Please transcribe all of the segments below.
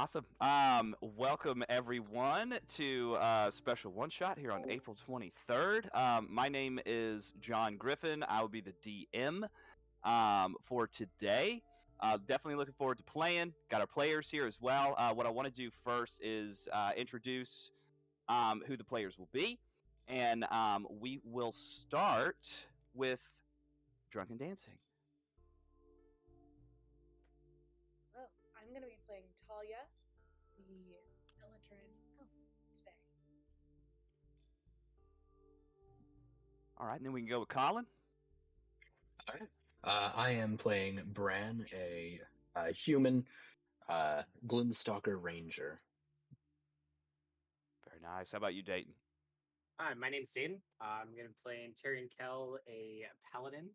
Awesome. Welcome everyone to special one shot here on April 23rd. My name is John Griffin. I will be the DM for today. Definitely looking forward to playing. Got our players here as well. What I want to do first is introduce who the players will be, and we will start with Drunken Dancing. Oh, I'm going to be playing Talia, the Illitran elf today. All right, and then we can go with Colin. All right. I am playing Bran, a human Gloomstalker Ranger. Very nice. How about you, Dayton? Hi, my name's Dayton. I'm going to be playing Tyrion Kell, a paladin.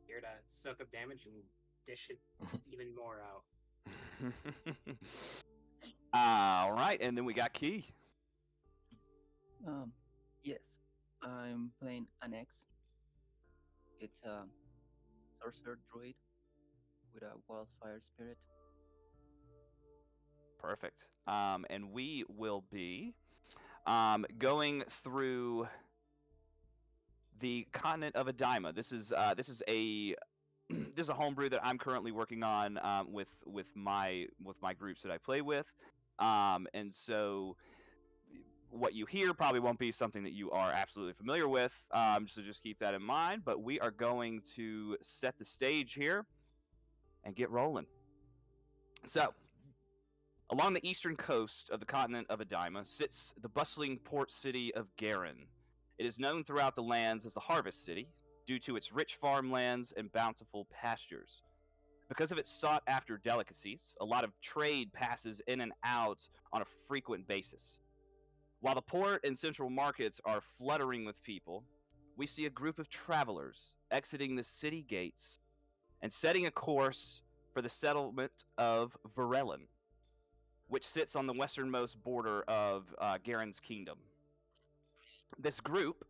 Here to soak up damage and dish it even more out. All right, and then we got Key. Yes, I'm playing an X. It's a sorcerer druid with a wildfire spirit. Perfect. And we will be going through the continent of Adima. This is a this is a homebrew that I'm currently working on with my groups that I play with, and so what you hear probably won't be something that you are absolutely familiar with, so just keep that in mind. But we are going to set the stage here and get rolling. So, along the eastern coast of the continent of Adima sits the bustling port city of Garen. It is known throughout the lands as the Harvest City due to its rich farmlands and bountiful pastures. Because of its sought-after delicacies, a lot of trade passes in and out on a frequent basis. While the port and central markets are fluttering with people, we see a group of travelers exiting the city gates and setting a course for the settlement of Varellan, which sits on the westernmost border of Garen's kingdom. This group,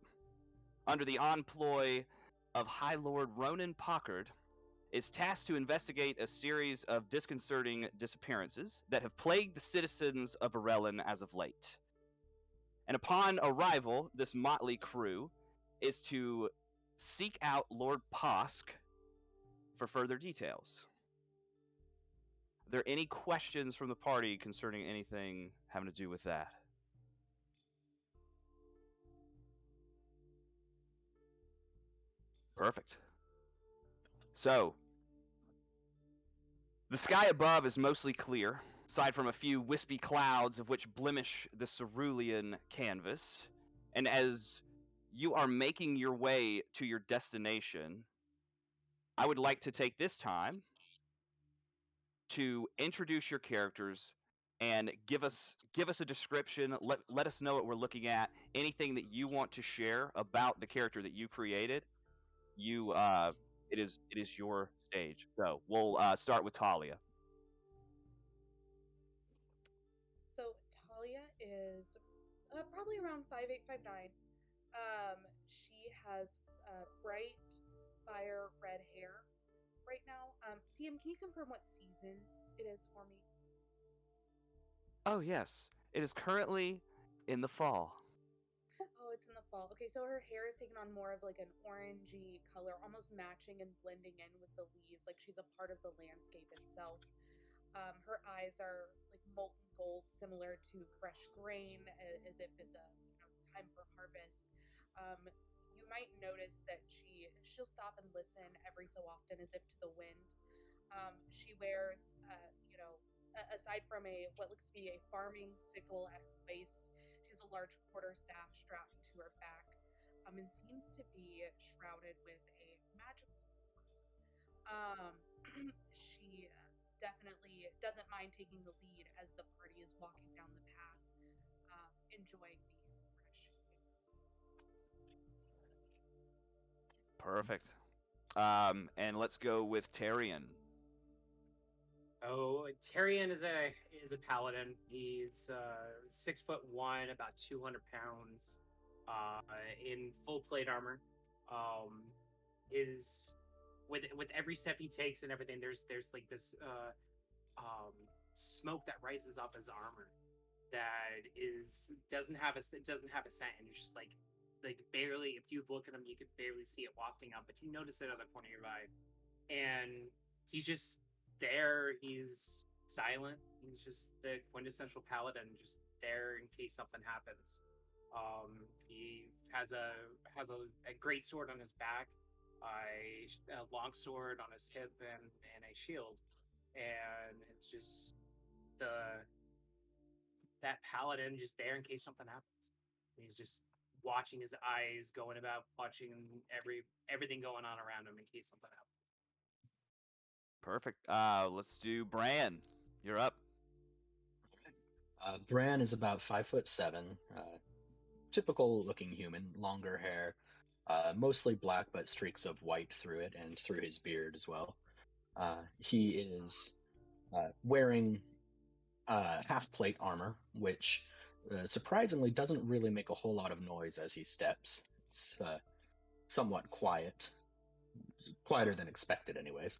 under the employ of High Lord Ronan Pockard, is tasked to investigate a series of disconcerting disappearances that have plagued the citizens of Varellan as of late. And upon arrival, this motley crew is to seek out Lord Posk for further details. Are there any questions from the party concerning anything having to do with that? Perfect. So, the sky above is mostly clear, aside from a few wispy clouds of which blemish the cerulean canvas. And as you are making your way to your destination, I would like to take this time to introduce your characters and give us a description. Let us know what we're looking at. Anything that you want to share about the character that you created, it is your stage. So we'll start with Talia. So Talia is probably around 5'8", 5'9". She has bright fire red hair right now. DM, can you confirm what season it is for me? Oh yes, it is currently in the fall. Oh, it's in the fall. Okay, so her hair is taken on more of like an orangey color, almost matching and blending in with the leaves, like she's a part of the landscape itself. Her eyes are like molten gold, similar to fresh grain, as if it's a time for harvest. You might notice that she'll stop and listen every so often, as if to the wind. She wears, aside from what looks to be a farming sickle at her waist, she has a large quarterstaff strapped to her back, and seems to be shrouded with a magical she definitely doesn't mind taking the lead as the party is walking down the path, enjoying the fresh air. Perfect. And let's go with Tyrion. Oh, Tyrion is a paladin. He's 6'1", about 200 pounds, in full plate armor. With every step he takes and everything, there's like this smoke that rises off his armor that doesn't have a scent, and it's just like barely, if you look at him, you could barely see it wafting up, but you notice it out of the corner of your eye. And he's just there. He's silent. He's just the quintessential paladin, just there in case something happens. He has a great sword on his back, a long sword on his hip, and a shield. And it's just that paladin just there in case something happens. And he's just watching his eyes, going about, watching everything going on around him in case something happens. Perfect. Let's do Bran. You're up. Bran is about 5'7", typical looking human, longer hair, mostly black but streaks of white through it and through his beard as well. He is wearing half plate armor, which surprisingly doesn't really make a whole lot of noise as he steps. It's somewhat quiet, quieter than expected anyways.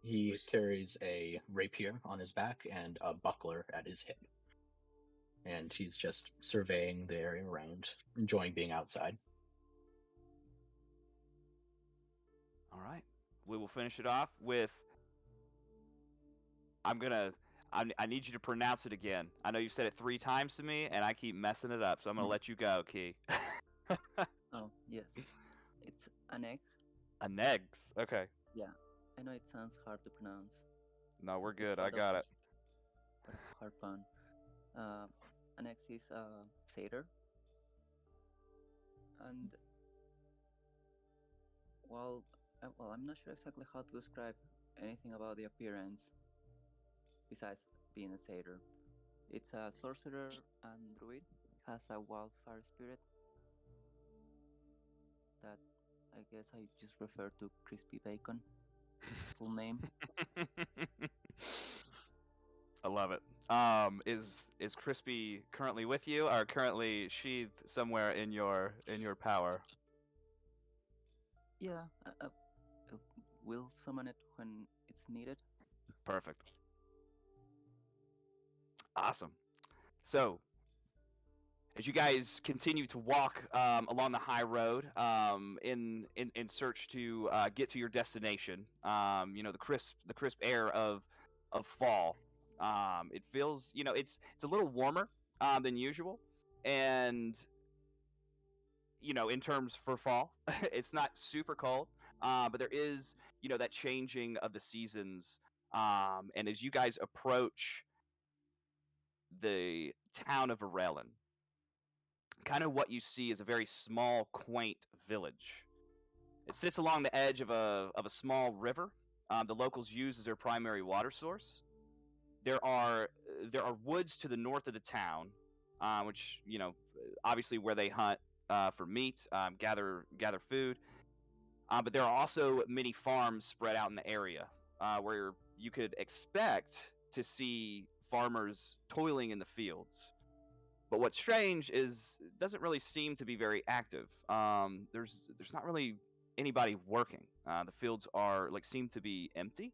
He carries a rapier on his back and a buckler at his hip. And he's just surveying the area around, enjoying being outside. All right. We will finish it off with. I need you to pronounce it again. I know you've said it 3 times to me, and I keep messing it up, so I'm going to let you go, Key. Oh, yes. It's an X. An eggs. Okay. Yeah, I know it sounds hard to pronounce. No, we're It's good. I part of- got it. part of hard pun. An X is satyr. And well, I'm not sure exactly how to describe anything about the appearance besides being a satyr. It's a sorcerer and druid. Has a wildfire spirit that I guess I just refer to crispy bacon. Full name. I love it. Is Crispy currently with you, or currently sheathed somewhere in your power? Yeah, we'll summon it when it's needed. Perfect. Awesome. So, as you guys continue to walk along the high road in search to get to your destination, the crisp air of fall. It feels, it's a little warmer than usual, and in terms for fall, it's not super cold, but there is that changing of the seasons, and as you guys approach the town of Varelin, kind of what you see is a very small, quaint village. It sits along the edge of a small river. The locals use as their primary water source. There are woods to the north of the town, which obviously where they hunt for meat, gather food. But there are also many farms spread out in the area where you could expect to see farmers toiling in the fields. But what's strange is it doesn't really seem to be very active. There's not really anybody working. The fields seem to be empty.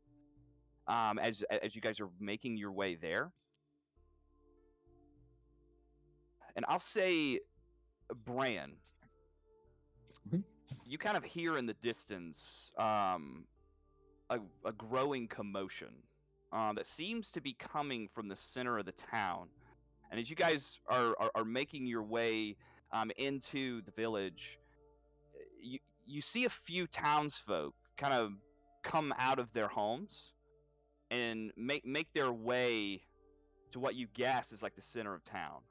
As you guys are making your way there, and I'll say, Bran, you kind of hear in the distance a growing commotion that seems to be coming from the center of the town. And as you guys are making your way into the village, you see a few townsfolk kind of come out of their homes and make their way to what you guess is like the center of town.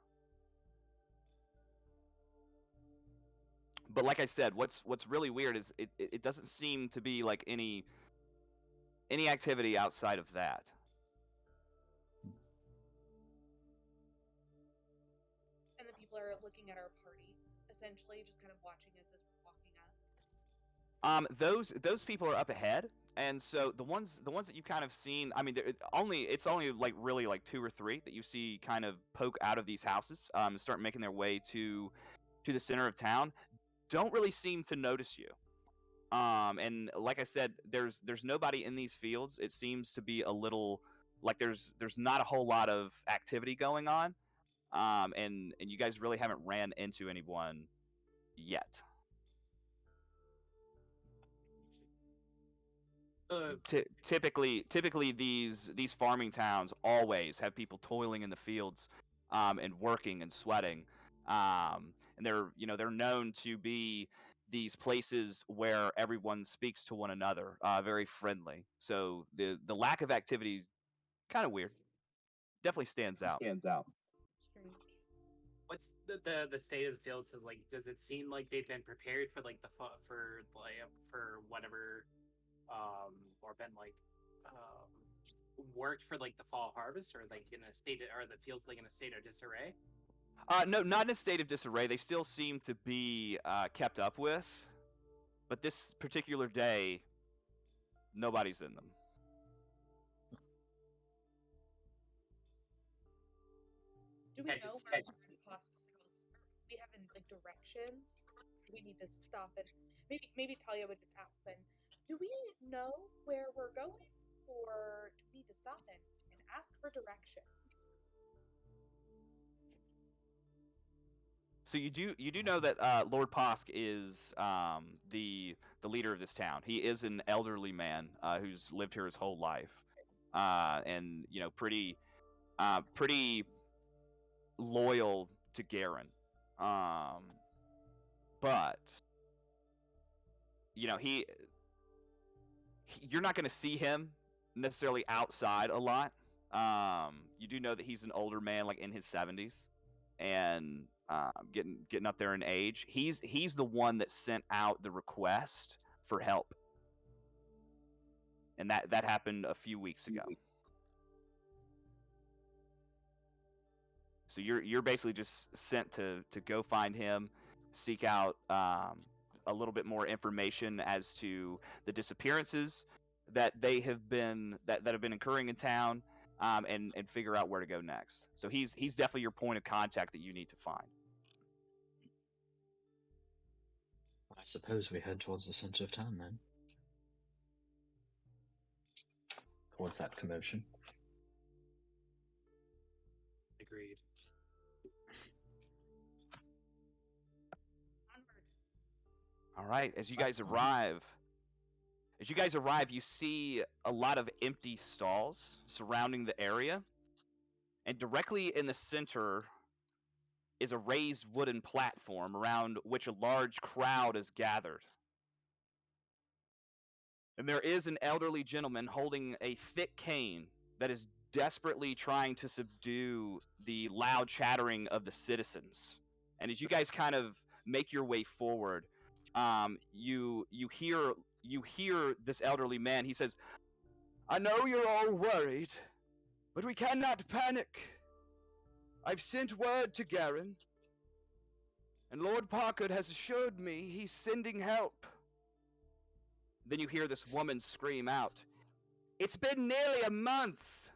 But like I said, what's really weird is it doesn't seem to be like any activity outside of that. And the people are looking at our party, essentially, just kind of watching us as we're walking up. Those people are up ahead, and so the ones that you kind of seen, I mean, it's only like really like 2 or 3 that you see kind of poke out of these houses, and start making their way to the center of town. Don't really seem to notice you. And like I said, there's nobody in these fields. It seems to be a little like there's not a whole lot of activity going on, and you guys really haven't ran into anyone yet. Typically these farming towns always have people toiling in the fields, and working and sweating, and they're known to be these places where everyone speaks to one another, very friendly. So the lack of activity is kind of weird. Definitely stands out. Strange. What's the state of the fields? Is like, does it seem like they've been prepared for like for whatever, or been like worked for like the fall harvest, or like in a state, are the fields like in a state of disarray? No, not in a state of disarray. They still seem to be kept up with, but this particular day, nobody's in them. Do we know where Posk's house? We have any like directions? We need to stop and maybe Talia would just ask then. Do we know where we're going, or do we need to stop and ask for directions? So you do know that Lord Posk is the leader of this town. He is an elderly man who's lived here his whole life, and pretty loyal to Garen. But you're not going to see him necessarily outside a lot. You do know that he's an older man, like in his 70s, and getting up there in age. He's the one that sent out the request for help, and that happened a few weeks ago. So you're basically just sent to go find him, seek out a little bit more information as to the disappearances that have been occurring in town, and figure out where to go next. So he's definitely your point of contact that you need to find. I suppose we head towards the center of town then. Towards that commotion. Agreed. Onward. All right, as you guys arrive, you see a lot of empty stalls surrounding the area, and directly in the center is a raised wooden platform around which a large crowd is gathered. And there is an elderly gentleman holding a thick cane that is desperately trying to subdue the loud chattering of the citizens. And as you guys kind of make your way forward, you hear this elderly man. He says, "I know you're all worried, but we cannot panic. I've sent word to Garen, and Lord Parkard has assured me he's sending help." Then you hear this woman scream out, "It's been nearly a month!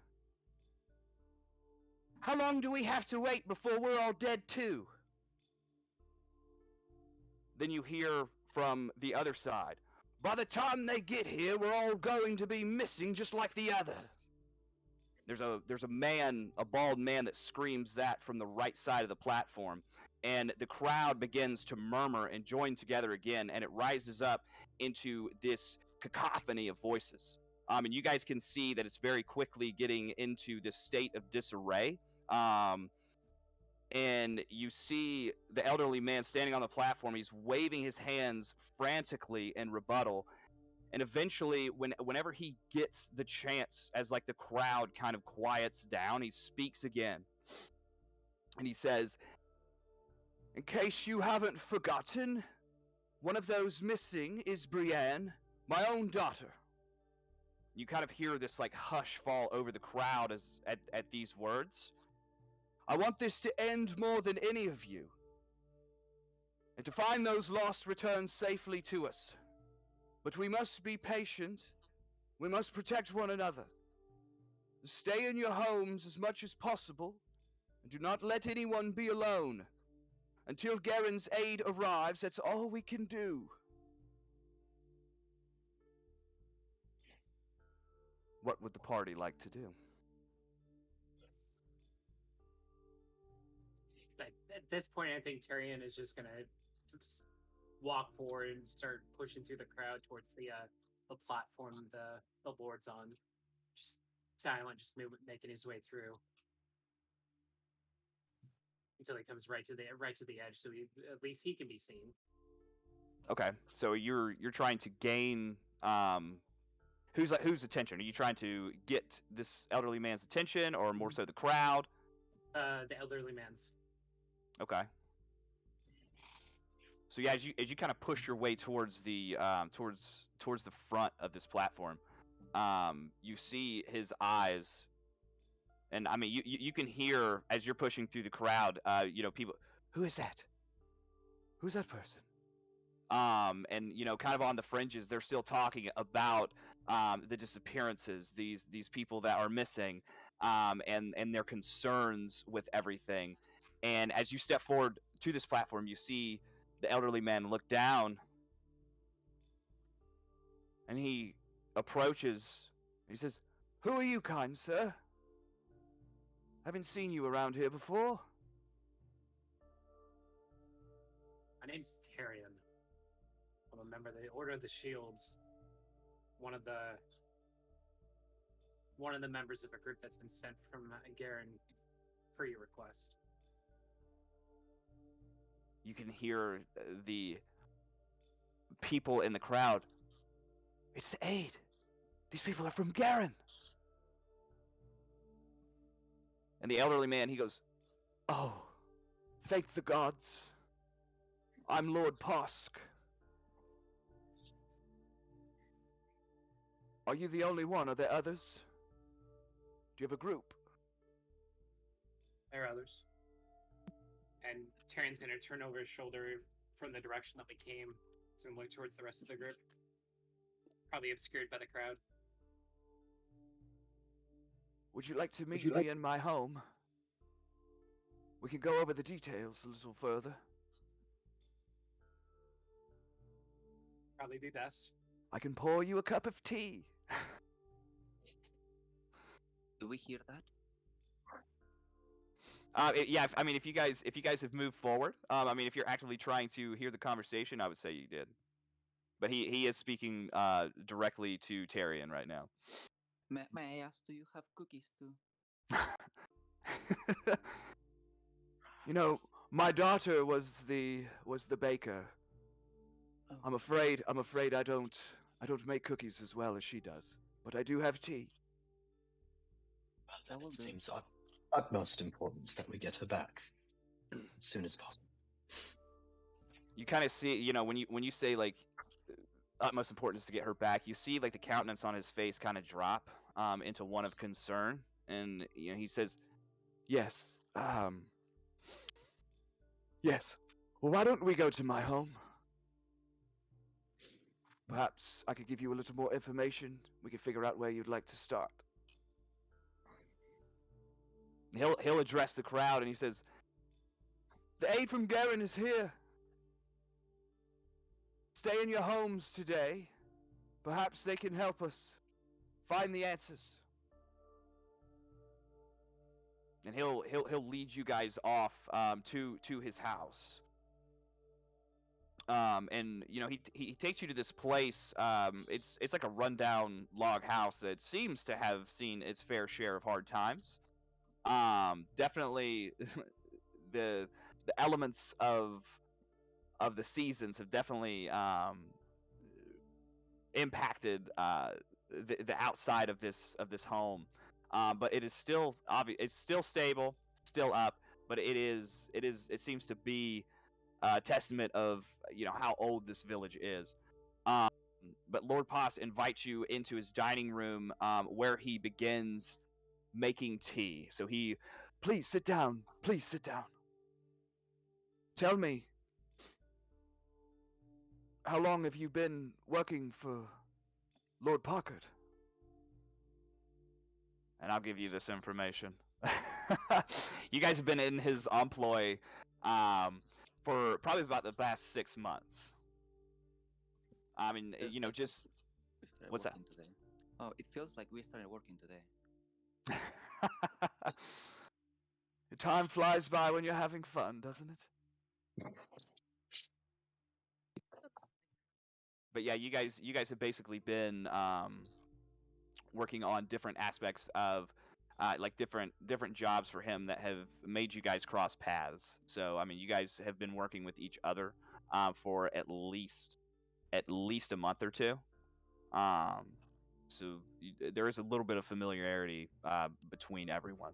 How long do we have to wait before we're all dead too?" Then you hear from the other side, "By the time they get here, we're all going to be missing just like the other." There's a man, a bald man, that screams that from the right side of the platform, and the crowd begins to murmur and join together again, and it rises up into this cacophony of voices. And you guys can see that it's very quickly getting into this state of disarray. And you see the elderly man standing on the platform. He's waving his hands frantically in rebuttal. And eventually, whenever he gets the chance, as like the crowd kind of quiets down, he speaks again. And he says, "In case you haven't forgotten, one of those missing is Brienne, my own daughter." You kind of hear this like hush fall over the crowd at these words. "I want this to end more than any of you, and to find those lost returned safely to us. But we must be patient. We must protect one another. Stay in your homes as much as possible, and do not let anyone be alone. Until Garen's aid arrives, that's all we can do." What would the party like to do? At this point, I think Tyrion is just gonna walk forward and start pushing through the crowd towards the platform the Lord's on. Just silent, just making his way through until he comes right to the edge, so at least he can be seen. Okay, so you're trying to gain whose attention? Are you trying to get this elderly man's attention, or more so the crowd? The elderly man's. Okay. So yeah, as you kind of push your way towards the towards the front of this platform, you see his eyes, and I mean you can hear as you're pushing through the crowd, people, who is that? Who's that person? And kind of on the fringes, they're still talking about the disappearances, these people that are missing, and their concerns with everything. And as you step forward to this platform, you see the elderly man look down, and he approaches. He says, "Who are you, kind sir? Haven't seen you around here before." My name's Tyrion. I'm a member of the Order of the Shield. One of the members of a group that's been sent from Garen per your request. You can hear the people in the crowd. It's the aid. These people are from Garen. And the elderly man, he goes, "Oh, thank the gods. I'm Lord Posk. Are you the only one? Are there others? Do you have a group?" There are others. And Tyrion's going to turn over his shoulder from the direction that we came, so look towards the rest of the group. Probably obscured by the crowd. "Would you like to meet me in my home? We can go over the details a little further." Probably be best. "I can pour you a cup of tea." Do we hear that? Yeah. I mean, if you guys have moved forward, I mean, if you're actively trying to hear the conversation, I would say you did. But he is speaking directly to Tyrion right now. May I ask, do you have cookies too? My daughter was the baker. Oh. I'm afraid I don't make cookies as well as she does, but I do have tea. Well, then will it do. seems of utmost importance that we get her back as soon as possible. You kind of see, when you say like utmost importance to get her back, you see like the countenance on his face kind of drop into one of concern, and he says, "Yes, yes. Well, why don't we go to my home? Perhaps I could give you a little more information. We could figure out where you'd like to start." He'll address the crowd, and he says, "The aid from Garen is here. Stay in your homes today. Perhaps they can help us find the answers." And he'll lead you guys off to his house. And he takes you to this place. It's like a rundown log house that seems to have seen its fair share of hard times. Definitely the elements of the seasons have definitely impacted the outside of this home. But it is still it's still stable, still up, but it seems to be a testament of how old this village is. But Lord Poss invites you into his dining room, where he begins making tea. So "Please sit down. Please sit down. Tell me, how long have you been working for Lord Parkert?" And I'll give you this information. You guys have been in his employ for probably about the past 6 months. I mean, Feels like just we started what's that? working today. Oh, it feels like we started working today. Time flies by when you're having fun, doesn't it? But yeah, you guys have basically been working on different aspects of like different jobs for him that have made you guys cross paths. So I mean, you guys have been working with each other for at least a month or two. Um, so there is a little bit of familiarity between everyone.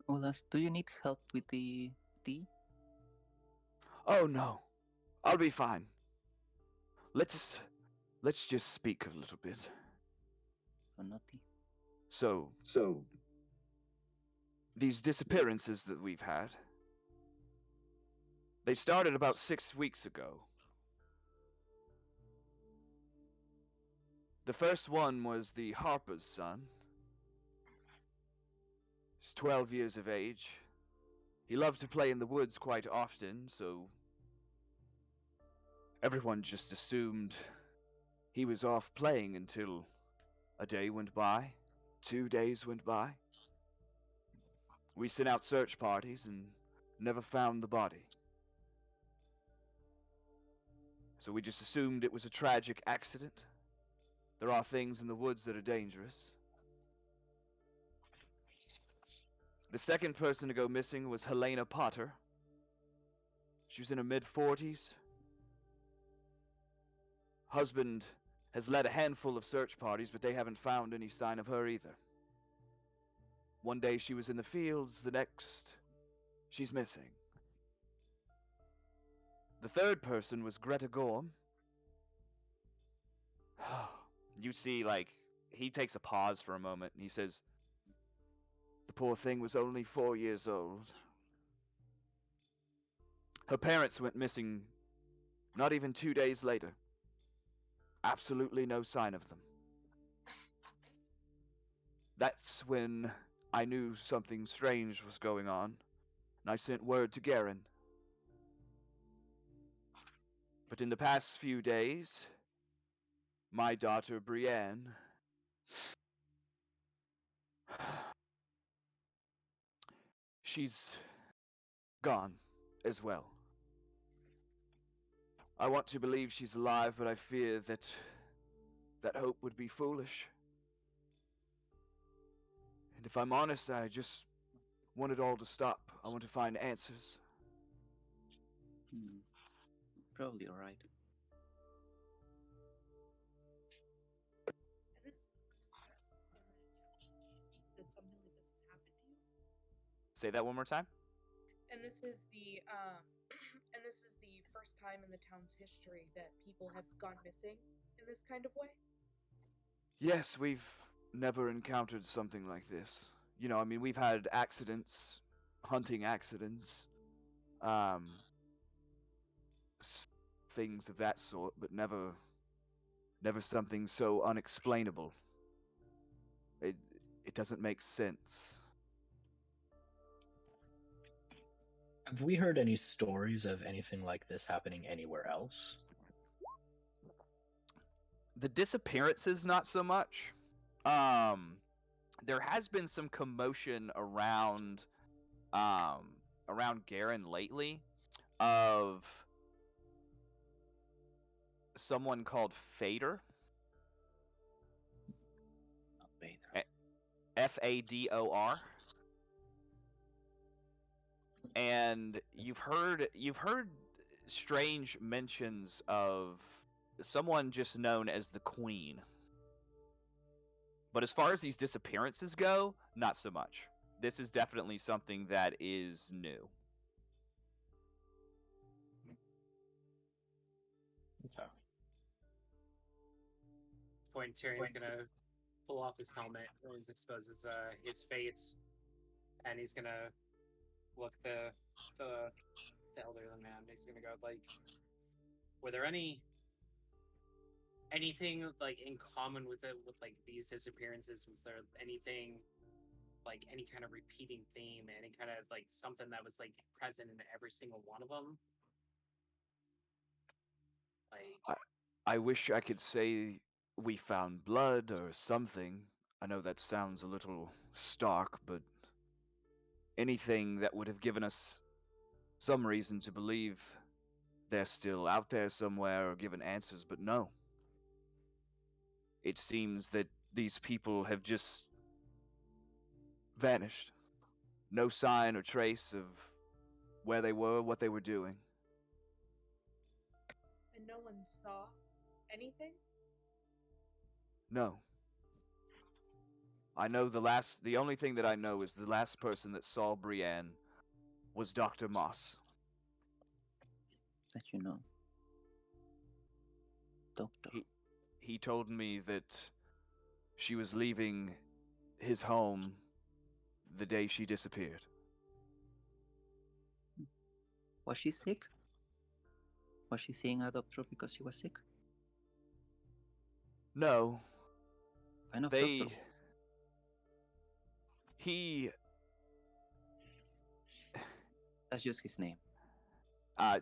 Ulas, do you need help with the tea Oh no, I'll be fine. Let's let's just speak a little bit. or not tea? So So, these disappearances that we've had, they started about 6 weeks ago. The first one was the Harper's son. He's 12 years of age. He loved to play in the woods quite often, so everyone just assumed he was off playing until a day went by, 2 days went by. We sent out search parties and never found the body. So we just assumed it was a tragic accident. There are things in the woods that are dangerous. The second person to go missing was Helena Potter. She was in her mid-40s. Husband has led a handful of search parties, but they haven't found any sign of her either. One day she was in the fields, the next, she's missing. The third person was Greta Gorm. You see, like, he takes a pause for a moment and he says, the poor thing was only 4 years old. Her parents went missing not even 2 days later. Absolutely no sign of them. That's when I knew something strange was going on, and I sent word to Garen. But in the past few days, my daughter Brienne she's gone as well. I want to believe she's alive, but I fear that hope would be foolish. And if I'm honest, I just want it all to stop. I want to find answers. Probably alright. And this is the first time that something like this has happened to you. Say that one more time. And this is the and this is the first time in the town's history that people have gone missing in this kind of way. Yes, we've never encountered something like this. You know, I mean, we've had accidents, hunting accidents, um, things of that sort, but never something so unexplainable. It doesn't make sense. Have we heard any stories of anything like this happening anywhere else? The disappearances, not so much. There has been some commotion around Garen lately of someone called Fader. Vader. Fador. And you've heard strange mentions of someone just known as the Queen. But as far as these disappearances go, not so much. This is definitely something that is new. Okay. Point Tyrion's gonna pull off his helmet and exposes his face, and he's gonna look the elderly man. He's gonna go like, were there anything like in common with like these disappearances? Was there anything like any kind of repeating theme, any kind of like something that was like present in every single one of them? Like, I wish I could say we found blood or something. I know that sounds a little stark, but anything that would have given us some reason to believe they're still out there somewhere or given answers, but no. It seems that these people have just vanished. No sign or trace of where they were, what they were doing. And no one saw anything? No. The only thing that I know is the last person that saw Brienne was Dr. Moss. That you know. Doctor. He told me that she was leaving his home the day she disappeared. Was she sick? Was she seeing a doctor because she was sick? No. Kind of They... doctor. He... That's just his name.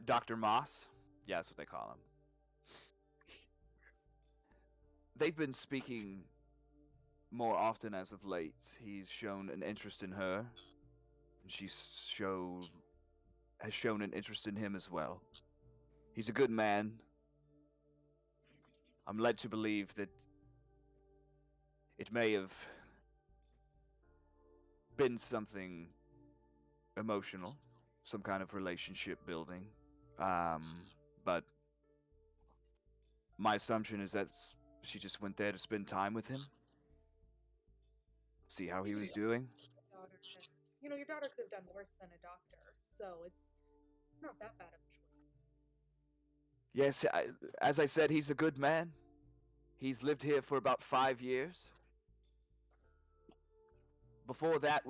Dr. Moss? Yeah, that's what they call him. They've been speaking more often as of late. He's shown an interest in her, and she has shown an interest in him as well. He's a good man. I'm led to believe that it may have been something emotional, some kind of relationship building. But my assumption is that she just went there to spend time with him, see how he was doing. Your daughter could have done worse than a doctor, so it's not that bad of a choice. Yes, as I said, he's a good man. He's lived here for about 5 years. Before that,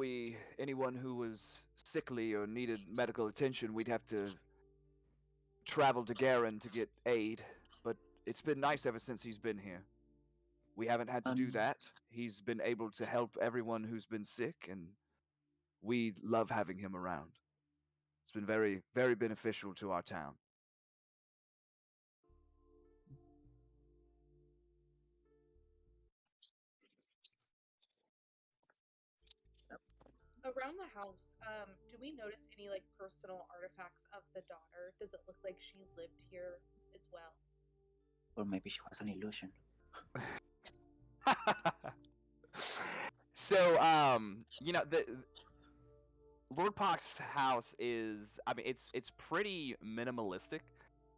anyone who was sickly or needed medical attention, we'd have to travel to Garen to get aid. But it's been nice ever since he's been here. We haven't had to do that. He's been able to help everyone who's been sick, and we love having him around. It's been very, very beneficial to our town. Around the house, do we notice any personal artifacts of the daughter? Does it look like she lived here as well? Or maybe she was an illusion. So, the Lord Pox's house is, it's pretty minimalistic.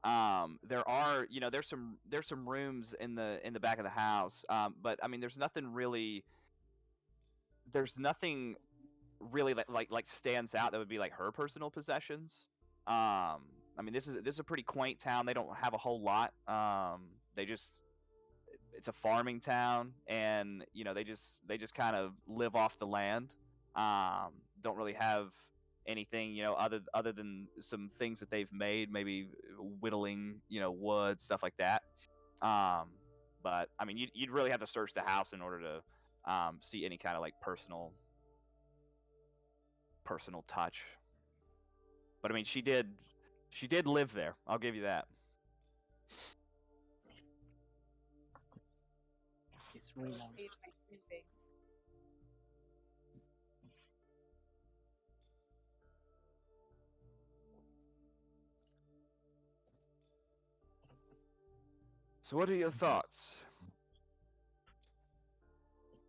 There are, there's some rooms in the back of the house. But there's nothing really like stands out that would be like her personal possessions. This is a pretty quaint town. They don't have a whole lot. It's a farming town, and they just kind of live off the land. Don't really have anything other than some things that they've made, maybe whittling wood, stuff like that. But you'd really have to search the house in order to see any kind of like personal touch. But she did live there, I'll give you that. It's really nice. By snooping. So what are your thoughts?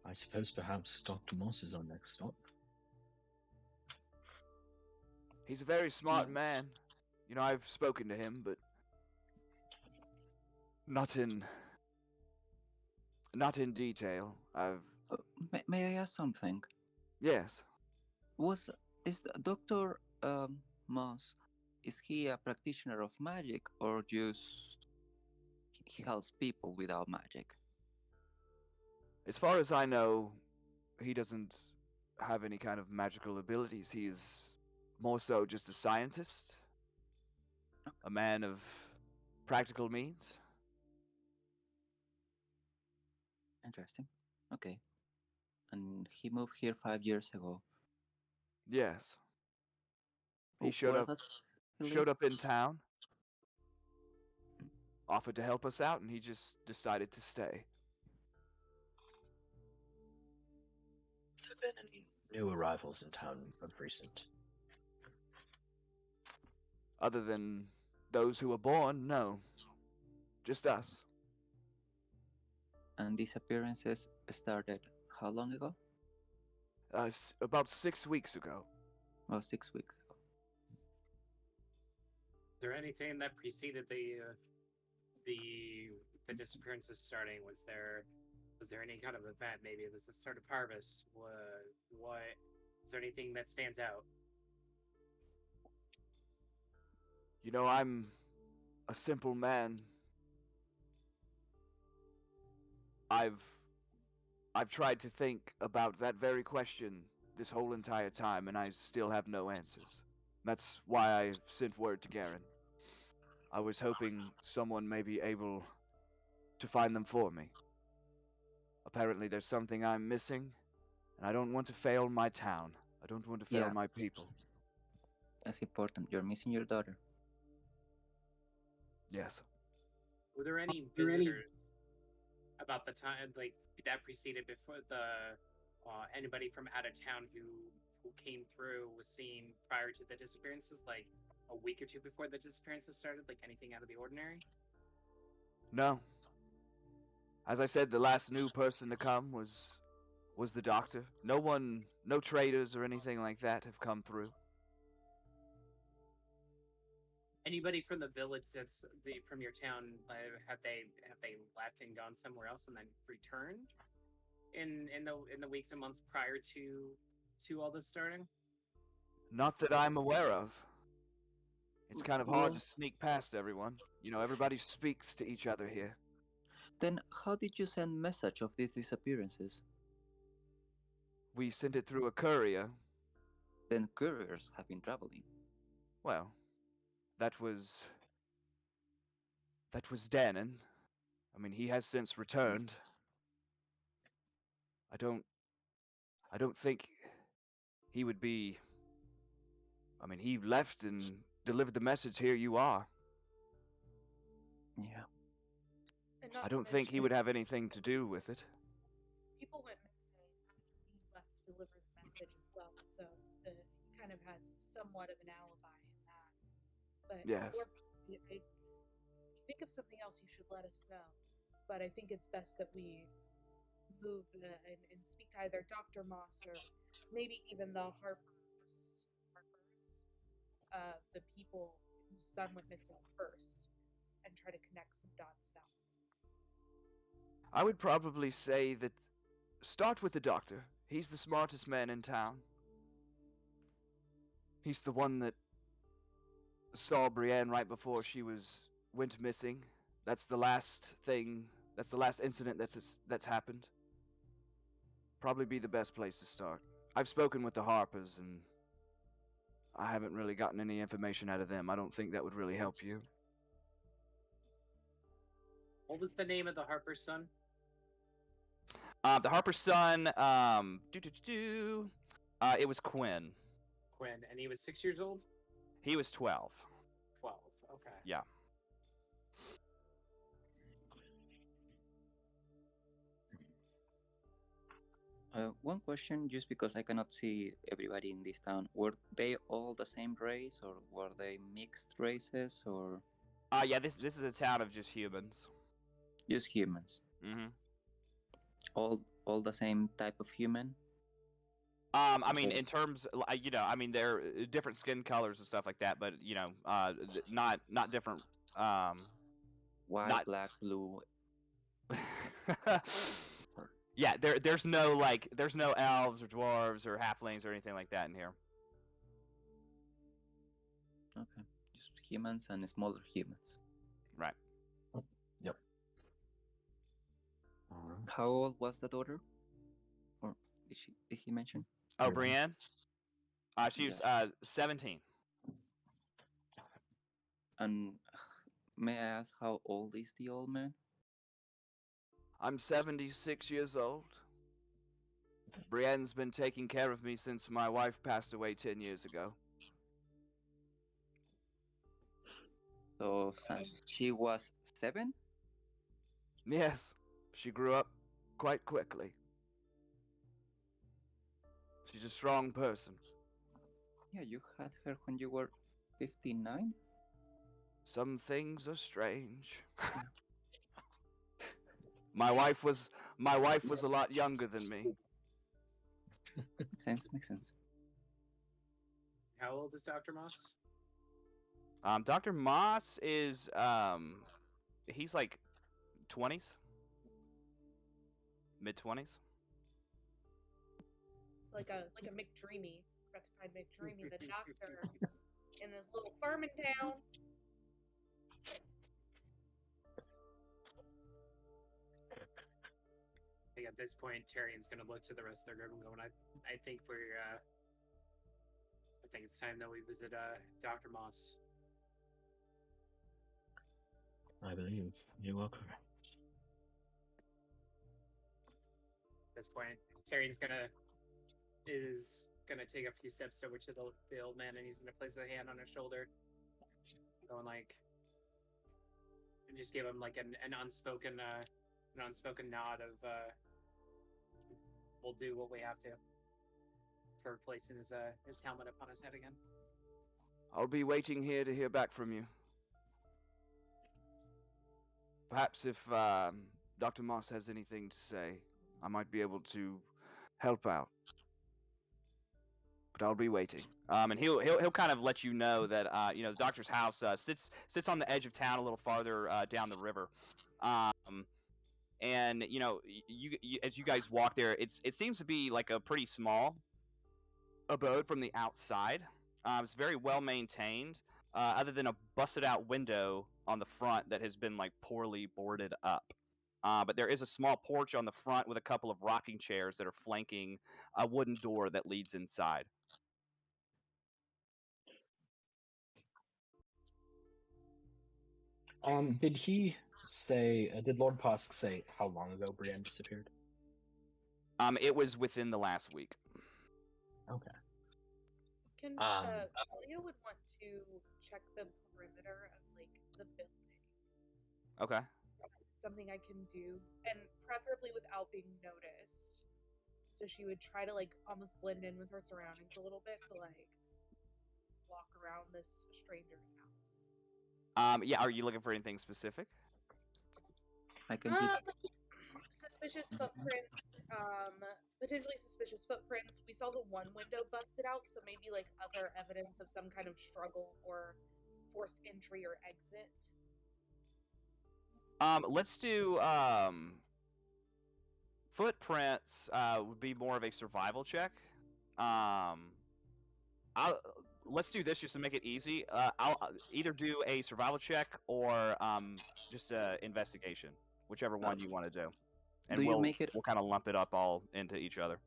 I suppose perhaps Dr. Moss is our next stop. He's a very smart man. I've spoken to him, but not in detail. May I ask something? Yes. Is Dr. Moss? Is he a practitioner of magic, or just he helps people without magic? As far as I know, he doesn't have any kind of magical abilities. He's more so just a scientist, a man of practical means. Interesting. Okay. And he moved here 5 years ago. Yes. He showed Where up does he showed live? up in town, offered to help us out, and he just decided to stay. Have there been any new arrivals in town of recent? Other than those who were born, no. Just us. And these appearances started how long ago? About 6 weeks ago. About 6 weeks ago. Is there anything that preceded the disappearances starting? Was there any kind of event? Maybe it was the start of harvest. What is there anything that stands out? You know, I'm a simple man. I've tried to think about that very question this whole entire time, and I still have no answers. That's why I sent word to Garen. I was hoping someone may be able to find them for me. Apparently there's something I'm missing, and I don't want to fail my town. I don't want to fail Yeah. my people. That's important. You're missing your daughter. Yes. Were there any visitors about the time like that preceded before the anybody from out of town who came through was seen prior to the disappearances, like a week or two before the disappearances started, like anything out of the ordinary? No. As I said, the last new person to come was the doctor. No traders or anything like that have come through. Anybody from the village from your town, have they left and gone somewhere else and then returned in the weeks and months prior to all this starting? Not that I'm aware of. It's kind of hard to sneak past everyone. You know, everybody speaks to each other here. Then how did you send message of these disappearances? We sent it through a courier. Then couriers have been traveling. Well, that was Danon. I mean, he has since returned. I don't think he would be. I mean, he left and delivered the message. Here you are. Yeah. And not I to don't think he mention, would have anything to do with it. people went missing after he left to deliver the message as well, so he kind of has somewhat of an alibi in that. But Yes. if you think of something else, you should let us know. But I think it's best that we move and speak to either Dr. Moss or maybe even the Harpers, the people whose son went missing first, and try to connect some dots that way. I would probably say that start with the doctor. He's the smartest man in town. He's the one that saw Brienne right before she went missing. That's the last thing. That's the last incident that's happened. Probably be the best place to start. I've spoken with the Harpers, and I haven't really gotten any information out of them. I don't think that would really help you. What was the name of the Harper's son? The Harper's son, it was Quinn. Quinn, and he was 6 years old? He was 12. 12, okay. Yeah. One question, just because I cannot see everybody in this town. Were they all the same race, or were they mixed races, or Yeah, this is a town of just humans. just humans? Mm-hmm. All the same type of human? I mean, Okay. in terms, I mean, they're different skin colors and stuff like that, but not different. White, not- black, blue. Yeah, there's no elves or dwarves or halflings or anything like that in here. Okay, just humans and smaller humans. Right. Yep. How old was the daughter? Or did he mention? Oh, Brienne? Brienne? She was Yes. 17. And may I ask how old is the old man? I'm 76 years old. Brienne's been taking care of me since my wife passed away 10 years ago. So since she was 7? Yes, she grew up quite quickly. She's a strong person. Yeah, you had her when you were 59? Some things are strange. Yeah. My wife was a lot younger than me. Makes sense, makes sense. How old is Dr. Moss? Dr. Moss is he's like 20s, mid-20s. It's like a McDreamy. Got to find McDreamy, the doctor, in this little farming town. I think at this point, Tyrion's gonna look to the rest of their group and go, I think I think it's time that we visit Dr. Moss. I believe you are correct. At this point, Tyrion's gonna take a few steps over to the old man, and he's gonna place a hand on his shoulder, going like, and just give him like an unspoken nod of we'll do what we have to, for placing his helmet upon his head again. I'll be waiting here to hear back from you. Perhaps if Dr. Moss has anything to say, I might be able to help out. But I'll be waiting. And he'll kind of let you know that the doctor's house sits on the edge of town a little farther down the river. And you as you guys walk there, it seems to be like a pretty small abode from the outside. It's very well maintained, other than a busted out window on the front that has been like poorly boarded up. But there is a small porch on the front with a couple of rocking chairs that are flanking a wooden door that leads inside. Did he say? Did Lord Posk say how long ago Brienne disappeared? It was within the last week. Okay. Can Talia would want to check the perimeter of like the building. Okay. Something I can do, and preferably without being noticed. So she would try to like almost blend in with her surroundings a little bit to like walk around this stranger's house. Yeah. Are you looking for anything specific? I can give Suspicious footprints. Potentially suspicious footprints. We saw the one window busted out, so maybe like other evidence of some kind of struggle or forced entry or exit. Let's do footprints. Would be more of a survival check. Let's do this just to make it easy. I'll either do a survival check or just a investigation, whichever one you want to do. And do you we'll make it? we'll kind of lump it up all into each other.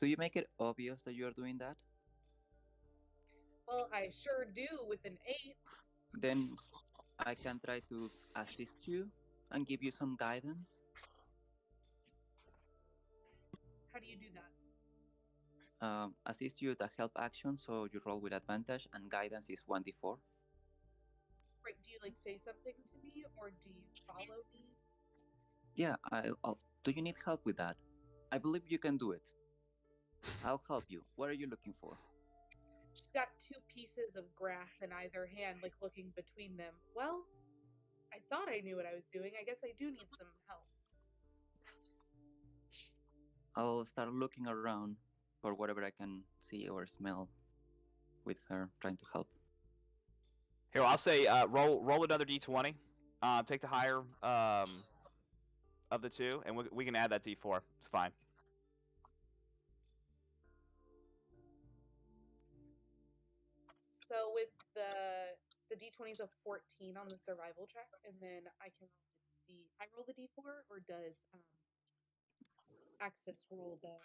Do you make it obvious that you are doing that? Well, I sure do with an 8. Then I can try to assist you and give you some guidance. How do you do that? Assist you with a help action, so you roll with advantage, and guidance is 1d4. Right, do you like say something to me or do you follow me? Yeah, do you need help with that? I believe you can do it. I'll help you. What are you looking for? She's got 2 pieces of grass in either hand, like looking between them. Well, I thought I knew what I was doing. I guess I do need some help. I'll start looking around for whatever I can see or smell with her trying to help. Here, I'll say roll another d20. Take the higher of the two, and we can add that d4. It's fine. So with the d20 is a 14 on the survival check, and then I can roll the d4, or does Axis roll the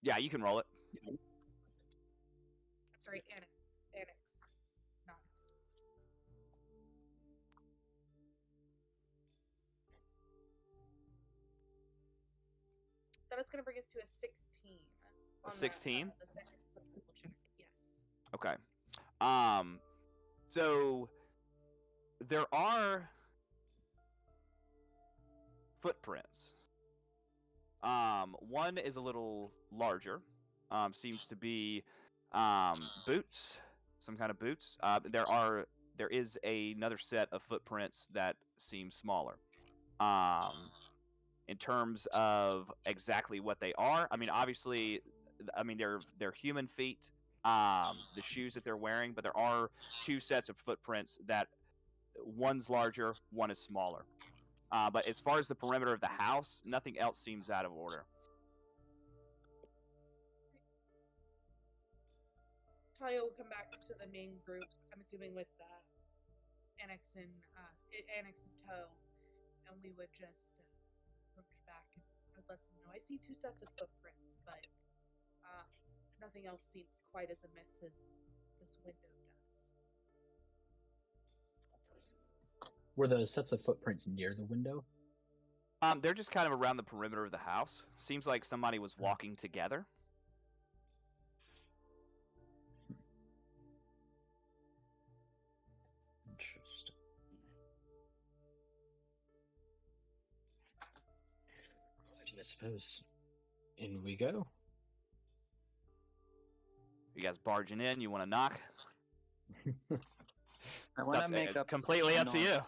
Yeah, you can roll it. I'm sorry, Annex, not Axis. That is going to bring us to a 16. A 16? The second survival check, yes. Okay. So there are footprints. One is a little larger, seems to be boots, some kind of boots. There is another set of footprints that seem smaller. In terms of exactly what they are, I mean, obviously, I mean they're human feet. The shoes that they're wearing, but there are two sets of footprints that one's larger, one is smaller. But as far as the perimeter of the house, nothing else seems out of order. Talia will come back to the main group. I'm assuming with Annex and tow, and we would just approach back and I'd let them know. I see two sets of footprints, but nothing else seems quite as amiss as this window does. Were the sets of footprints near the window? They're just kind of around the perimeter of the house. Seems like somebody was walking together. Interesting. I suppose in we go. You guys barging in? You want to knock? I want to make up completely up to you.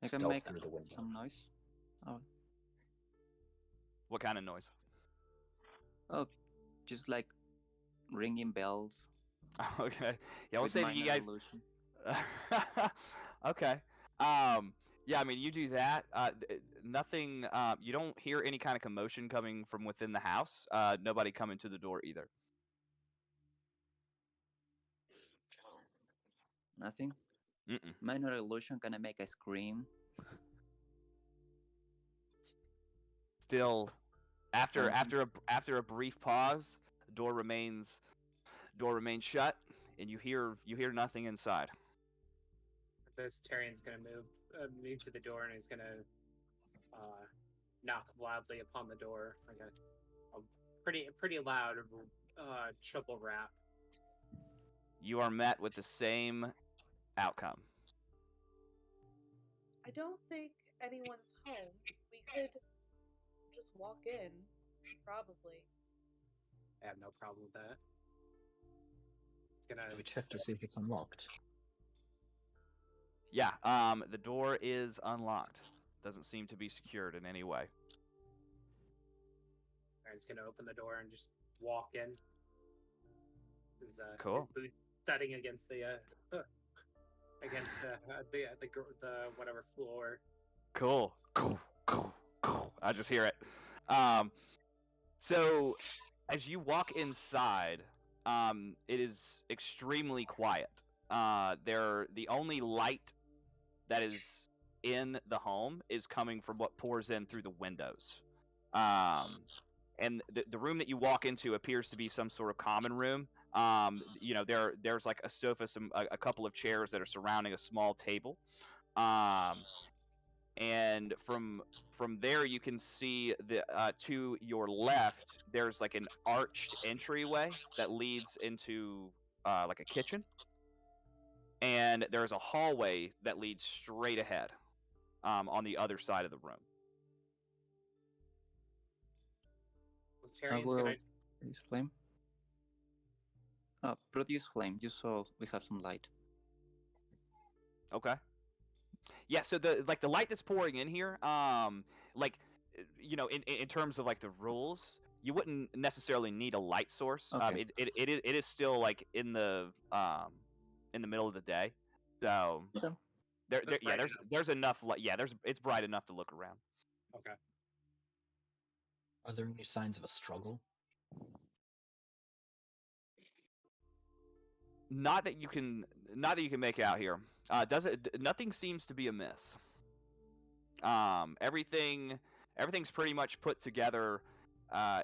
I can Stealth make through the window. some noise. Oh, What kind of noise? oh, just like ringing bells. Okay. Yeah, we'll with save you minor guys. illusion. Okay. Yeah, I mean, you do that. Nothing. You don't hear any kind of commotion coming from within the house. Nobody coming to the door either. Nothing. Mm-mm. Minor illusion. Can I make a scream? Still, after Nothing. after a brief pause, the door remains shut, and you hear nothing inside. This Tyrian's gonna move to the door, and he's gonna knock loudly upon the door, like a pretty loud triple rap. You are met with the same outcome. I don't think anyone's home. We could just walk in, probably. I have no problem with that. It's gonna. Do we check to see if it's unlocked? Yeah. The door is unlocked. Doesn't seem to be secured in any way. Aaron's gonna open the door and just walk in. His Cool. boots thudding against the whatever floor. Cool. I just hear it. So as you walk inside, it is extremely quiet. The only light that is in the home is coming from what pours in through the windows. And the room that you walk into appears to be some sort of common room. There's like a sofa, a couple of chairs that are surrounding a small table. And from there you can see to your left there's like an arched entryway that leads into like a kitchen, and there's a hallway that leads straight ahead on the other side of the room. I will use flame. Produce flame, just so we have some light. Okay. Yeah, so the light that's pouring in here, in terms of like the rules, you wouldn't necessarily need a light source. Okay. It is still like in the middle of the day, so Okay. there's enough light. Yeah, it's bright enough to look around. Okay. Are there any signs of a struggle? Not that you can make out here. Nothing seems to be amiss. Everything's pretty much put together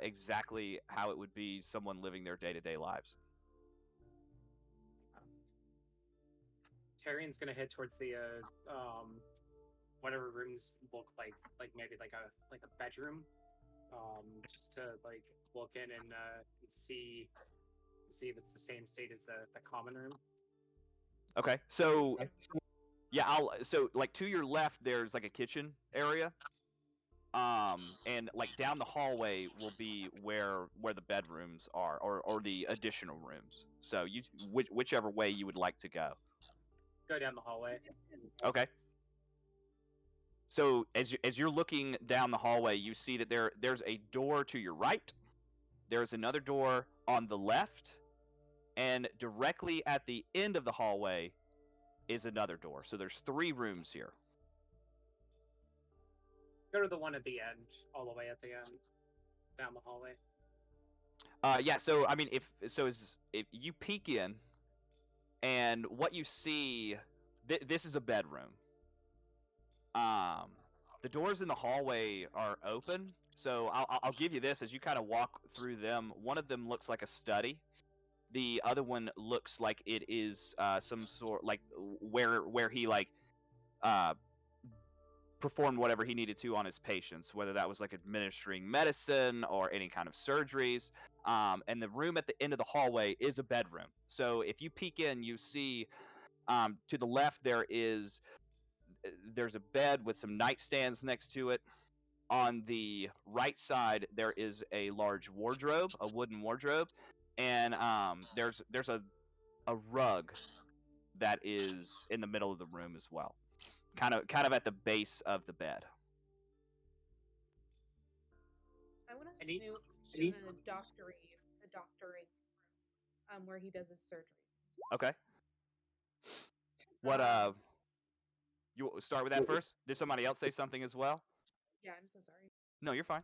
exactly how it would be someone living their day-to-day lives. Tyrian's gonna head towards the whatever rooms look like maybe like a bedroom, just to like look in and see if it's the same state as the common room. Okay, so yeah, so like to your left there's like a kitchen area, And like down the hallway will be where the bedrooms are, or the additional rooms. So whichever way you would like to go. Go down the hallway. Okay. So as you're looking down the hallway, you see that there's a door to your right. There's another door on the left, and directly at the end of the hallway is another door. So there's 3 rooms here. Go to the one at the end, all the way at the end, down the hallway. Yeah. So I mean, if you peek in, and what you see, this is a bedroom. The doors in the hallway are open, so I'll give you this as you kind of walk through them. One of them looks like a study. The other one looks like it is some sort like where he like performed whatever he needed to on his patients, whether that was like administering medicine or any kind of surgeries. And the room at the end of the hallway is a bedroom. So if you peek in, you see to the left there's a bed with some nightstands next to it. On the right side there is a large wardrobe, a wooden wardrobe, and there's a rug that is in the middle of the room as well, kind of at the base of the bed. I want to Any- snoop in the doctoring room, where he does his surgery. Okay. What you start with that first? Did somebody else say something as well? Yeah, I'm so sorry. No, you're fine.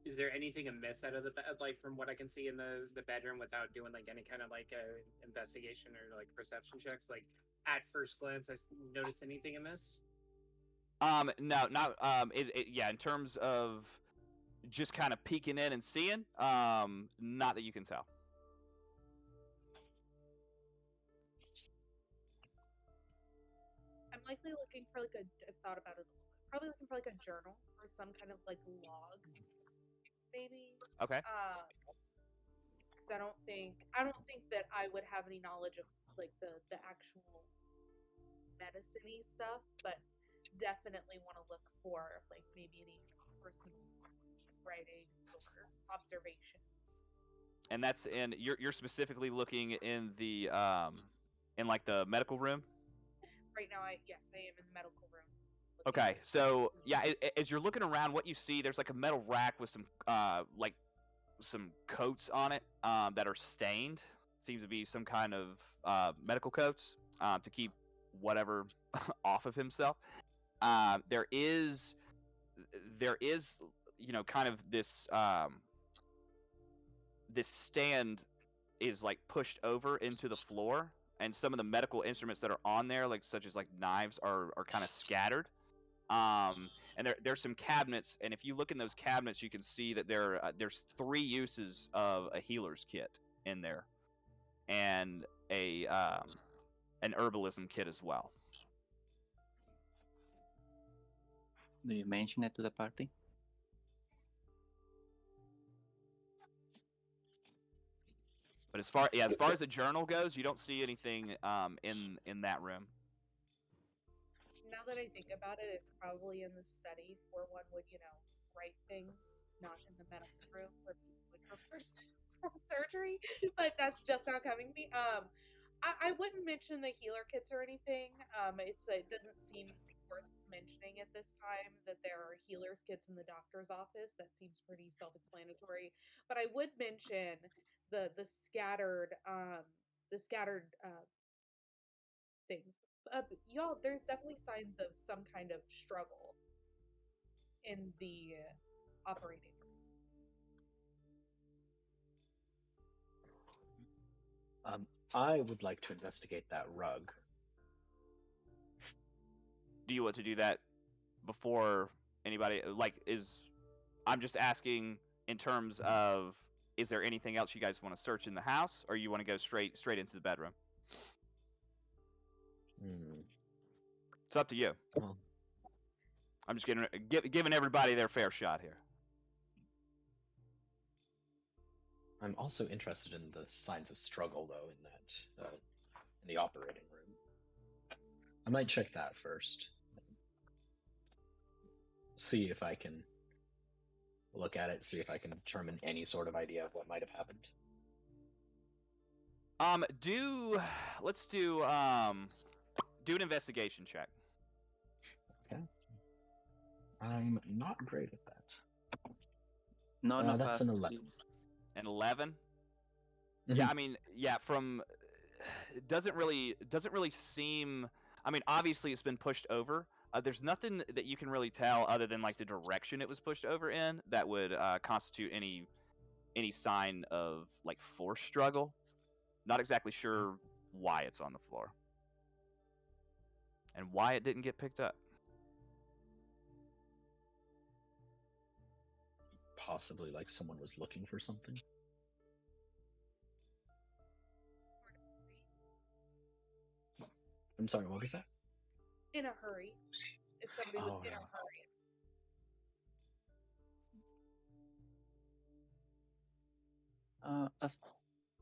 Is there anything amiss out of the bed, like from what I can see in the bedroom, without doing like any kind of like investigation or like perception checks? Like at first glance, I notice anything amiss? No, not yeah. In terms of just kind of peeking in and seeing, not that you can tell. I'm likely looking for like I've thought about it a little bit. Probably looking for like a journal or some kind of like log, maybe. Okay. Because I don't think that I would have any knowledge of like the actual medicine-y stuff, but definitely want to look for like maybe any personal writings or observations. And that's you're specifically looking in the in like the medical room. Right now, I am in the medical room. Okay, so yeah, as you're looking around, what you see, there's like a metal rack with some like some coats on it that are stained. Seems to be some kind of medical coats to keep whatever off of himself. There is kind of this this stand is like pushed over into the floor, and some of the medical instruments that are on there, like such as like knives, are kind of scattered. And there's some cabinets, and if you look in those cabinets, you can see that there's 3 uses of a healer's kit in there, and an herbalism kit as well. Do you mention it to the party? But as far as the journal goes, you don't see anything in that room. Now that I think about it, it's probably in the study where one would, write things, not in the medical room where people would refer for surgery. But that's just not coming to me. I wouldn't mention the healer kits or anything. It doesn't seem worth mentioning at this time that there are healers kits in the doctor's office. That seems pretty self-explanatory. But I would mention the scattered things. Y'all, there's definitely signs of some kind of struggle in the operating room. I would like to investigate that rug. Do you want to do that before anybody I'm just asking in terms of, is there anything else you guys want to search in the house, or you want to go straight into the bedroom? It's up to you. Well, I'm just giving everybody their fair shot here. I'm also interested in the signs of struggle, though, in the operating room. I might check that first. see if I can look at it, see if I can determine any sort of idea of what might have happened. Let's do an investigation check. Okay. I'm not great at that. None of That's us. an 11. An 11. Mhm. Yeah, I mean, yeah, from it doesn't really seem. I mean, obviously it's been pushed over. There's nothing that you can really tell other than like the direction it was pushed over in that would constitute any sign of like force struggle. Not exactly sure why it's on the floor and why it didn't get picked up. Possibly like someone was looking for something. I'm sorry, what was that? In a hurry. If somebody was Oh, in a yeah. hurry.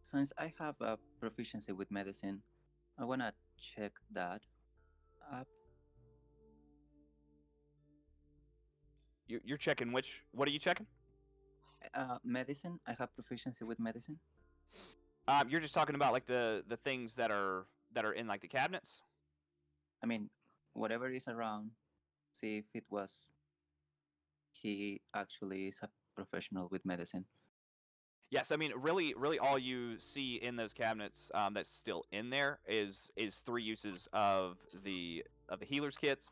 Since I have a proficiency with medicine, I wanna check that up. You're checking which? What are you checking? Medicine. I have proficiency with medicine. You're just talking about like the things that are in like the cabinets. I mean, whatever is around. See if it was. He actually is a professional with medicine. Yes, I mean, really, all you see in those cabinets that's still in there is 3 uses of the healer's kits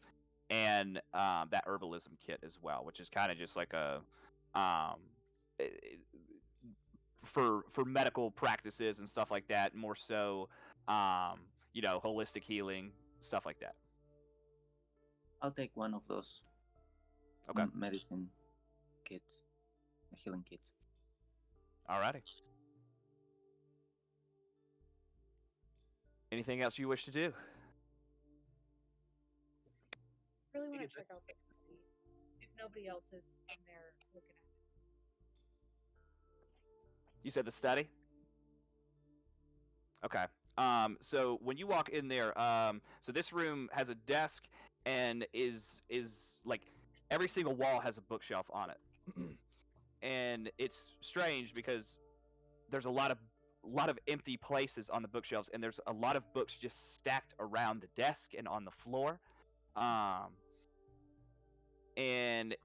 and that herbalism kit as well, which is kind of just like a um, for medical practices and stuff like that, more so, holistic healing stuff like that. I'll take one of those. Okay. Medicine kits, healing kits. Alrighty. Anything else you wish to do? I really want to check out the study. If nobody else is in there looking at it. You said the study? Okay. So when you walk in there, so this room has a desk and is like every single wall has a bookshelf on it. And it's strange because there's a lot of empty places on the bookshelves, and there's a lot of books just stacked around the desk and on the floor. And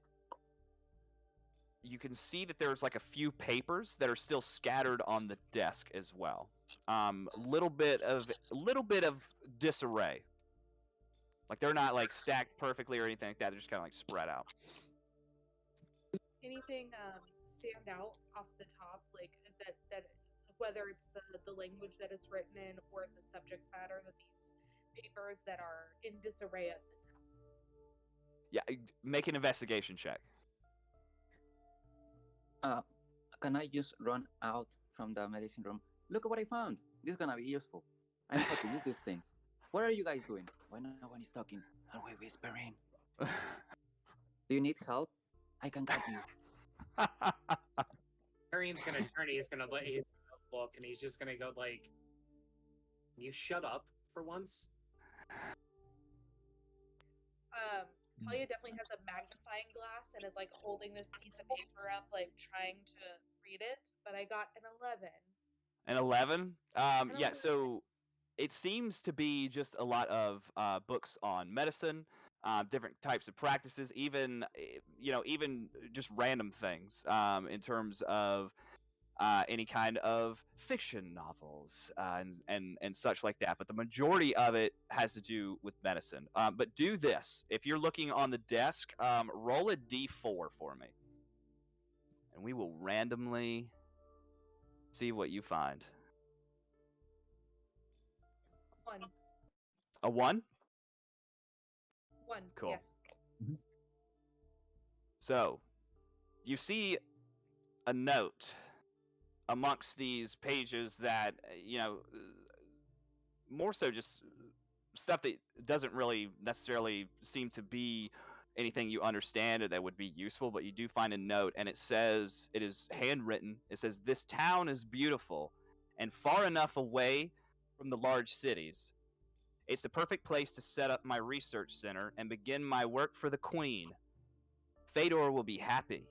you can see that there's like a few papers that are still scattered on the desk as well. Little bit of disarray. Like they're not like stacked perfectly or anything like that. They're just kind of like spread out. Anything stand out off the top, like that whether it's the language that it's written in or the subject matter that these papers that are in disarray at the top? Yeah, make an investigation check. Can I just run out from the medicine room? Look at what I found. This is gonna be useful. I know how to use these things. What are you guys doing? Why no one is talking? Are we whispering? Do you need help? I can guide you. Arian's gonna turn. He's gonna look, and he's just gonna go like, "You shut up for once." Talia definitely has a magnifying glass and is like holding this piece of paper up, like trying to read it. But I got an 11. An 11? An Yeah. 11. So it seems to be just a lot of books on medicine, different types of practices, even even just random things in terms of any kind of fiction novels and such like that. But the majority of it has to do with medicine. But do this: if you're looking on the desk, roll a d4 for me, and we will randomly see what you find. 1. A 1? 1. Cool. Yes. So, you see a note amongst these pages that, more so just stuff that doesn't really necessarily seem to be anything you understand or that would be useful, but you do find a note, and it says, it is handwritten. It says, "This town is beautiful and far enough away from the large cities. It's the perfect place to set up my research center and begin my work for the Queen. Fedor will be happy.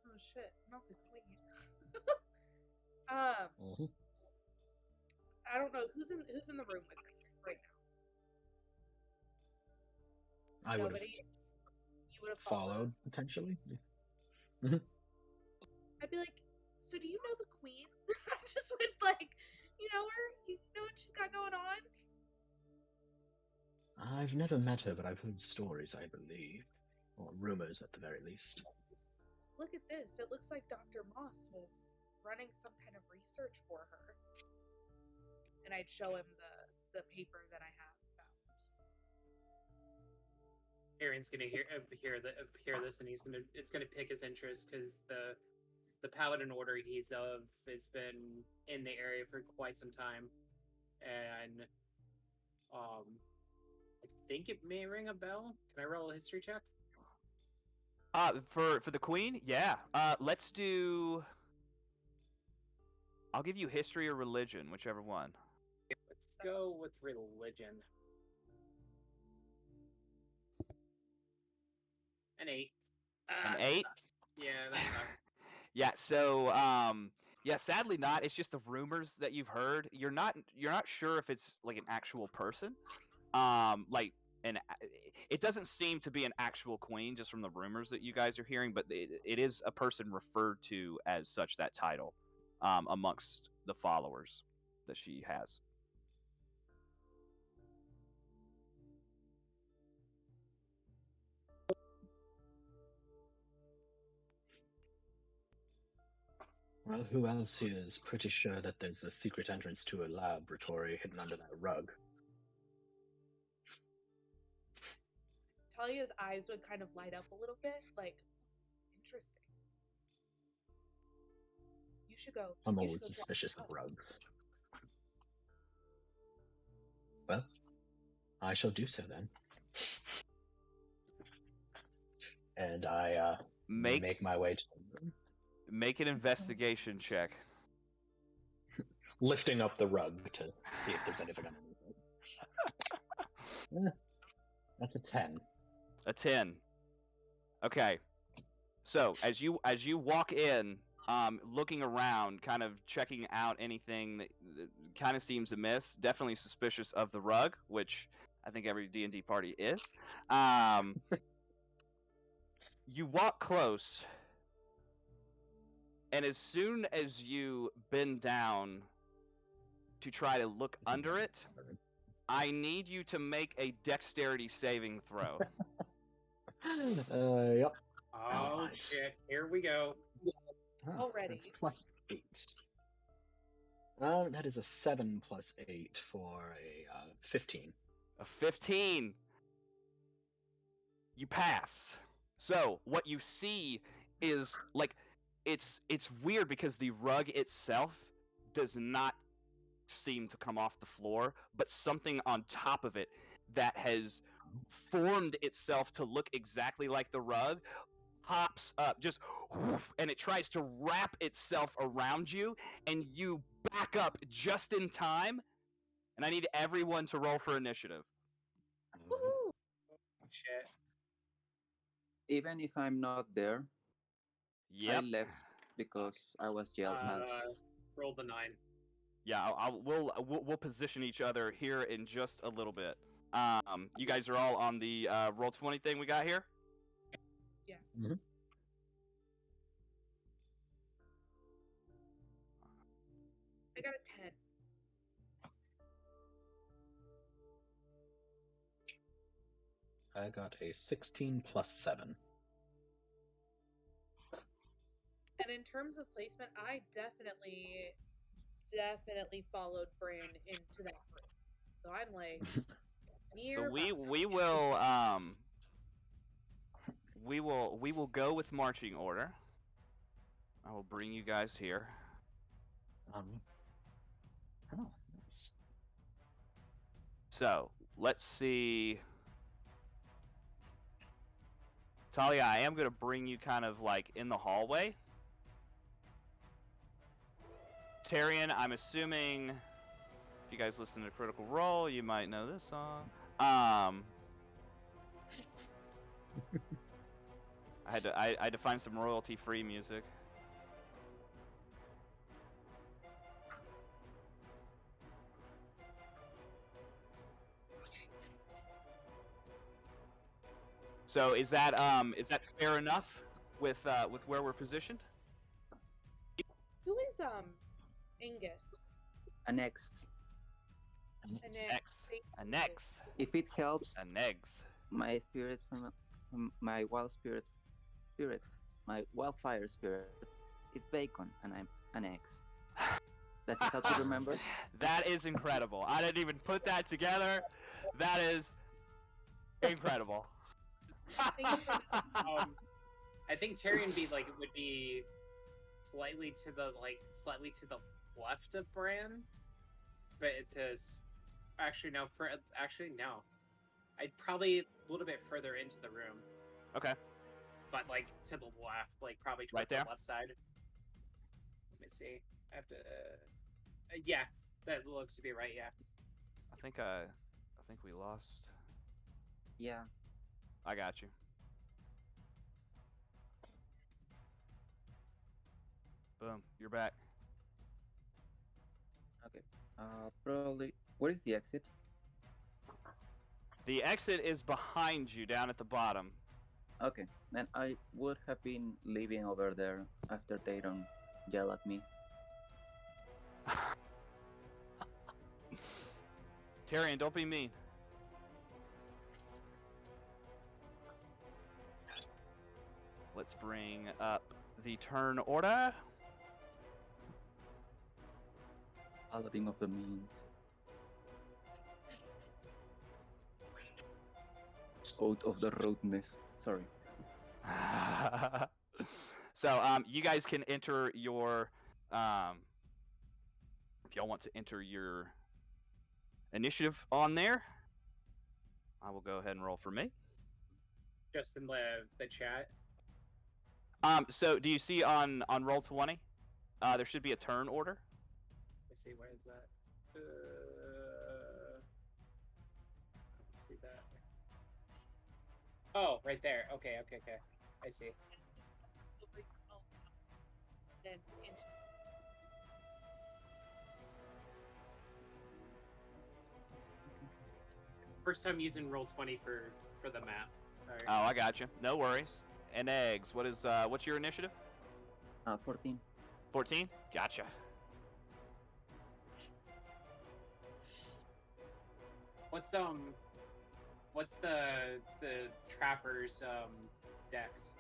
Oh shit, not the queen. I don't know who's in the room with me right now. I would have Nobody. You would have followed potentially. I'd be like, so do you know the queen? I just would like, you know her? You know what she's got going on? I've never met her, but I've heard stories, I believe. Or rumors, at the very least. Look at this. It looks like Dr. Moss was running some kind of research for her. And I'd show him the paper that I have found. Aaron's gonna hear this, and it's gonna pick his interest because the Paladin Order he's of has been in the area for quite some time, and I think it may ring a bell. Can I roll a history check? For the queen, yeah. Let's do. I'll give you history or religion, whichever one. Let's go with religion. An 8. An 8? Yeah, that sucks. Yeah. So, yeah. Sadly, not. It's just the rumors that you've heard. You're not sure if it's like an actual person. Like it doesn't seem to be an actual queen just from the rumors that you guys are hearing, but it is a person referred to as such, that title, amongst the followers that she has. Well, who else here is pretty sure that there's a secret entrance to a laboratory hidden under that rug? Talia's eyes would kind of light up a little bit, like, interesting. You should go. I'm always suspicious of rugs. Well, I shall do so then. And I make my way to the room. Make an investigation check. Lifting up the rug to see if there's anything underneath it. That's a 10. A 10. Okay. So as you walk in, looking around, kind of checking out anything that kind of seems amiss. Definitely suspicious of the rug, which I think every D&D party is. You walk close, and as soon as you bend down to try to look under it, I need you to make a dexterity saving throw. Yep. Oh Alright. shit! Here we go. Already. That's plus 8. That is a 7 plus 8 for a 15. A 15. You pass. So what you see is like it's weird because the rug itself does not seem to come off the floor, but something on top of it that has formed itself to look exactly like the rug hops up, just whoosh, and it tries to wrap itself around you, and you back up just in time. And I need everyone to roll for initiative. Woohoo! Shit. Even if I'm not there, Yep. I left because I was yelled at. Roll the 9. Yeah, we'll position each other here in just a little bit. You guys are all on the roll 20 thing we got here. Yeah. Mm-hmm. I got a 10. I got a 16 plus 7. And in terms of placement, I definitely followed Bran into that room. So I'm like near. So we will go with marching order. I will bring you guys here. Oh, nice. So let's see. Talia, I am going to bring you kind of like in the hallway. Tarian, I'm assuming if you guys listen to Critical Role, you might know this song. I had to find some royalty-free music. So is that fair enough with where we're positioned? Who is Angus? An X. An X. An X. If it helps, An eggs. my spirit from my my wildfire spirit is bacon, and I'm an X. Does it help you remember? That is incredible. I didn't even put that together. That is incredible. I think Tyrion would be slightly to the left of Bran, but actually no. I'd probably a little bit further into the room. Okay. But to the left, probably towards right there? the left side. Let me see. I have to. Yeah, that looks to be right. Yeah. I think we lost. Yeah. I got you. Boom, you're back. Okay. Probably. Where is the exit? The exit is behind you, down at the bottom. Okay. Then I would have been leaving over there after they don't yell at me. Tyrion, don't be mean. Let's bring up the turn order. Paladin of the means. Out of the roadness. Sorry. So, you guys can enter your, if y'all want to enter your initiative on there, I will go ahead and roll for me. Just in the chat. So do you see on Roll20? There should be a turn order. Let's see, where is that? I don't see that. Oh, right there. Okay. I see. First time using Roll20 for the map. Sorry. Oh, I got you. No worries. And eggs. What's your initiative? 14. 14? Gotcha. What's the trapper's dex?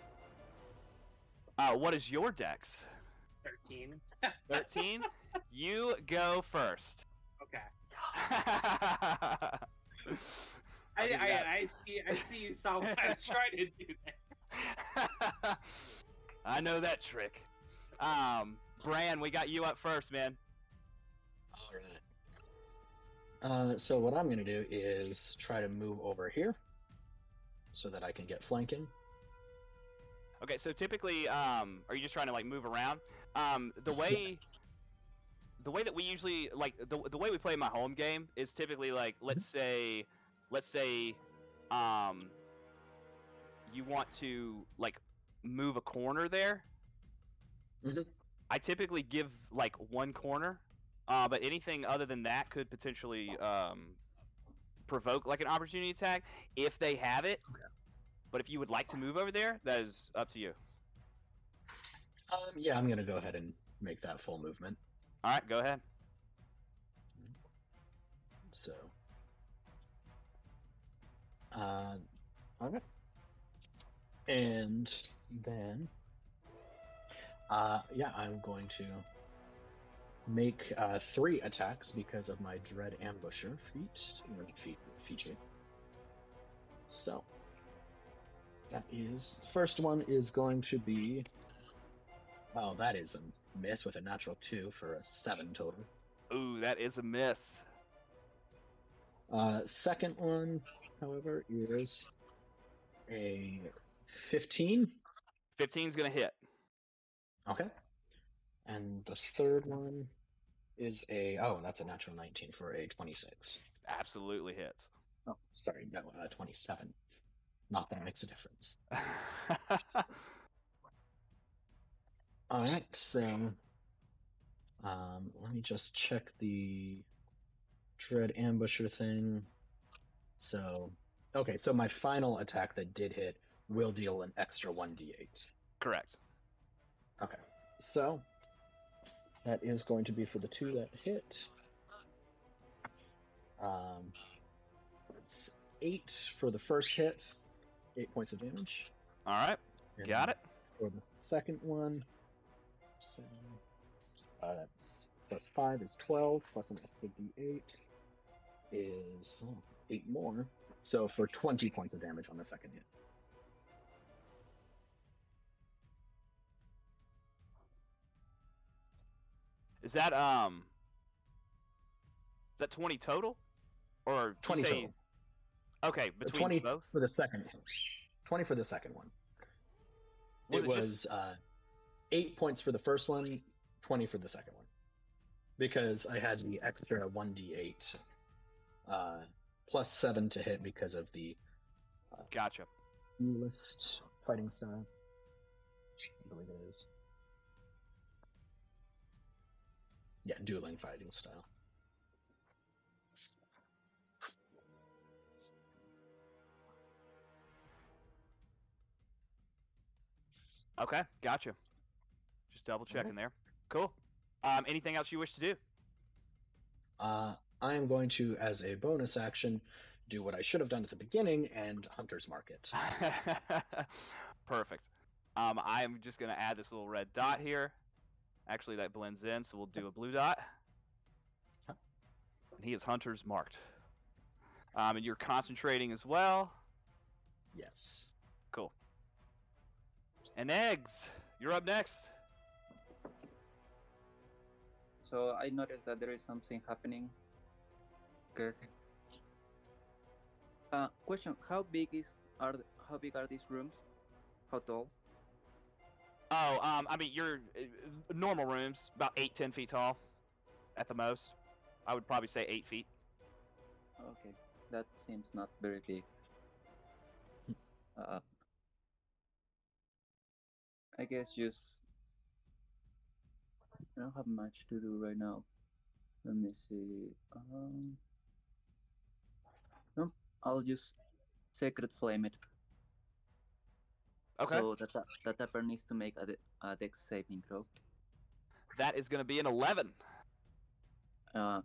What is your dex? 13. 13? You go first. Okay. I see you saw what I was trying to do there. I know that trick. Bran, we got you up first, man. Alright. So what I'm going to do is try to move over here so that I can get flanking. Okay, so typically, are you just trying to move around? The way Yes. the way that we usually the way we play my home game is typically let's say you want to move a corner there. Mm-hmm. I typically give one corner, but anything other than that could potentially provoke an opportunity attack if they have it. Okay. But if you would like to move over there, that is up to you. Yeah, I'm going to go ahead and make that full movement. All right, go ahead. So, okay. And then, yeah, I'm going to make 3 attacks because of my Dread Ambusher feature. So, that is, the first one is going to be, well, that is a miss with a natural 2 for a 7 total. Ooh, that is a miss. Second one, however, is a 15. 15's gonna hit. Okay. And the third one is that's a natural 19 for a 26. Absolutely hits. Oh, sorry, no, 27. Not that it makes a difference. All right, so let me just check the Dread Ambusher thing. So, okay, so my final attack that did hit will deal an extra 1d8. Correct. Okay, so that is going to be for the 2 that hit. It's 8 for the first hit, 8 points of damage. All right, And got it. For the second one, that's plus 5 is 12, plus an extra d8 is 8 more. So for 20 points of damage on the second hit. Is that 20 total, or 20 you say... total. Okay, between 20 both. for the second hit. 20 for the second one. It was 8 points for the first one, 20 for the second one, because I had the extra 1d8 plus 7 to hit because of the Gotcha. duelist fighting style. I believe it is. Yeah, dueling fighting style. Okay, gotcha. Just double checking there. Cool. Anything else you wish to do? I am going to, as a bonus action, do what I should have done at the beginning and Hunter's Mark it. Perfect. I'm just going to add this little red dot here. Actually, that blends in, so we'll do a blue dot. And he is Hunter's marked. And you're concentrating as well? Yes. Cool. And Eggs, you're up next. So I noticed that there is something happening. Question: How big are these rooms? How tall? Oh, I mean, you're normal rooms, about 8-10 feet tall, at the most. I would probably say 8 feet. Okay, that seems not very big. I guess just I don't have much to do right now. Let me see. No, I'll just Sacred Flame it. Okay. So that tapper needs to make a dex saving throw. That is going to be an 11.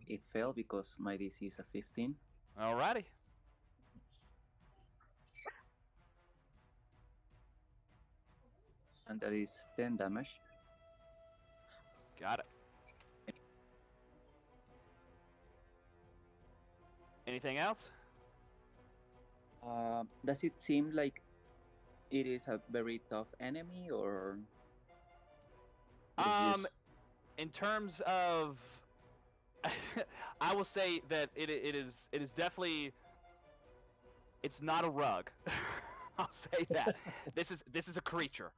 It failed because my DC is a 15. Alrighty. And that is 10 damage. Got it. Anything else? Does it seem like it is a very tough enemy, or? In terms of, I will say that it is definitely, it's not a rug. I'll say that. This is a creature.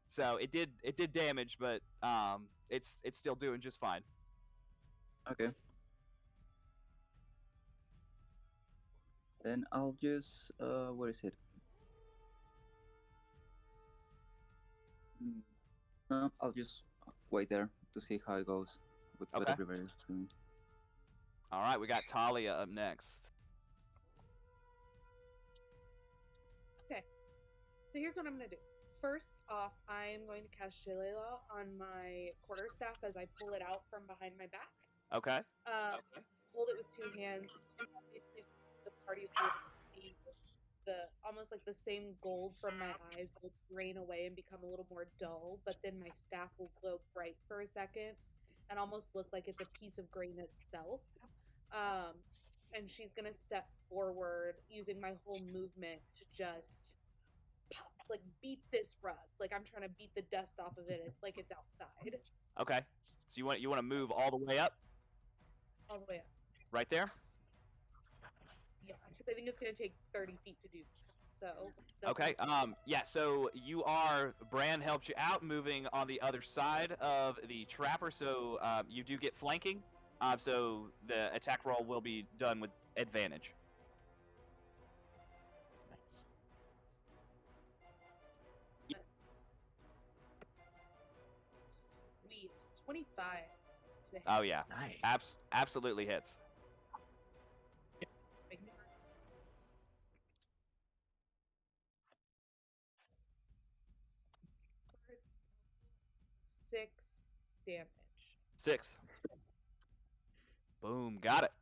So it did damage, but it's still doing just fine. Okay. Then I'll just where is it? No, I'll just wait there to see how it goes with Okay. everybody is doing. All right, we got Talia up next. Okay, so here's what I'm gonna do. First off, I'm going to cast Shillelagh on my quarterstaff as I pull it out from behind my back. Okay. Hold it with 2 hands. So basically, the party will be able to see the almost like the same gold from my eyes will drain away and become a little more dull, but then my staff will glow bright for a second and almost look like it's a piece of grain itself. And she's gonna step forward using my whole movement to just like beat this rug. Like I'm trying to beat the dust off of it like it's outside. Okay. So you want to move all the way up? All the way up. Right there? Yeah, because I think it's gonna take 30 feet to do. So. Okay. Yeah. So Bran helps you out, moving on the other side of the trapper. So you do get flanking. So the attack roll will be done with advantage. 25 to hit. Oh yeah, Nice. absolutely hits. Just making sure. 6 damage. 6. Boom, got it.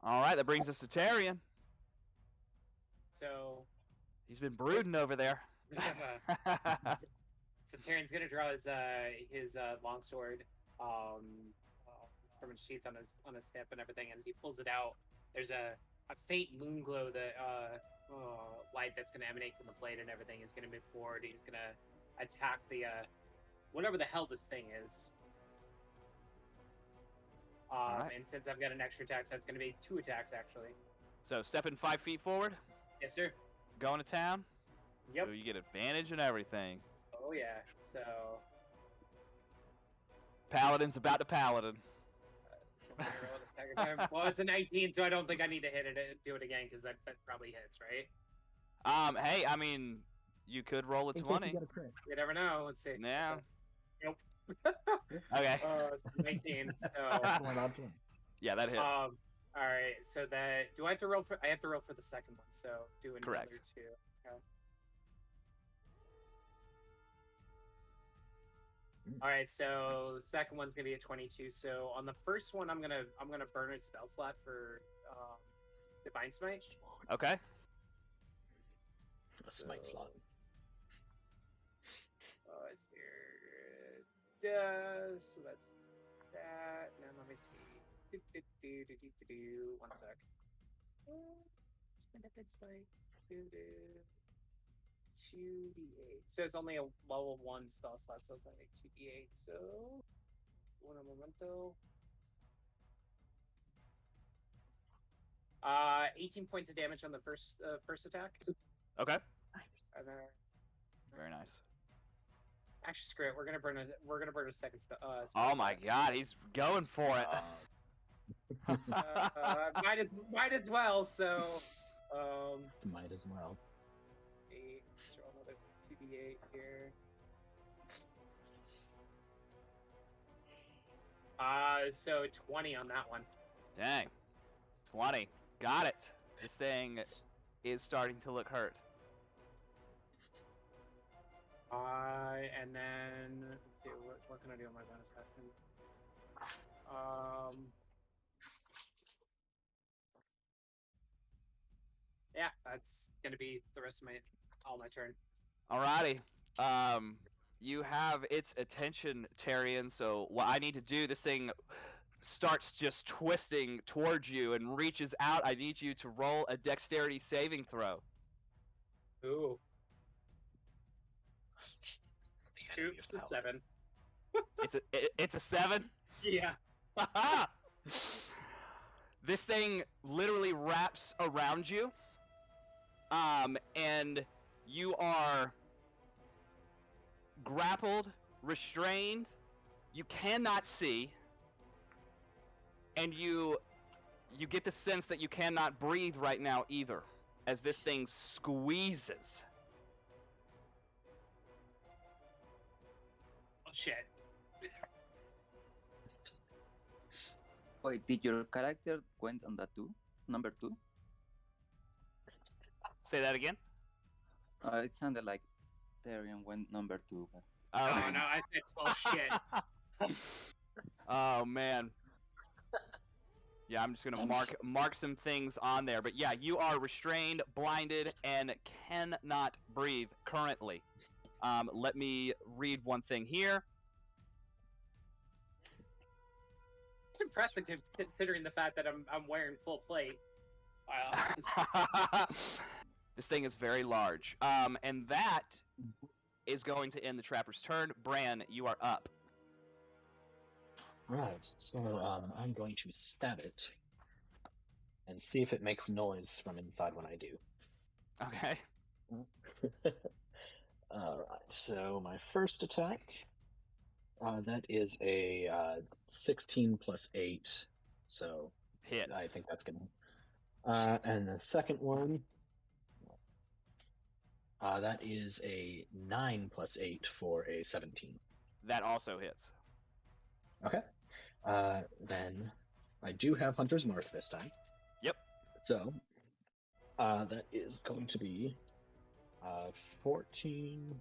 All right, that brings us to Tarion. So, He's been brooding over there. so Tyrion's gonna draw his longsword from his sheath on his hip and everything. And as he pulls it out, there's a faint moon glow that light that's gonna emanate from the blade and everything. He's gonna move forward. He's gonna attack the whatever the hell this thing is. Alright. And since I've got an extra attack, so it's gonna be 2 attacks actually. So stepping 5 feet forward, Yes, sir. going to town. Yep. So you get advantage and everything. Oh yeah. So. Paladin's about to paladin. So I'm gonna roll it a second time. Well, it's a 19, so I don't think I need to do it again because that probably hits, right? Hey, I mean, you could roll a In case 20. you get a crit. You never know. Let's see. Yeah. Nope. Okay. It's 19. So. One odd 20. Yeah, that hits. All right. So that do I have to roll for? I have to roll for the second one. So do another Correct. 2. Okay. All right. So the second one's gonna be a 22. So on the first one, I'm gonna burn a spell slot for Divine Smite. Okay. A smite slot. It's here. So that's that. Now let me see. One sec. Spend a bit spike. 2d8. So it's only a level 1 spell slot, so it's only 2d8. So, one momento. 18 points of damage on the first attack. Okay. Nice. And then, Very nice. actually, screw it. We're gonna burn a second spell. Oh my god, he's going for it. Might as well. So, Might as well. 8. Let's roll another 2d8 here. So 20 on that one. Dang. 20. Got it. This thing is starting to look hurt. And then let's see what can I do on my bonus action? Yeah, that's gonna be the rest of my turn. Alrighty. You have its attention, Tarion, so what I need to do, this thing starts just twisting towards you and reaches out. I need you to roll a dexterity saving throw. Ooh. The enemy Oops, of a 7. It's a 7? Yeah. This thing literally wraps around you. And you are grappled, restrained, you cannot see, and you get the sense that you cannot breathe right now either, as this thing squeezes. Oh shit. Wait, did your character went on that too? Number 2? Say that again? It sounded like Therian went number 2. But... Oh no, I said bullshit. Oh man. Yeah, I'm just gonna mark some things on there, but yeah, you are restrained, blinded, and cannot breathe currently. Let me read one thing here. It's impressive considering the fact that I'm wearing full plate. This thing is very large. And that is going to end the Trapper's turn. Bran, you are up. Right, so I'm going to stab it and see if it makes noise from inside when I do. Okay. Alright, so my first attack, that is a 16 plus 8, so Hits. I think that's gonna... and the second one, That is a 9 plus 8 for a 17. That also hits. Okay. Then I do have Hunter's Mark this time. Yep. So that is going to be 14.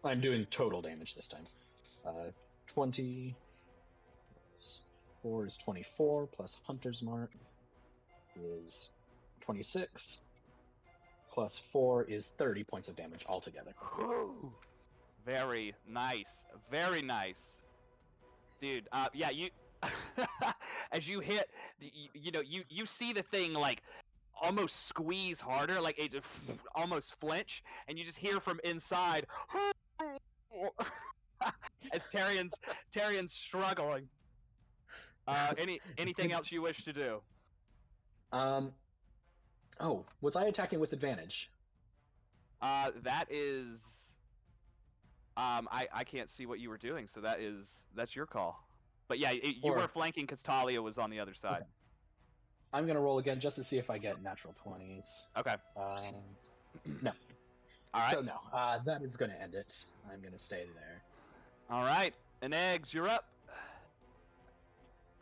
I'm doing total damage this time. 20 plus 4 is 24, plus Hunter's Mark is 26, plus 4 is 30 points of damage altogether. Very nice. Very nice. Dude, yeah, you as you hit, you see the thing like almost squeeze harder, like it just almost flinch, and you just hear from inside as Tyrion's struggling. Anything else you wish to do? Oh, was I attacking with advantage? That is, I can't see what you were doing, so that's your call. But yeah, you were flanking because Talia was on the other side. Okay. I'm gonna roll again just to see if I get natural 20s. Okay. No. All right. So no, that is gonna end it. I'm gonna stay there. All right, and Eggs, you're up.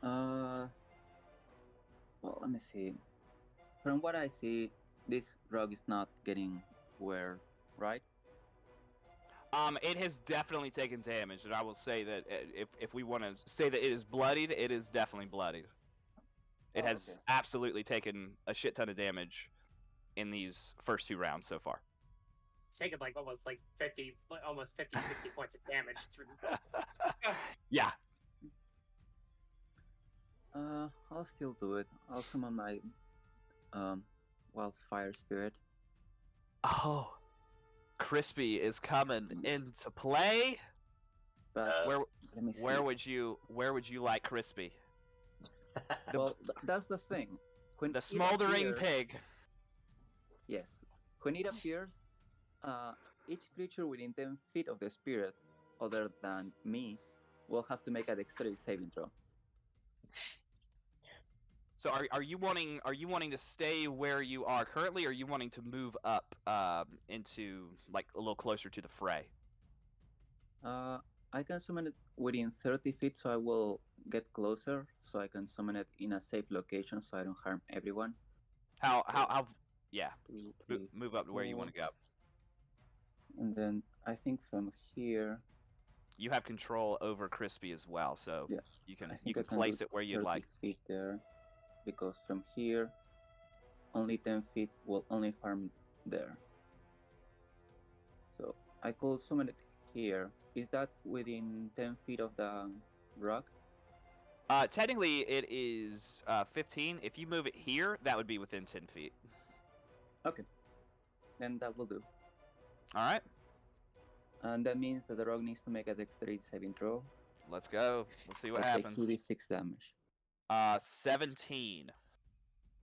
Well, let me see. From what I see, this rug is not getting wear, right? It has definitely taken damage, and I will say that if we want to say that it is bloodied, it is definitely bloodied. It has absolutely taken a shit ton of damage in these first 2 rounds so far. It's taken like almost 50, 60 points of damage through. Yeah. I'll still do it. I'll summon my wildfire spirit. Oh, Crispy is coming into play. But let me see. Where would you like Crispy? Well, that's the thing. When the smoldering pig. Yes. When it appears, each creature within 10 feet of the spirit, other than me, will have to make a dexterity saving throw. So are you wanting to stay where you are currently, or are you wanting to move up into like a little closer to the fray? I can summon it within 30 feet, so I will get closer, so I can summon it in a safe location, so I don't harm everyone. How yeah. Move up to where you want to go. And then I think from here you have control over Crispy as well, so yes, you can place it where you'd like. Feet there, because from here only 10 feet will only harm there. So I could summon it here. Is that within 10 feet of the rock? Technically it is 15. If you move it here, that would be within 10 feet. Okay, then that will do. All right. And that means that the rogue needs to make a dexterity saving throw. Let's go. We'll see what happens. 2d6 damage. 17.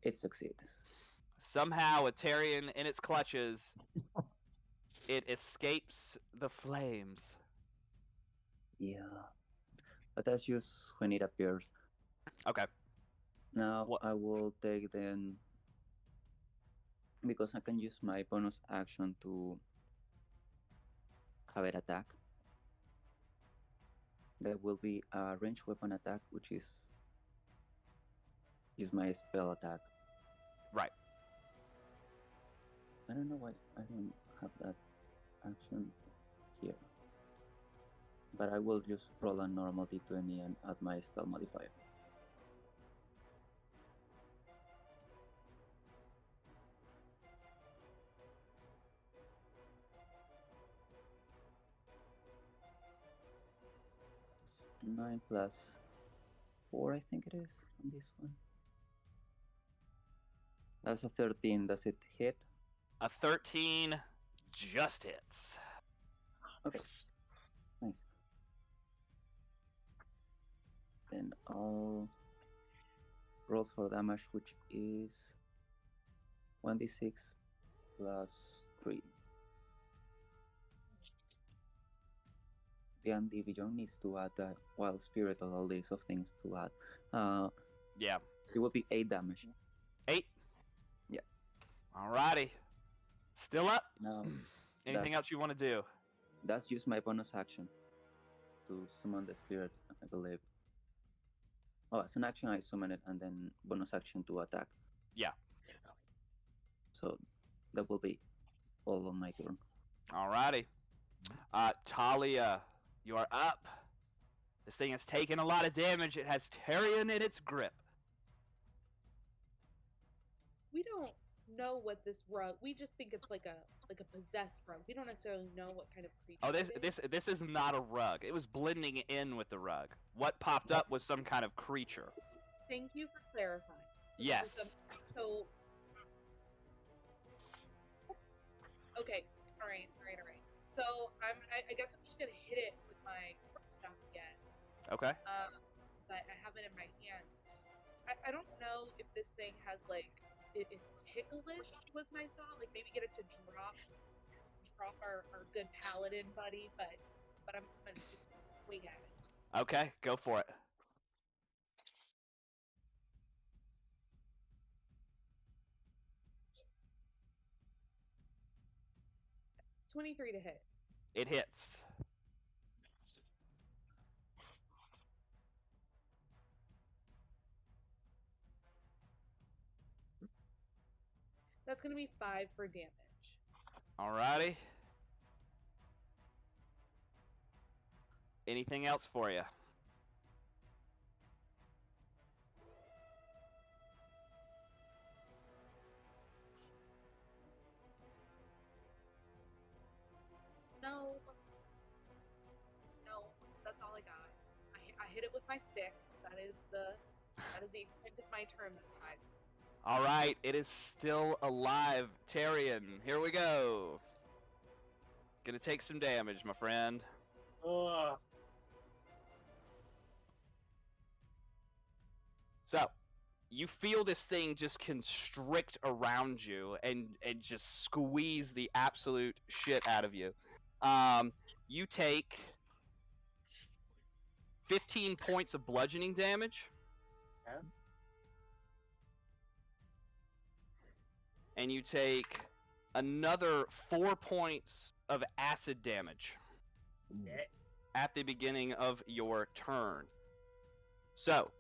It succeeds. Somehow, with Tyrion in its clutches, it escapes the flames. Yeah. But that's just when it appears. Okay. Now I will take then, because I can use my bonus action to have it attack. There will be a ranged weapon attack, which is use my spell attack. Right. I don't know why I don't have that action here. But I will just roll a normal d20 and add my spell modifier. It's 9 plus 4, I think it is, on this one. That's a 13. Does it hit? A 13 just hits. Okay. Nice. Then I'll roll for damage, which is 1d6 plus 3. The Beyond needs to add the wild spirit of all these of things to add. Yeah. It will be 8 damage. 8? Yeah. Alrighty. Still up? Now, Anything else you want to do? That's use my bonus action to summon the spirit, I believe. Oh, as an action, I summon it, and then bonus action to attack. Yeah. So that will be all on my turn. Alrighty. Talia, you are up. This thing has taken a lot of damage. It has Tyrion in its grip. We don't know what this rug. We just think it's like a possessed rug. We don't necessarily know what kind of creature. Oh, it is. this is not a rug. It was blending in with the rug. What popped up was some kind of creature. Thank you for clarifying. Yes. So. Okay. All right. So I guess I'm just gonna hit it with my staff again. Okay. I have it in my hands. I don't know if this thing has like it is ticklish was my thought. Like maybe get it to drop our good paladin buddy, but I'm gonna just swing at it. Okay, go for it. $23 to hit. It hits. That's gonna be 5 for damage. Alrighty. Anything else for you? No, that's all I got. I hit it with my stick. That is the extent of my turn this time. Alright, it is still alive. Tyrion, here we go. Gonna take some damage, my friend. Ugh. So, you feel this thing just constrict around you and just squeeze the absolute shit out of you. You take 15 points of bludgeoning damage. Okay. And you take another 4 points of acid damage Okay. at the beginning of your turn. So,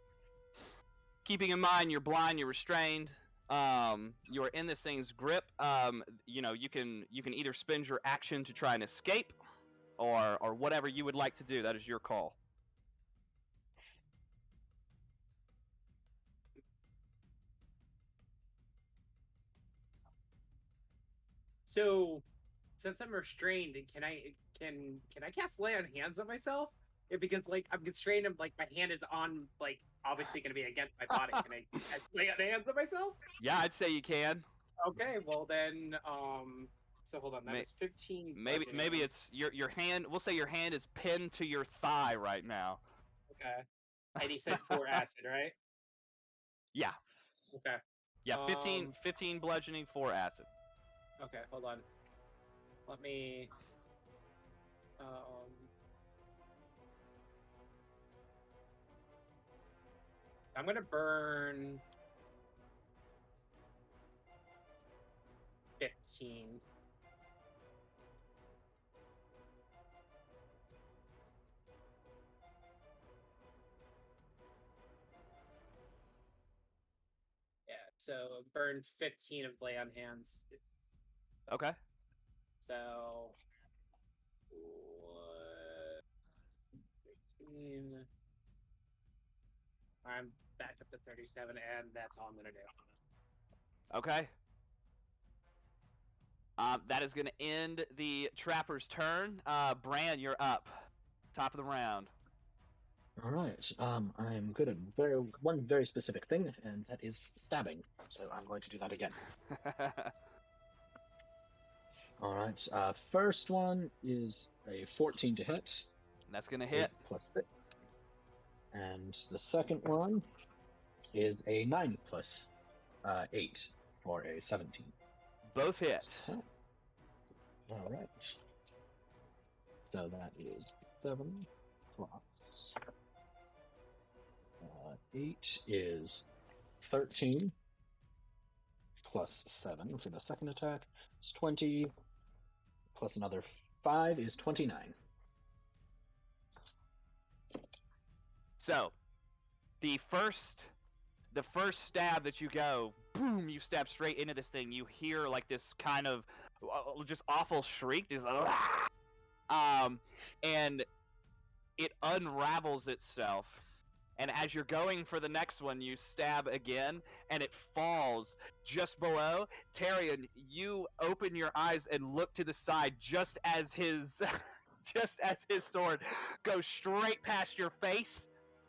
keeping in mind you're blind, you're restrained, you're in this thing's grip. You know, you can either spend your action to try and escape, or whatever you would like to do. That is your call. So, since I'm restrained, can I cast lay on hands on myself? Because like I'm constrained, and like my hand is on like obviously going to be against my body. Can I cast lay on hands on myself? Yeah, I'd say you can. Okay, well then, so hold on, that is 15. Maybe it's your hand. We'll say your hand is pinned to your thigh right now. Okay. And he said 4 acid, right? Yeah. Okay. Yeah, 15 bludgeoning, 4 acid. Okay, hold on. Let me. I'm gonna burn 15. Yeah, so burn 15 of lay on hands. Okay. So 15. I'm back up to 37, and that's all I'm gonna do. Okay. That is going to end the Trapper's turn. Bran, you're up. Top of the round. All right. I'm good at one very specific thing, and that is stabbing. So I'm going to do that again. All right. First one is a 14 to hit. That's going to hit. 8 + 6. And the second one is a 9 + 8 for a 17. Both hit. All right. So that is 7 plus 8 is 13 plus 7 for the second attack. It's 20 plus another 5 is 29. So, the first stab that you go, boom, you stab straight into this thing. You hear like this kind of just awful shriek, just and it unravels itself. And as you're going for the next one, you stab again, and it falls just below. Tyrion, you open your eyes and look to the side just as his sword goes straight past your face,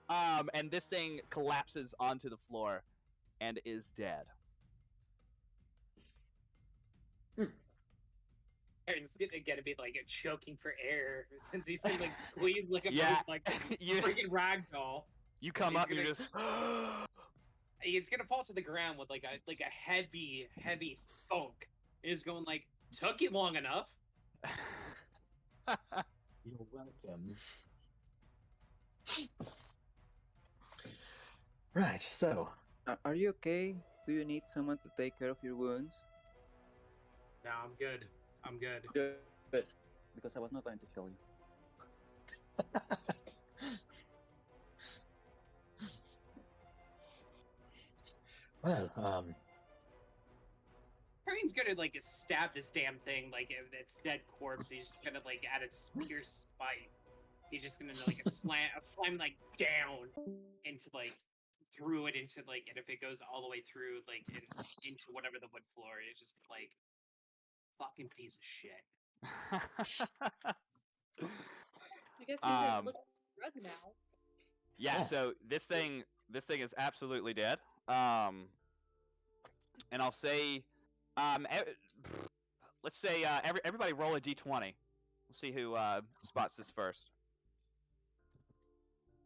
and this thing collapses onto the floor and is dead. Aaron's gonna be like choking for air since he's been like squeezed like a like you, freaking ragdoll. You come up and you're just. It's gonna fall to the ground with like a heavy thunk. It's going like, took you long enough. You're welcome. Right, so. Are you okay? Do you need someone to take care of your wounds? No, I'm good. I'm good. Good. Because I was not going to kill you. Well, Tyrion's gonna like stab this damn thing like its dead corpse. He's just gonna like at his spear spite. He's just gonna like slam like down into like through it into like, and if it goes all the way through like into whatever the wood floor, it's just like fucking piece of shit. I guess we can look at the rug now. Yeah, Yes. so this thing is absolutely dead. And I'll say, let's say everybody roll a d20. We'll see who spots this first.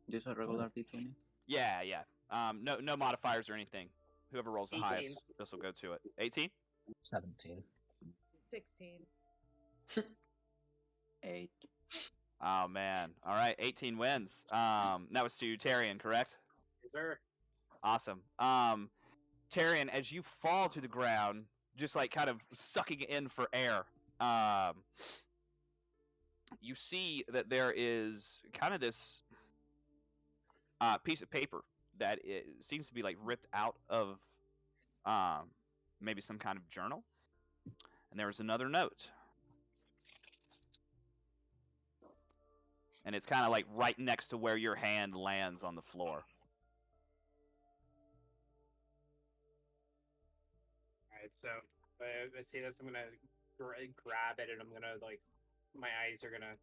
Just a regular D20? Yeah. No modifiers or anything. Whoever rolls the 18. highest, this will go to it. 18? 17. 16. 8. Oh man. All right, 18 wins. That was to Tyrion, correct? Yes, sir. Awesome. Tyrion, as you fall to the ground, just like kind of sucking in for air, you see that there is kind of this piece of paper that seems to be like ripped out of maybe some kind of journal. And there was another note. And it's kind of like right next to where your hand lands on the floor. Alright, so I see this. I'm gonna grab it, and I'm gonna like, my eyes are gonna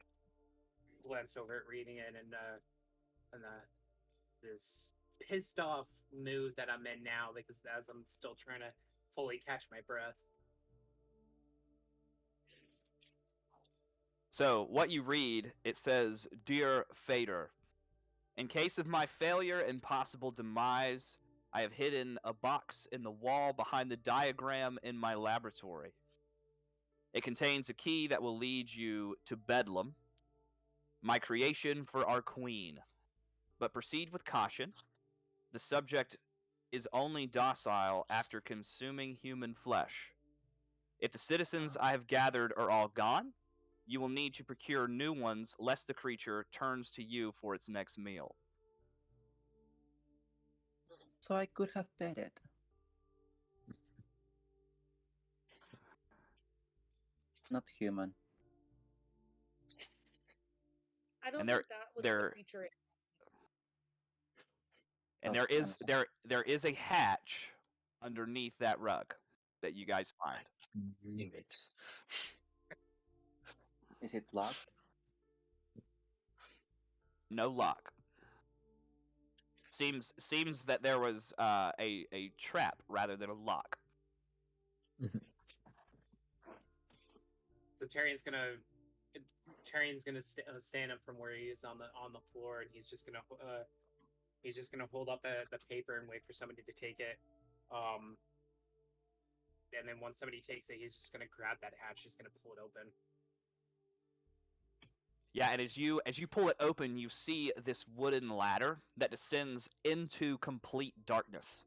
glance over it, reading it, and this pissed off mood that I'm in now, because as I'm still trying to fully catch my breath. So what you read, it says, "Dear Fader, in case of my failure and possible demise, I have hidden a box in the wall behind the diagram in my laboratory. It contains a key that will lead you to Bedlam, my creation for our queen. But proceed with caution. The subject is only docile after consuming human flesh. If the citizens I have gathered are all gone, you will need to procure new ones lest the creature turns to you for its next meal." So I could have bet it. Not human. I don't And think that was the creature. And Oh, there is a hatch underneath that rug that you guys find. Knew it. Is it locked? No lock. Seems that there was a trap rather than a lock. So Tyrion's gonna stand up from where he is on the floor, and he's just gonna hold up the paper and wait for somebody to take it. And then once somebody takes it, he's just gonna grab that hatch. He's gonna pull it open. Yeah, and as you pull it open, you see this wooden ladder that descends into complete darkness.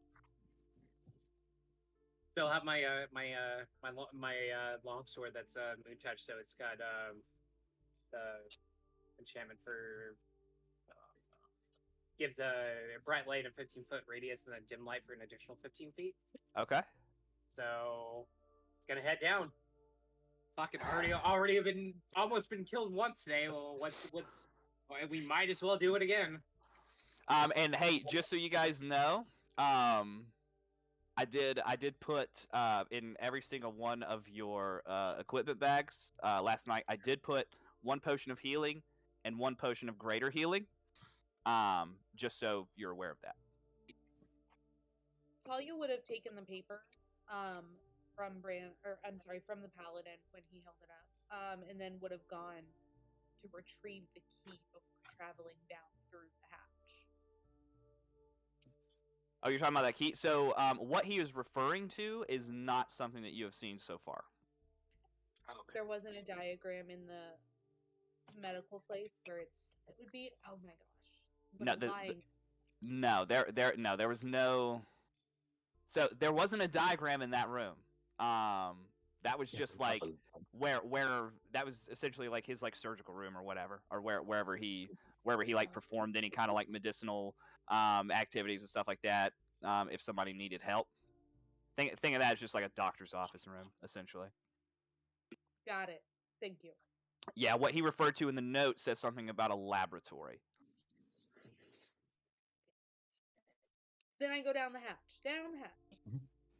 Still have my longsword that's moon touch, so it's got the enchantment for gives a bright light and 15-foot radius, and then dim light for an additional 15 feet. Okay. So it's gonna head down. Fucking already been almost been killed once today. Well, what's we might as well do it again. And hey, just so you guys know, I did put in every single one of your equipment bags last night. I did put 1 potion of healing and 1 potion of greater healing. Just so you're aware of that. Talia would have taken the paper from from the paladin when he held it up, and then would have gone to retrieve the key before traveling down through the hatch. Oh, you're talking about that key? So, what he is referring to is not something that you have seen so far. Okay. There wasn't a diagram in the medical place where it would be. Oh my gosh! There was no. So there wasn't a diagram in that room. That was just like where that was essentially like his like surgical room or whatever, or wherever he like performed any kind of like medicinal activities and stuff like that. If somebody needed help, think of that as just like a doctor's office room essentially. Got it. Thank you. Yeah, what he referred to in the note says something about a laboratory. Then I go down the hatch. Down the hatch.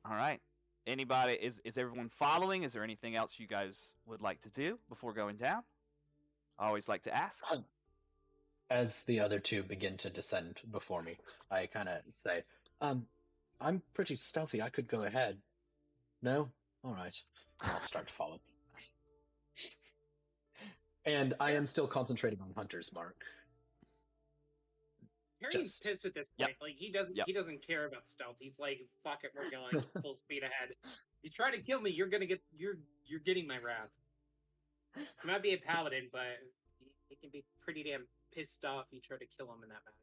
All right. Anybody is everyone following? Is there anything else you guys would like to do before going down? I always like to ask. As the other two begin to descend before me, I kind of say, I'm pretty stealthy. I could go ahead. No? All right. I'll start to follow. And I am still concentrating on Hunter's Mark. Harry's pissed at this point. Like he doesn't care about stealth. He's like, fuck it, we're going full speed ahead. You try to kill me, you're getting my wrath. He might be a paladin, but he can be pretty damn pissed off. You try to kill him in that manner.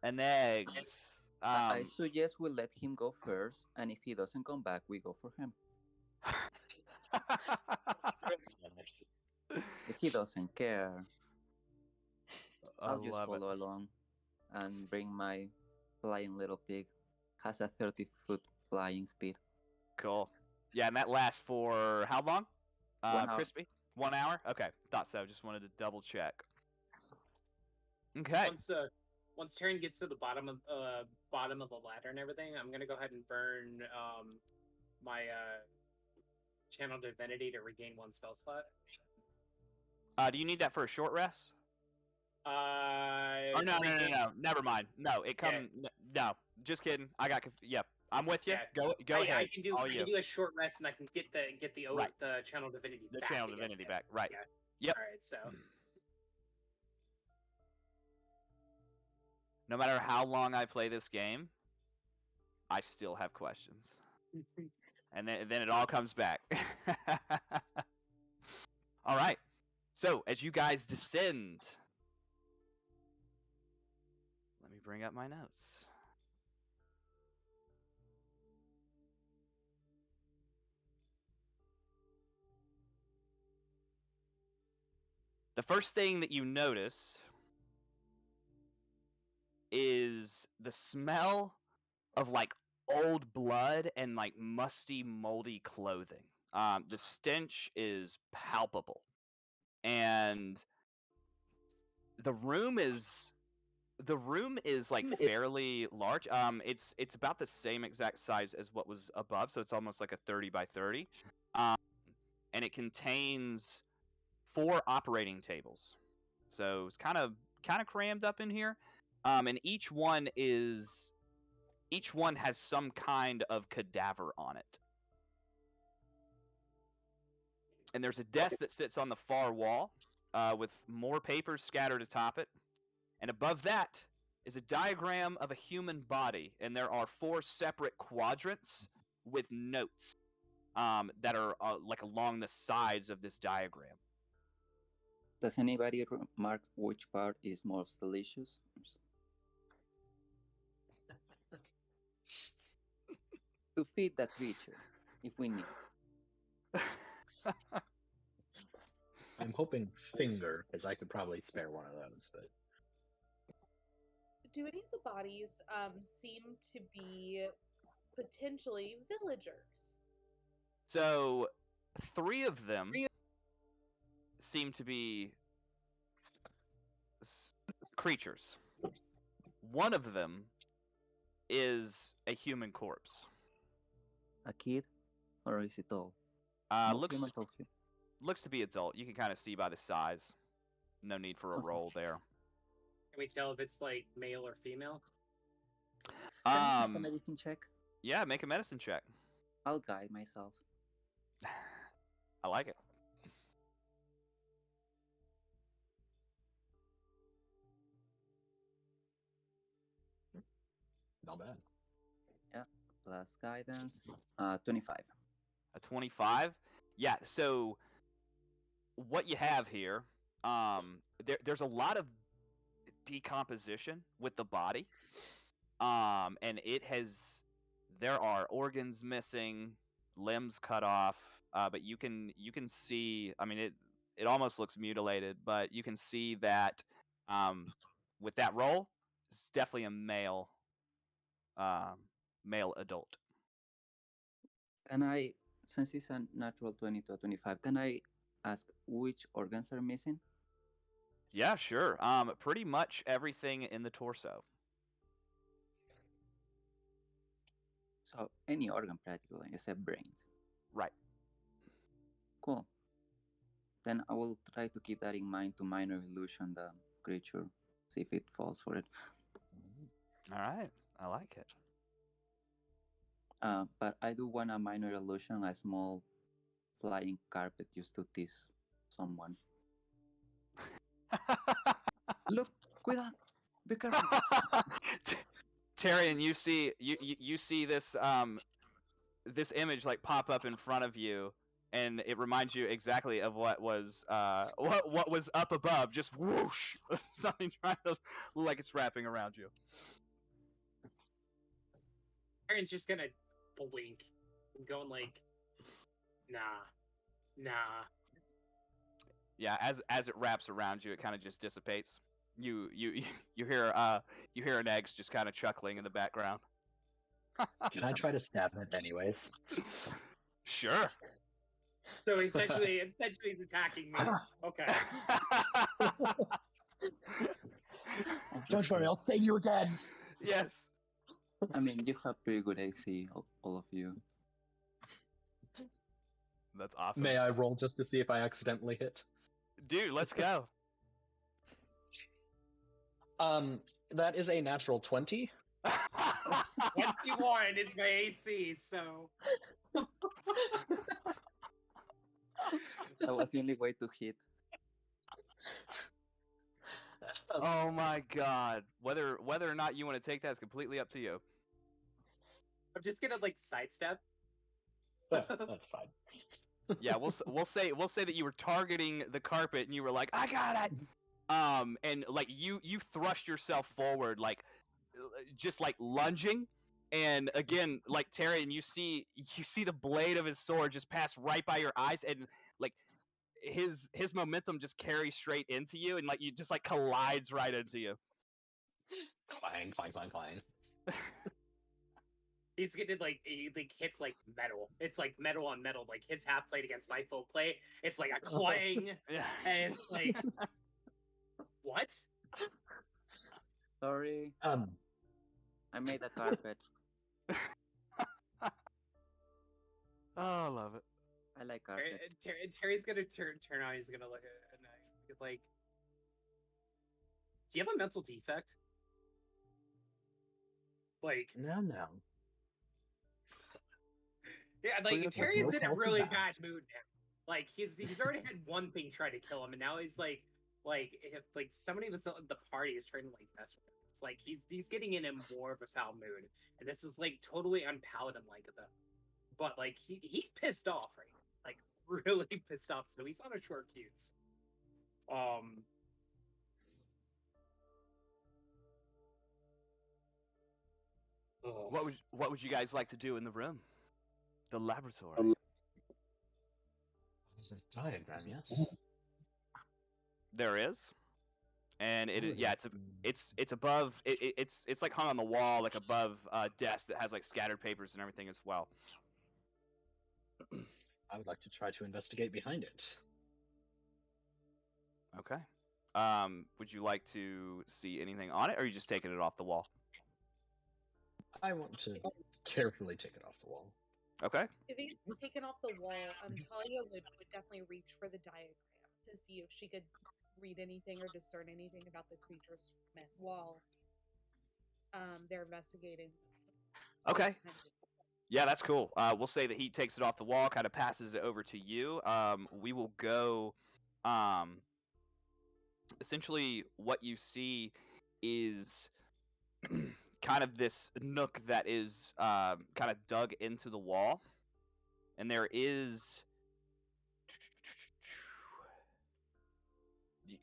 And eggs. I suggest we let him go first, and if he doesn't come back, we go for him. If he doesn't care, I'll just follow along and bring my flying little pig. Has a 30-foot flying speed. Cool. Yeah, and that lasts for how long? 1 hour. Crispy? 1 hour? Okay, thought so. Just wanted to double check. Okay. Once Taryn gets to the bottom of the ladder and everything, I'm gonna go ahead and burn my channel divinity to regain 1 spell slot. Do you need that for a short rest? Oh no, never mind. No, it comes. Yeah. No, just kidding. I got. Yep, I'm with you. Yeah. Go ahead. I can do a short rest, and I can get the channel divinity. The channel divinity back. Right. Yeah. Yep. All right. So. No matter how long I play this game, I still have questions, and then it all comes back. All right. So as you guys descend. Let me bring up my notes. The first thing that you notice is the smell of like old blood and like musty, moldy clothing. The stench is palpable, and the room is like fairly large. It's about the same exact size as what was above, so it's almost like a 30 by 30. And it contains 4 operating tables. So it's kind of crammed up in here. And each one has some kind of cadaver on it. And there's a desk that sits on the far wall, with more papers scattered atop it. And above that is a diagram of a human body, and there are 4 separate quadrants with notes that are like along the sides of this diagram. Does anybody remark which part is most delicious? to feed that creature if we need. I'm hoping finger, because I could probably spare one of those, but Do any of the bodies seem to be potentially villagers? So, 3 of them seem to be creatures. One of them is a human corpse. A kid, or is it all? Looks to be adult. You can kind of see by the size. No need for a Okay. roll there. Can we tell if it's like male or female? Can I make a medicine check? Yeah, make a medicine check. I'll guide myself. I like it. not bad. Yeah, plus guidance, 25. A 25. Yeah. So what you have here, there's a lot of decomposition with the body, and there are organs missing, limbs cut off, but you can see. I mean, it almost looks mutilated, but you can see that with that roll, it's definitely a male adult. Can I, since it's a natural 20 to a 25, can I ask which organs are missing? Yeah, sure. Pretty much everything in the torso. So any organ practically, except brains. Right. Cool. Then I will try to keep that in mind to minor illusion the creature, see if it falls for it. All right. I like it. But I do want a minor illusion, a small flying carpet used to tease someone. Look, cuidado, be careful. Tyrion, you see this this image like pop up in front of you, and it reminds you exactly of what was up above. Just whoosh, something trying to look like it's wrapping around you. Aaron's just gonna blink, going like, nah. Yeah, as it wraps around you, it kind of just dissipates. You hear an egg's just kind of chuckling in the background. Can I try to stab it anyways? Sure. So essentially he's attacking me. Okay. Don't worry, I'll save you again. Yes. I mean, you have pretty good AC, all of you. That's awesome. May I roll just to see if I accidentally hit? Dude, let's go. That is a natural 20. 21 is my AC, so. That was the only way to hit. Oh my god. Whether or not you want to take that is completely up to you. I'm just gonna like sidestep. That's fine. Yeah, we'll say that you were targeting the carpet and you were like, I got it. And like you thrust yourself forward, like just like lunging, and again, like Tyrion, you see the blade of his sword just pass right by your eyes, and like his momentum just carries straight into you, and like you just like collides right into you. Clang, clang, clang, clang. He's getting like he like hits like metal. It's like metal on metal. Like his half plate against my full plate. It's like a clang, Yeah. and it's like, what? Sorry, I made a carpet. Oh, I love it. I like carpets. Terry's gonna turn on. He's gonna look at it and like, do you have a mental defect? Like, No. yeah, like There's Terry's no in a healthy really balance. bad mood now. Like he's already had one thing try to kill him, and now he's like if like somebody was at the party is trying to like mess with him. It's like he's getting in more of a foul mood, and this is like totally unpaladin like of him. But like he's pissed off right now, like really pissed off. So he's on a short fuse. What would you guys like to do in the room? The laboratory. There's a diagram, yes. There is, and it Oh, is yeah. It's above. It's like hung on the wall, like above a desk that has like scattered papers and everything as well. I would like to try to investigate behind it. Okay. Would you like to see anything on it, or are you just taking it off the wall? I want to carefully take it off the wall. Okay. If he's taken off the wall, Talia would definitely reach for the diagram to see if she could read anything or discern anything about the creatures from it while they're investigating. Okay. Yeah, that's cool. We'll say that he takes it off the wall, kind of passes it over to you. We will go. Essentially, what you see is kind of this nook that is kind of dug into the wall, and there is.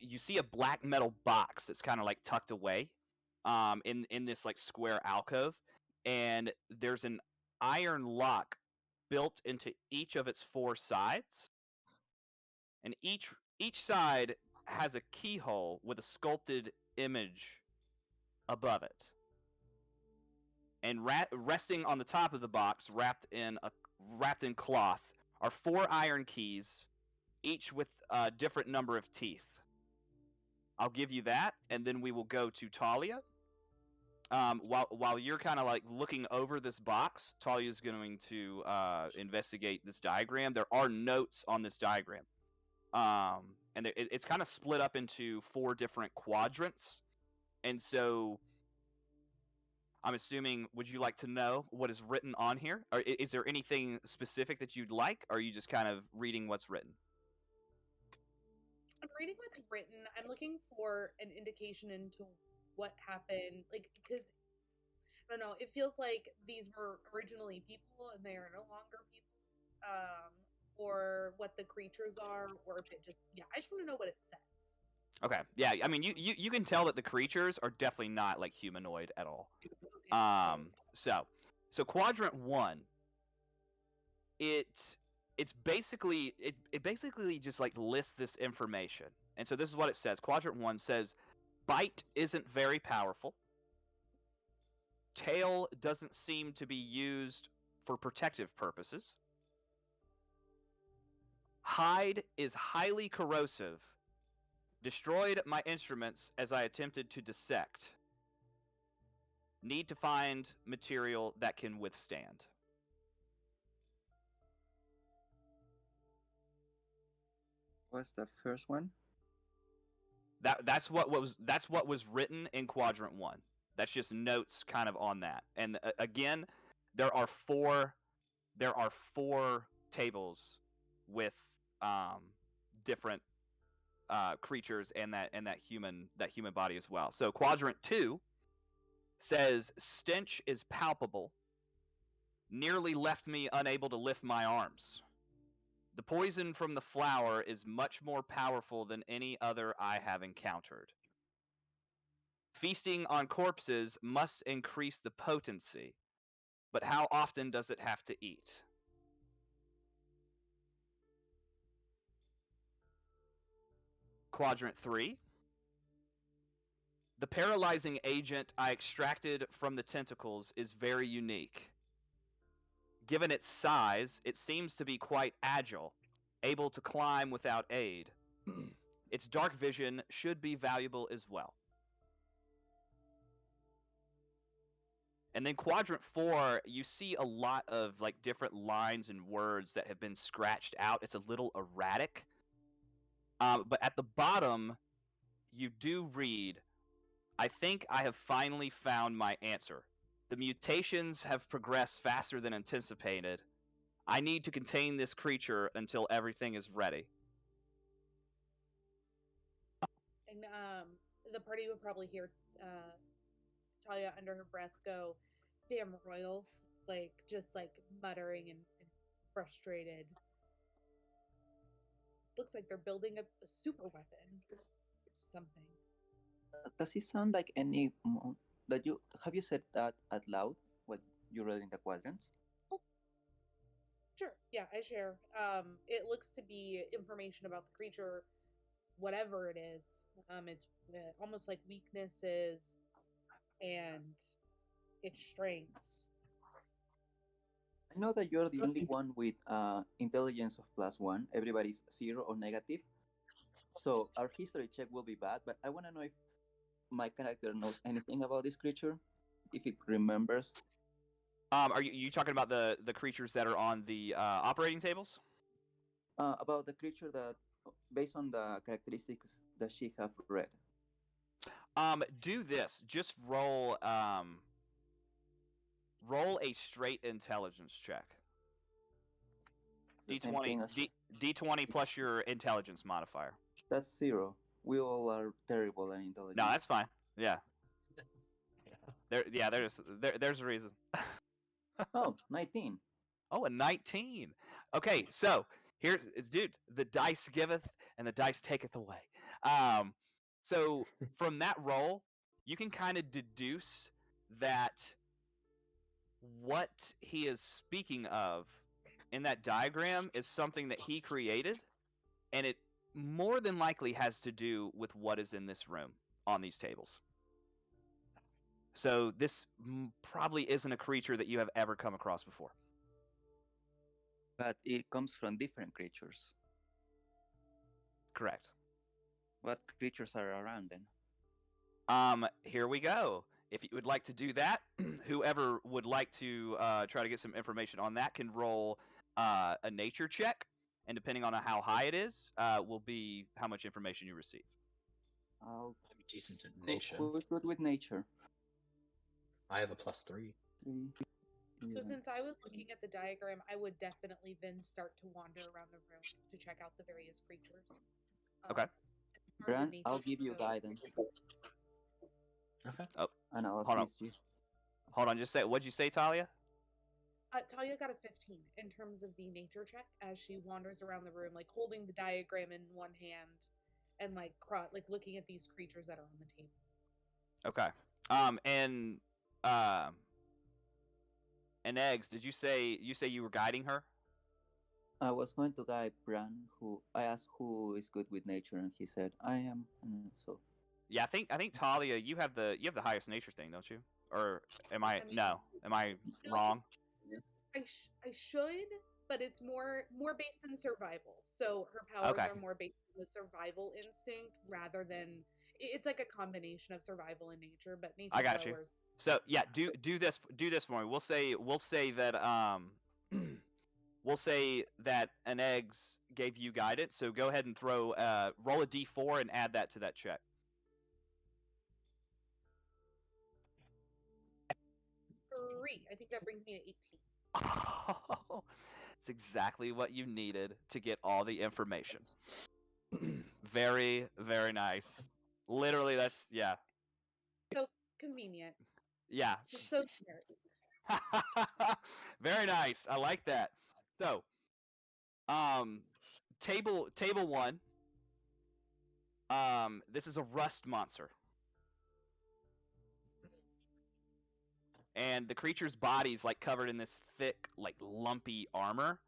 You see a black metal box that's kind of like tucked away, in this like square alcove, and there's an iron lock built into each of its four sides, and each side has a keyhole with a sculpted image above it. And resting on the top of the box, wrapped in cloth, are four iron keys, each with a different number of teeth. I'll give you that, and then we will go to Talia. While you're kind of like looking over this box, Talia's going to investigate this diagram. There are notes on this diagram, and it's kind of split up into four different quadrants. And so, I'm assuming, would you like to know what is written on here? Or is there anything specific that you'd like, or are you just kind of reading what's written? I'm reading what's written. I'm looking for an indication into what happened, like, because I don't know, it feels like these were originally people and they are no longer people, or what the creatures are, or if it just, yeah, I just want to know what it says. Okay, yeah, I mean, you can tell that the creatures are definitely not like humanoid at all. So quadrant one, it's basically it basically just like lists this information. And so this is what it says. Quadrant one says, bite isn't very powerful. Tail doesn't seem to be used for protective purposes. Hide is highly corrosive. Destroyed my instruments as I attempted to dissect. Need to find material that can withstand. What's the first one? That's what was written in quadrant one. That's just notes kind of on that. And again, there are four tables with different creatures and that human body as well. So quadrant two says stench is palpable. Nearly left me unable to lift my arms. The poison from the flower is much more powerful than any other I have encountered. Feasting on corpses must increase the potency, but how often does it have to eat? Quadrant 3. The paralyzing agent I extracted from the tentacles is very unique. Given its size, it seems to be quite agile, able to climb without aid. Its dark vision should be valuable as well. And then quadrant 4, you see a lot of like different lines and words that have been scratched out. It's a little erratic. But at the bottom, you do read, I think I have finally found my answer. The mutations have progressed faster than anticipated. I need to contain this creature until everything is ready. And the party would probably hear Talia under her breath go, "Damn royals!" Like just like muttering and frustrated. Looks like they're building a super weapon or something. Does it sound like any that you have you said that out loud? What you read in the quadrants? Yeah, I share. It looks to be information about the creature, whatever it is. It's almost like weaknesses and its strengths. I know that you're the only one with intelligence of +1. Everybody's 0 or negative. So our history check will be bad, but I want to know if my character knows anything about this creature, if it remembers. Are you talking about the creatures that are on the operating tables? About the creature that, based on the characteristics that she have read. Do this. Just roll roll a straight intelligence check. It's the same D20 thing as D20 plus your intelligence modifier. that's 0. We all are terrible at intelligence. No, that's fine. Yeah. There's a reason. Oh, 19. Oh, a 19. Okay, so here's dude, the dice giveth and the dice taketh away. So from that roll, you can kind of deduce that what he is speaking of in that diagram is something that he created, and it more than likely has to do with what is in this room on these tables. So this probably isn't a creature that you have ever come across before. But it comes from different creatures. Correct. What creatures are around then? Here we go. If you would like to do that, whoever would like to try to get some information on that can roll a nature check, and depending on how high it is, will be how much information you receive. I'll I'm decent at nature. Who's good with nature? I have a +3. 3. So since I was looking at the diagram, I would definitely then start to wander around the room to check out the various creatures. Okay. As far as the Bran, nature I'll give you goes- guidance. Okay. And I'll Hold on. assist you. Hold on, just say, what'd you say, Talia? Talia got a 15 in terms of the nature check as she wanders around the room, like holding the diagram in one hand and like looking at these creatures that are on the table. Okay. And Eggs, did you say you were guiding her? I was going to guide Bran, who I asked who is good with nature, and he said I am. And so Yeah, I think Talia, you have the highest nature thing, don't you? Or am I? I mean, No, am I no. wrong? I should, but it's more based in survival. So her powers Okay. are more based on the survival instinct rather than it's like a combination of survival and nature. But nature I got you. powers. So yeah, do this for me. We'll say that we'll say that an Eggs gave you guidance. So go ahead and roll a d4 and add that to that check. 3. I think that brings me to 18. It's exactly what you needed to get all the information. Very, very nice. Literally, that's yeah. So convenient. Yeah. Just so smart. Very nice. I like that. So, table 1. This is a rust monster. And the creature's body's like covered in this thick, like lumpy armor.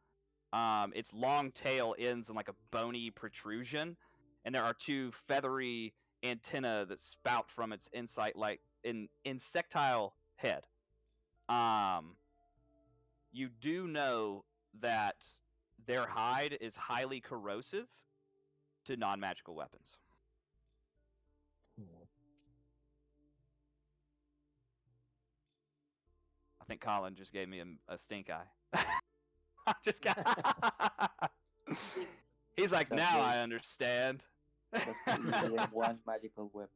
Its long tail ends in like a bony protrusion, and there are 2 feathery antennae that spout from its insectile head. You do know that their hide is highly corrosive to non-magical weapons. I think Colin just gave me a stink eye. I just got. He's like, That's now good. I understand. that's usually one magical weapon.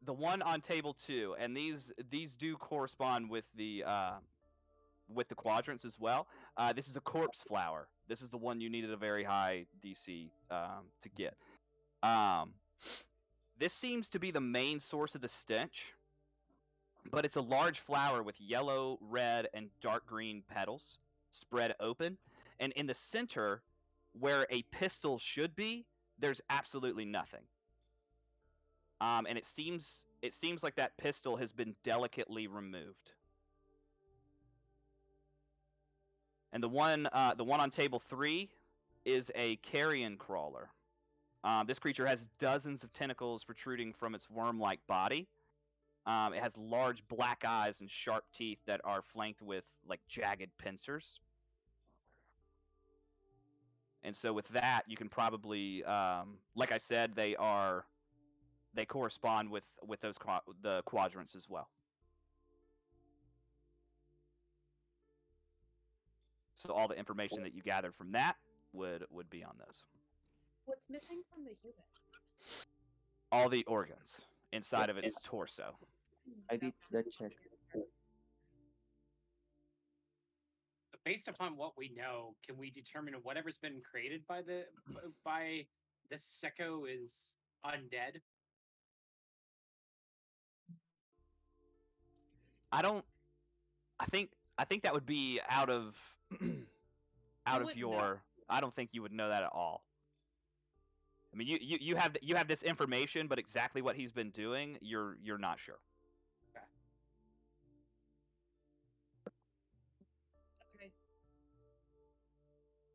The one on table 2, and these do correspond with the quadrants as well. This is a corpse flower. This is the one you needed a very high DC to get. This seems to be the main source of the stench, but it's a large flower with yellow, red, and dark green petals spread open, and in the center, where a pistil should be, there's absolutely nothing. And it seems like that pistil has been delicately removed. And the one on table 3 is a carrion crawler. This creature has dozens of tentacles protruding from its worm-like body. It has large black eyes and sharp teeth that are flanked with like jagged pincers. And so with that, you can probably, like I said, they correspond with those the quadrants as well. So all the information that you gathered from that would be on those. What's missing from the human? All the organs inside of its torso. I did that check. Based upon what we know, can we determine whatever's been created by the Secco is undead? I think that would be out of your. Know. I don't think you would know that at all. I mean, you have this information, but exactly what he's been doing, you're not sure.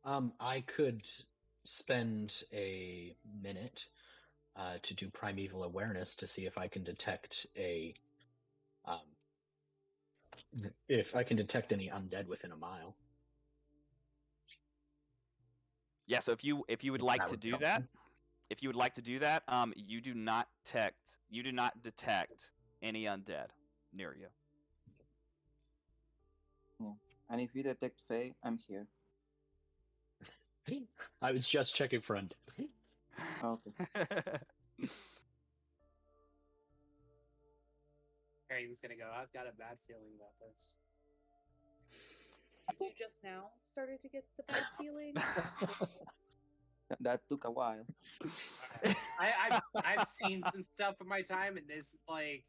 Okay. I could spend a minute to do primeval awareness to see if I can detect if I can detect any undead within a mile. Yeah, so if you would like to do that, you do not detect any undead near you. Yeah. And if you detect Fae, I'm here. I was just checking for undead. Okay. Harry's gonna go, I've got a bad feeling about this. You just now started to get the bad feeling? That took a while. I've seen some stuff in my time, and this like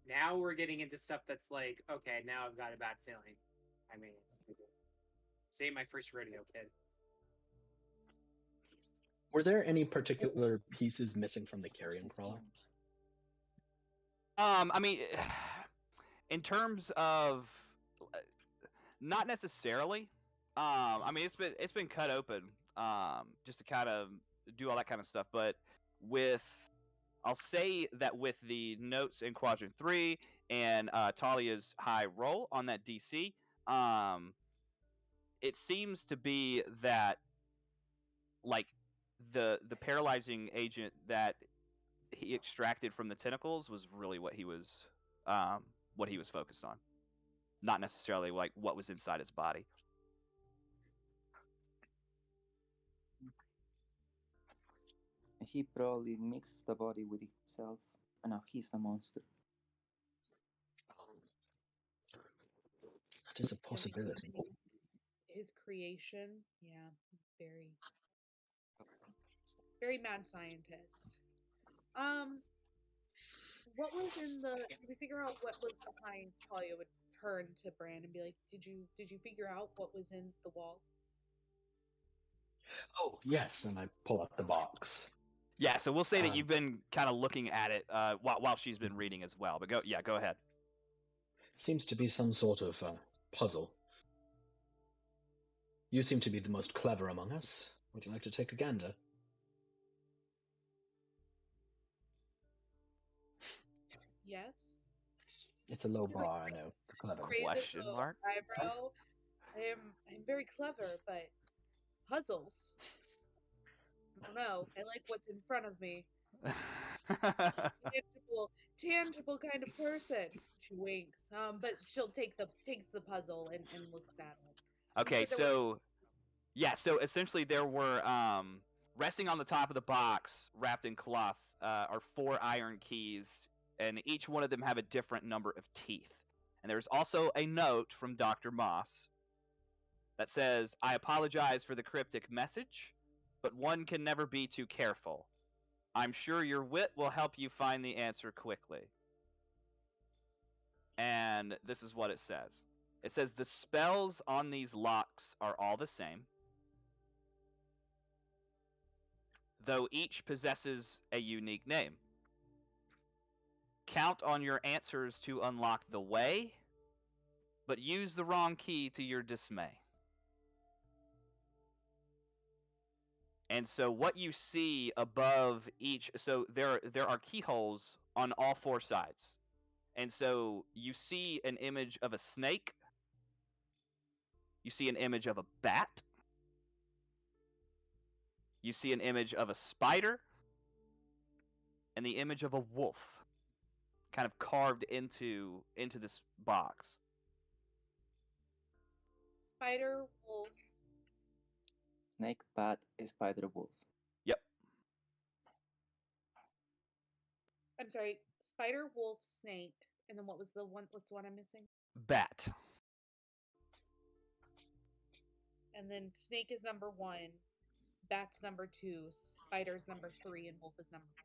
now we're getting into stuff that's like, okay, now I've got a bad feeling. I mean, say my first rodeo, kid. Were there any particular pieces missing from the carrion crawler? I mean, in terms of, not necessarily. I mean, it's been cut open, just to kind of do all that kind of stuff. But I'll say that with the notes in Quadrant 3 and Talia's high roll on that DC, it seems to be that, like, the paralyzing agent that he extracted from the tentacles was really what he was focused on, not necessarily like what was inside his body. He probably mixed the body with itself, and now he's a monster. That is a possibility. His creation, yeah, very mad scientist. What was in the? Did we figure out what was behind? Talia would turn to Bran and be like, "Did you figure out what was in the wall?" Oh yes, and I pull up the box. Yeah, so we'll say that you've been kind of looking at it while she's been reading as well. But go ahead. Seems to be some sort of puzzle. You seem to be the most clever among us. Would you like to take a gander? Yes. It's a low bar, I know. Clever. Question mark? Eyebrow. I'm very clever, but puzzles. I don't know. I like what's in front of me. Tangible kind of person. She winks. But she'll takes the puzzle and looks at it. Okay, so essentially there were resting on the top of the box, wrapped in cloth, are 4 iron keys, and each one of them have a different number of teeth. And there's also a note from Dr. Moss that says, "I apologize for the cryptic message, but one can never be too careful. I'm sure your wit will help you find the answer quickly." And this is what it says. It says, "The spells on these locks are all the same, though each possesses a unique name. Count on your answers to unlock the way, but use the wrong key to your dismay." And so what you see above each, so there are keyholes on all four sides. And so you see an image of a snake, you see an image of a bat, you see an image of a spider, and the image of a wolf kind of carved into this box. Spider, wolf. Snake, bat, spider, wolf. Yep. I'm sorry. Spider, wolf, snake, and then what's the one I'm missing? Bat. And then snake is number 1, bat's number 2, spider's number 3, and wolf is number 4.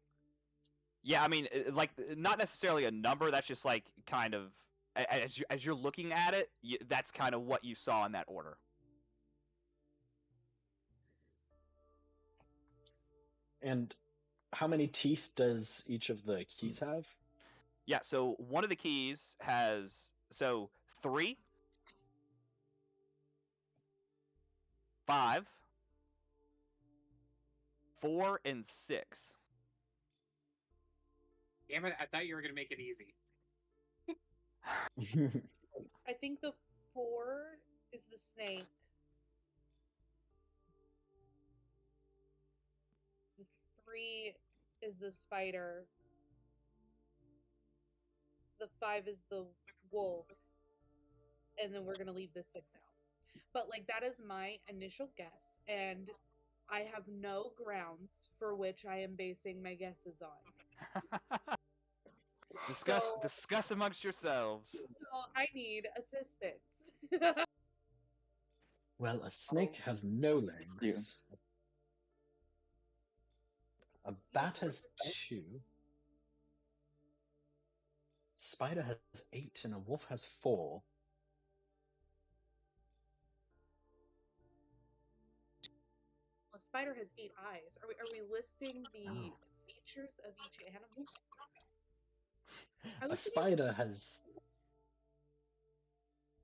Yeah, I mean, like, not necessarily a number. That's just like kind of as you're looking at it, that's kind of what you saw in that order. And how many teeth does each of the keys have? Yeah, so one of the keys has 3, 5, 4, and 6. Damn it! I thought you were gonna make it easy. I think the 4 is the snake. The 3 is the spider. The 5 is the wolf. And then we're going to leave the 6 out. But like that is my initial guess, and I have no grounds for which I am basing my guesses on. Discuss amongst yourselves. So I need assistance. Well, a snake has no legs. A bat has 2. Spider has 8, and a wolf has 4. A spider has 8 eyes. Are we listing the features of each animal? A spider has.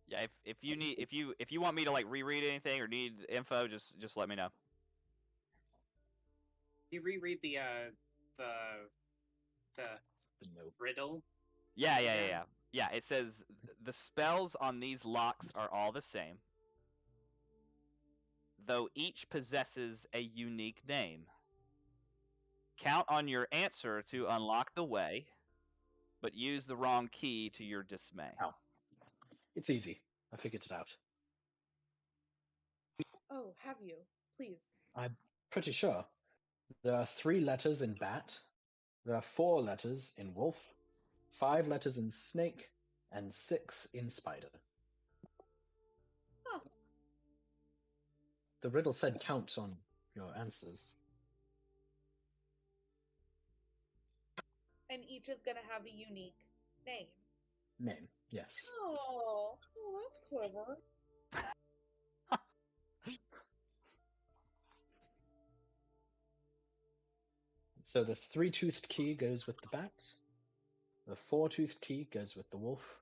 Yeah, if you want me to like reread anything or need info, just let me know. You reread the note. riddle. Yeah. Yeah, it says the spells on these locks are all the same, though each possesses a unique name. Count on your answer to unlock the way, but use the wrong key to your dismay. Oh. It's easy. I figured it out. Oh, have you? Please. I'm pretty sure. There are 3 letters in bat. There are 4 letters in wolf, 5 letters in snake, and 6 in spider. Huh. The riddle said count on your answers. And each is going to have a unique name. Name, yes. Oh, that's clever. So the 3-toothed key goes with the bat. The 4-toothed key goes with the wolf.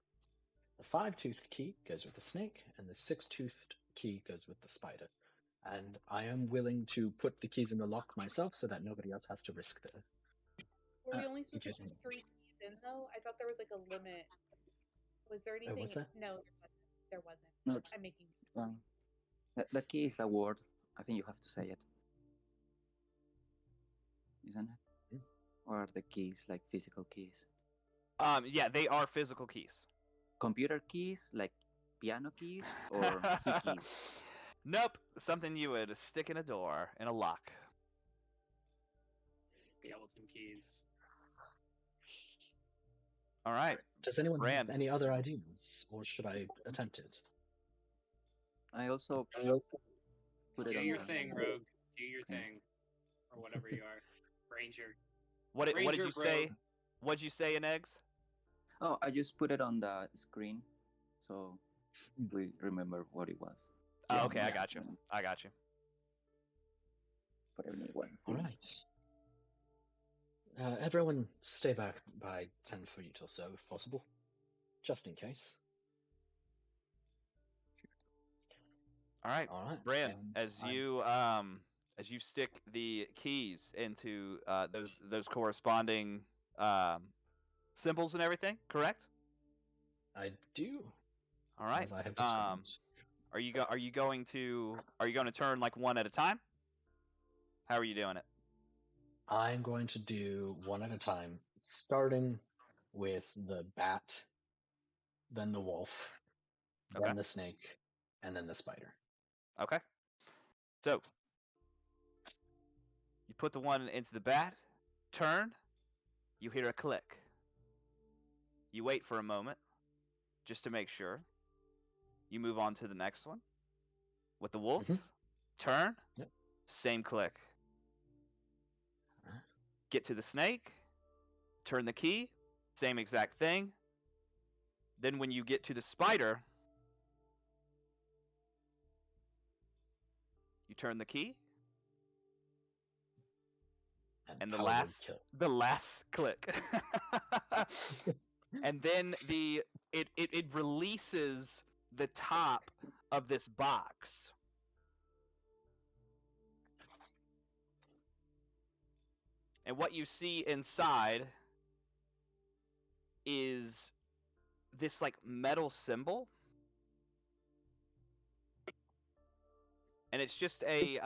The 5-toothed key goes with the snake, and the 6-toothed key goes with the spider. And I am willing to put the keys in the lock myself so that nobody else has to risk the. Were we only supposed to put 3 keys in though? I thought there was like a limit. Was there anything? Was there? No, there wasn't. No. I'm making. The key is a word. I think you have to say it. Isn't it? Or are the keys like physical keys? Yeah, they are physical keys. Computer keys, like piano keys, or key keys? Nope, something you would stick in a door, in a lock. Skeleton keys. All right. Does anyone Rand. have any other ideas, or should I attempt it? I also put it Do on your the thing, Rogue. Do your Yes. thing, or whatever you are, Ranger. What did Ranger you say? Rogue. What'd you say in eggs? Oh, I just put it on the screen, so we remember what it was. Oh, Yeah, okay, I yeah. got you. I got you. For anyone. All right. Everyone stay back by 10 feet or so, if possible. Just in case. All right, All right. Bran, and as I'm- you as you stick the keys into those corresponding symbols and everything. Correct. I do, All right. as I have described. Are you going to turn like one at a time? How are you doing it? I'm going to do one at a time, starting with the bat, then the wolf, Okay. then the snake, and then the spider. Okay. So you put the one into the bat, turn, you hear a click. You wait for a moment, just to make sure. You move on to the next one. With the wolf, Mhm. turn, Yep. same click. Uh-huh. Get to the snake, turn the key, same exact thing. Then when you get to the spider, you turn the key, and the Howard last click. And then it releases the top of this box. And what you see inside is this like metal symbol. And it's just a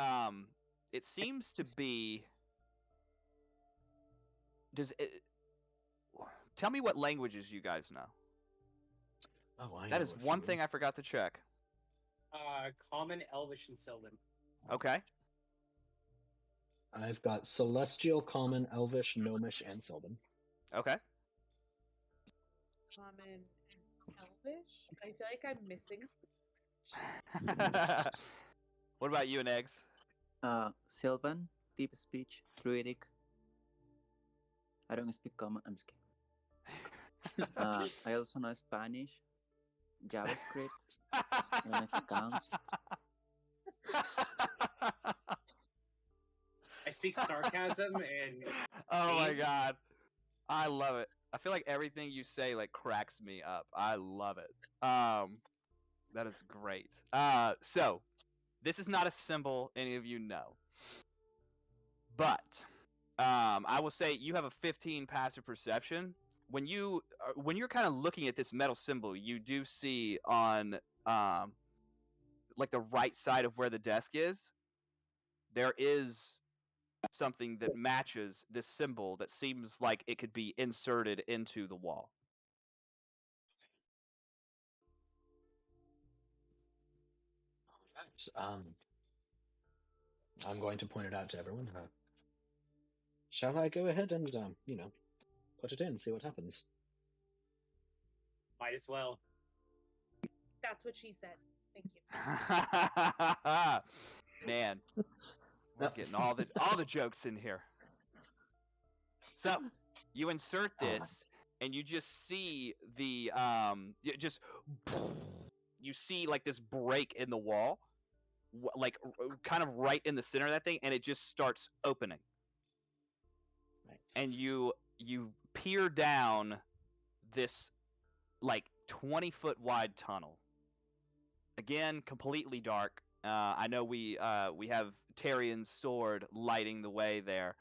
it seems to be does it tell me what languages you guys know. Oh, I That know is a one few. thing I forgot to check. Common, Elvish, and Sylvan. Okay. I've got Celestial, Common, Elvish, Gnomish, and Sylvan. Okay. Common and Elvish. I feel like I'm missing. What about you and Eggs? Sylvan, deep speech, druidic. I don't speak common. I'm just kidding. I also know Spanish, JavaScript. I don't know if it counts. I speak sarcasm and Oh my names. god. I love it. I feel like everything you say like cracks me up. I love it. That is great. So this is not a symbol any of you know. But I will say you have a 15 passive perception. When you're kind of looking at this metal symbol, you do see on like the right side of where the desk is, there is something that matches this symbol that seems like it could be inserted into the wall. Right. I'm going to point it out to everyone. Shall I go ahead and, put it in, see what happens? Might as well. That's what she said. Thank you. Man, we're getting all the jokes in here. So you insert this, and you just see the you see like this break in the wall, like kind of right in the center of that thing, and it just starts opening. Nice. And you peer down this like 20-foot wide tunnel. Again, completely dark. I know we have Tyrion's sword lighting the way there,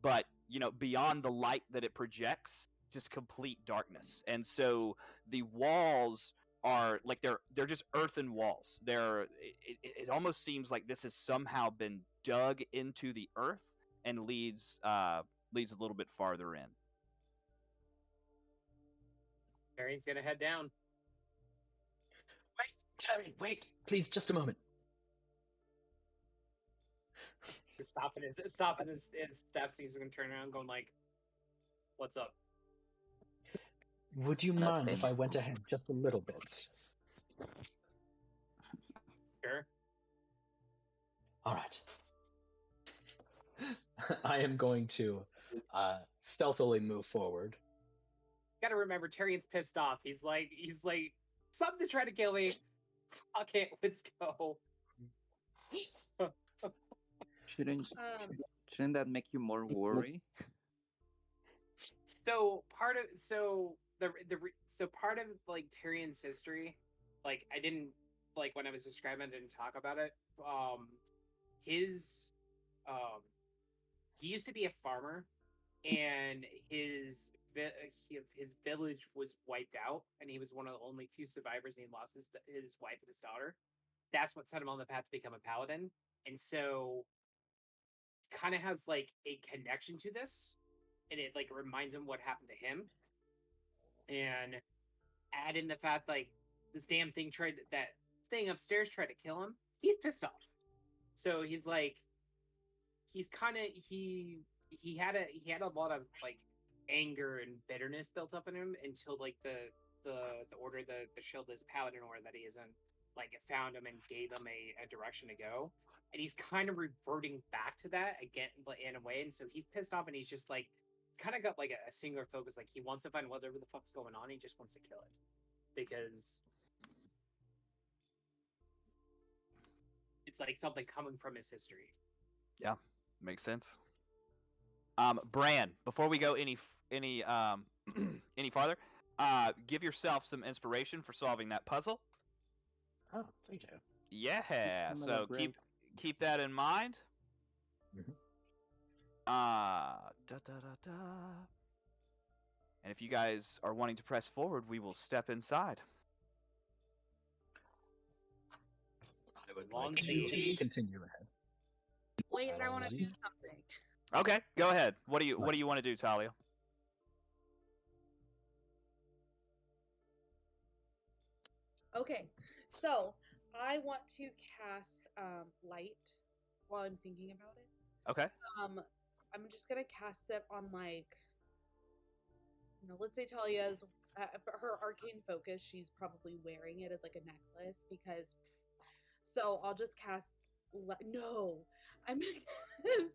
but beyond the light that it projects, just complete darkness. And so the walls are like they're just earthen walls. It almost seems like this has somehow been dug into the earth and leads a little bit farther in. Tyrion's gonna head down. Wait, Terry, wait, please, just a moment. He's stopping his steps. He's gonna turn around, going like, "What's up?" Would you That's mind if it. I went ahead just a little bit? Sure. All right. I am going to stealthily move forward. Gotta remember, Tyrion's pissed off. He's like, something to try to kill me. Fuck it, let's go. Shouldn't that make you more worried? So part of like Tyrion's history, like I didn't like when I was describing, I didn't talk about it. his he used to be a farmer, and his village was wiped out, and he was one of the only few survivors. And he lost his wife and his daughter. That's what set him on the path to become a paladin, and so kind of has like a connection to this, and it like reminds him what happened to him, and add in the fact like this damn thing that thing upstairs tried to kill him. He's pissed off, so he's like he's kind of he had a lot of like anger and bitterness built up in him until like the order the shield is paladin order that he is in like it found him and gave him a direction to go, and he's kind of reverting back to that again in a way, and so he's pissed off, and he's just like kind of got like a singular focus, like he wants to find whatever the fuck's going on. He just wants to kill it because it's like something coming from his history. Yeah, makes sense. Bran, before we go any any farther, give yourself some inspiration for solving that puzzle. Oh, thank you. Yeah, so keep that in mind. Mhm. Da da da da. And if you guys are wanting to press forward, we will step inside. I would Long like to TV. continue ahead. Wait, That I all want to is do you? something. Okay, go ahead. What do you want to do, Talia? Okay, so I want to cast light while I'm thinking about it. Okay. I'm just gonna cast it on like, let's say Talia's her arcane focus. She's probably wearing it as like a necklace because. So I'll just cast. No, I'm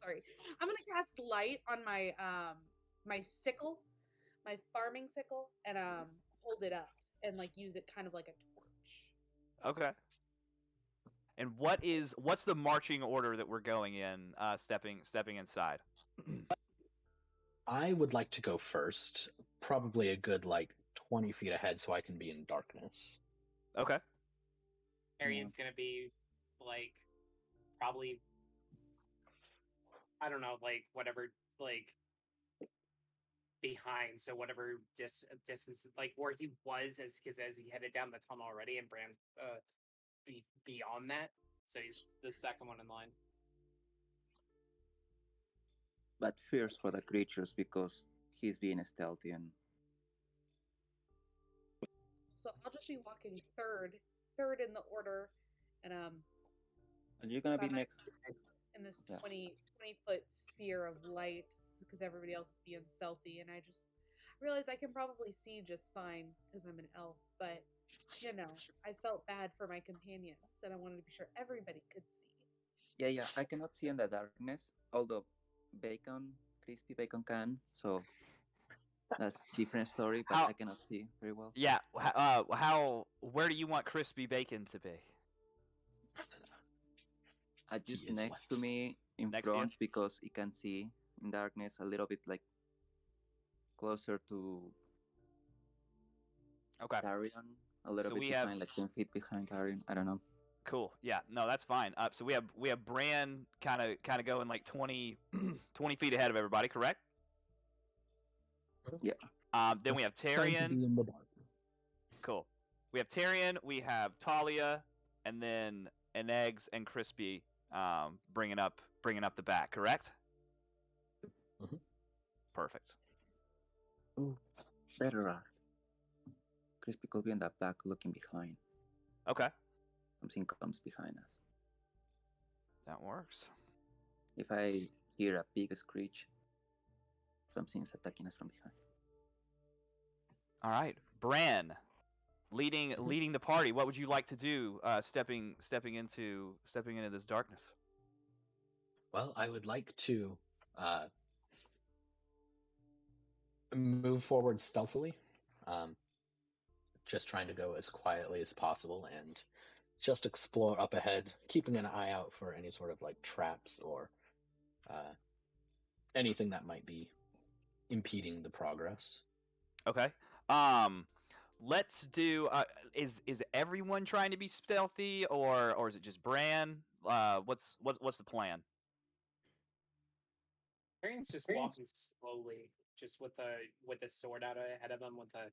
sorry. I'm gonna cast light on my my sickle, my farming sickle, and hold it up and like use it kind of like a torch. Okay. And what's the marching order that we're going in? Stepping inside. I would like to go first, probably a good like 20 feet ahead, so I can be in darkness. Okay. Arian's gonna be like probably I don't know, like whatever, like behind, so whatever distance, like where he was as he headed down the tunnel already, and Bram's beyond that, so he's the second one in line. But fierce for the creatures because he's being stealthy and. So I'll just be walking third in the order, and You're gonna be by next. in this Yeah. 20-foot sphere of light because everybody else is being stealthy, and I just realized I can probably see just fine because I'm an elf, but I felt bad for my companions, and I wanted to be sure everybody could see. Yeah. I cannot see in the darkness, although crispy bacon can. So that's different story, but I cannot see very well. Yeah. Where do you want crispy bacon to be? Just next to me in front because he can see in darkness a little bit like closer to Tarion, a little bit behind, like 10 feet behind Tarion. I don't know. Cool. Yeah. No, that's fine. So we have Bran kind of going like 20 feet ahead of everybody, correct? Yeah. Then we have Tarion. Cool. We have Tarion. We have Talia, and then Eggs and Crispy bringing up the back, correct? Mm-hmm. Perfect. Ooh, better off. Crispy could be in the back looking behind. Okay. Something comes behind us. That works. If I hear a big screech, something's attacking us from behind. All right, Bran, leading the party. What would you like to do? Stepping into this darkness. Well, I would like to move forward stealthily, just trying to go as quietly as possible and just explore up ahead, keeping an eye out for any sort of like traps or anything that might be impeding the progress. Okay. Let's do. Is everyone trying to be stealthy, or is it just Bran? what's the plan? Varian's just walking slowly, just with the sword out ahead of him, with a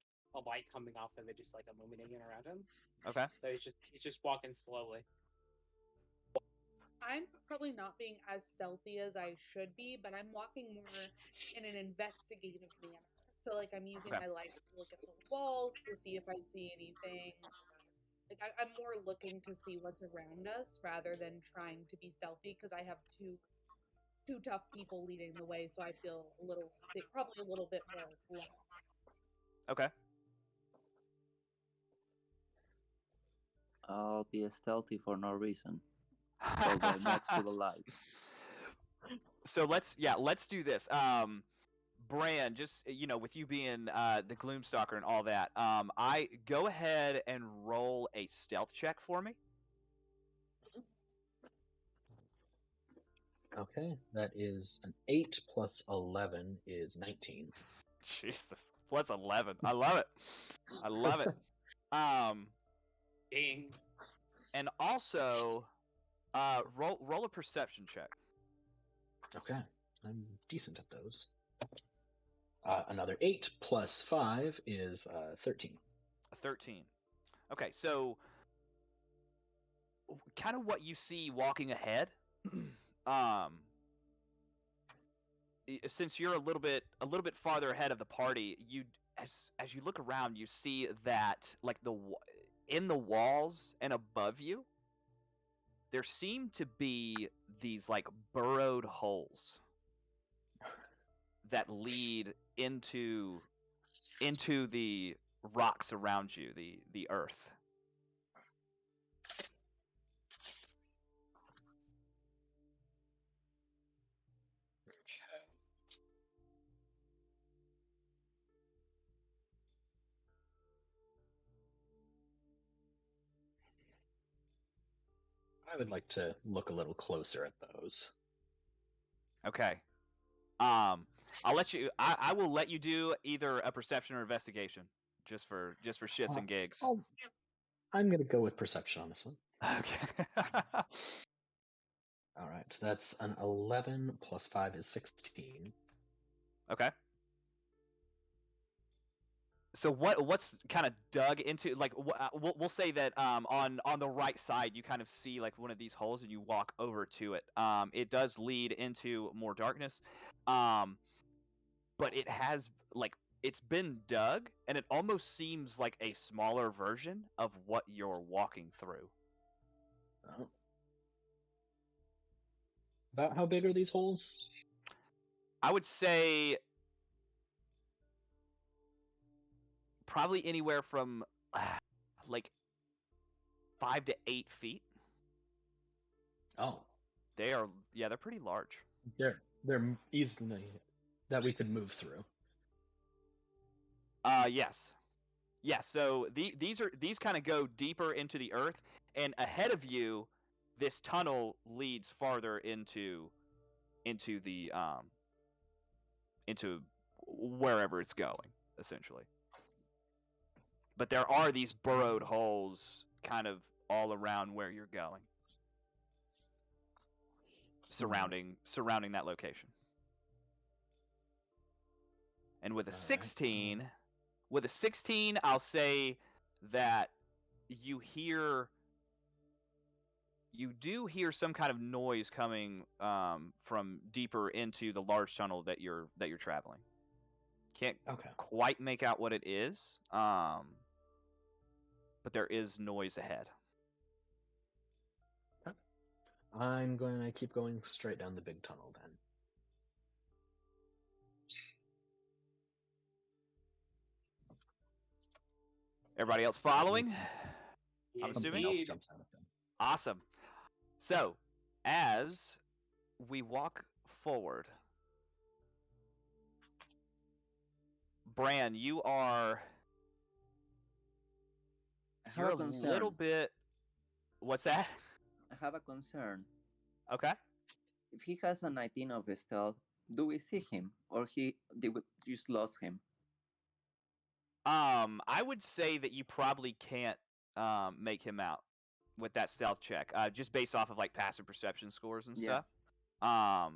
light coming off of it, just like illuminating around him. Okay. So he's just walking slowly. I'm probably not being as stealthy as I should be, but I'm walking more in an investigative manner. So, like, I'm using Okay. my light to look at the walls to see if I see anything. Like, I'm more looking to see what's around us rather than trying to be stealthy because I have two tough people leading the way, so I feel a little sick, probably a little bit more relaxed. Okay. I'll be stealthy for no reason. Hold right next to the light. So let's do this. Bran, just with you being the Gloomstalker and all that, I go ahead and roll a stealth check for me. Okay, that is an 8 plus 11 is 19. Jesus, plus 11. I love it. I love it. Ding. And also, roll a perception check. Okay, I'm decent at those. Another 8 plus 5 is 13. A 13. Okay, so kind of what you see walking ahead. Since you're a little bit farther ahead of the party, as you look around, you see that like in the walls and above you, there seem to be these like burrowed holes that lead into the rocks around you, the earth. I would like to look a little closer at those. Okay. I'll let you. I will let you do either a perception or investigation, just for shits and gigs. I'm gonna go with perception on this one. Okay. All right, so that's an 11 plus 5 is 16. Okay. So what's kind of dug into, like we'll say that on the right side you kind of see like one of these holes and you walk over to it. It does lead into more darkness, but it has like it's been dug and it almost seems like a smaller version of what you're walking through. Oh. About how big are these holes? I would say probably anywhere from like 5 to 8 feet. Oh, They're pretty large. they're easily that we could move through. Yes. So these kind of go deeper into the earth, and ahead of you, this tunnel leads farther into the into wherever it's going, essentially. But there are these burrowed holes kind of all around where you're going, surrounding that location. And with a 16, I'll say that you do hear some kind of noise coming from deeper into the large tunnel that you're traveling. Can't quite make out what it is, but there is noise ahead. I'm going to keep going straight down the big tunnel then. Everybody else following? I'm Something assuming. else jumps out of them. Awesome. So, as we walk forward, Bran, you're a little bit. What's that? I have a concern. Okay. If he has a 19 of stealth, do we see him, or they would just lost him? I would say that you probably can't make him out. stealth check, just based off of like passive perception scores and Yeah. stuff.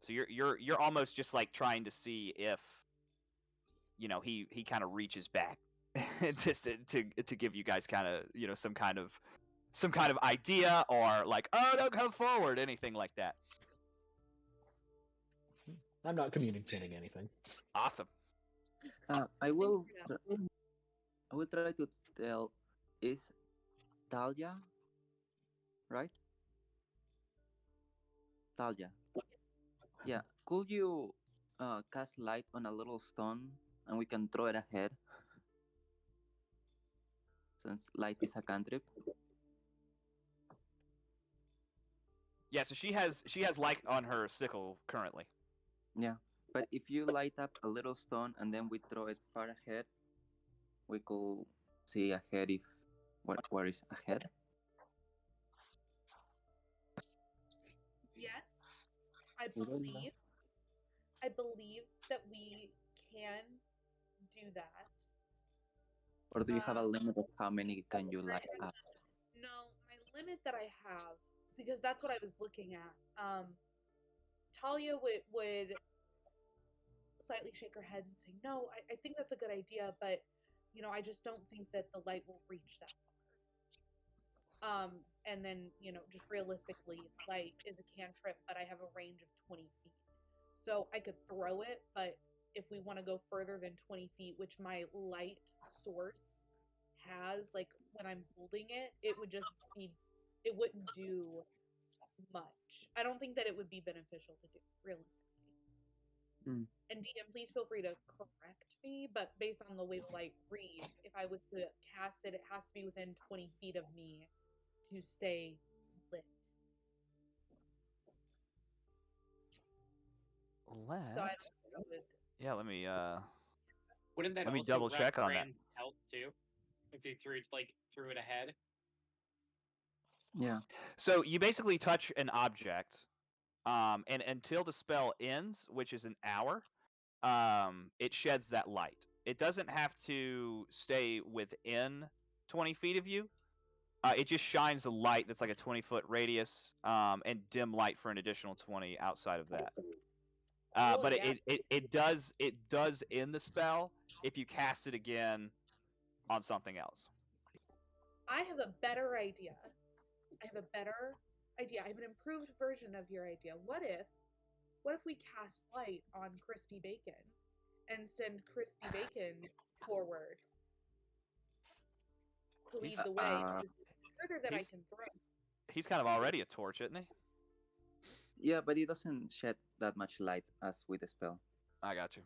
So you're almost just like trying to see if he kind of reaches back just to give you guys kind of some kind of idea, or like, oh, don't come forward, anything like that. I'm not communicating anything. Awesome. I will. Yeah. I will try to tell. Is Talia right? Talia. Yeah. Could you cast light on a little stone and we can throw it ahead? Since light is a cantrip. Yeah, so she has light on her sickle currently. Yeah. But if you light up a little stone and then we throw it far ahead, we could see ahead if what is ahead. Yes, I We don't know. believe that we can do that. Or do you have a limit of how many can you light up? No, my limit that I have, because that's what I was looking at. Talia would slightly shake her head and say, "No, I think that's a good idea, but I just don't think that the light will reach that far." And then just realistically, light is a cantrip, but I have a range of 20 feet, so I could throw it. But if we want to go further than 20 feet, which my light source has, like when I'm holding it, it wouldn't do much. I don't think that it would be beneficial to do, realistically. Mm. And DM, please feel free to correct me, but based on the way the light reads, if I was to cast it, it has to be within 20 feet of me to stay lit. So I don't think it would. Yeah, let me Wouldn't that Let me also double check on that. Rand's health too? If you threw it ahead. Yeah. So you basically touch an object, and until the spell ends, which is an hour, it sheds that light. It doesn't have to stay within 20 feet of you. It just shines a light that's like a 20-foot radius, and dim light for an additional 20 outside of that. Cool, But yeah. it does end the spell if you cast it again on something else. I have a better idea. I have an improved version of your idea. What if we cast light on Crispy Bacon and send Crispy Bacon forward to lead the way? Uh, It's further than I he's- can throw. He's kind of already a torch, isn't he? Yeah, but it doesn't shed that much light as with the spell. I got you.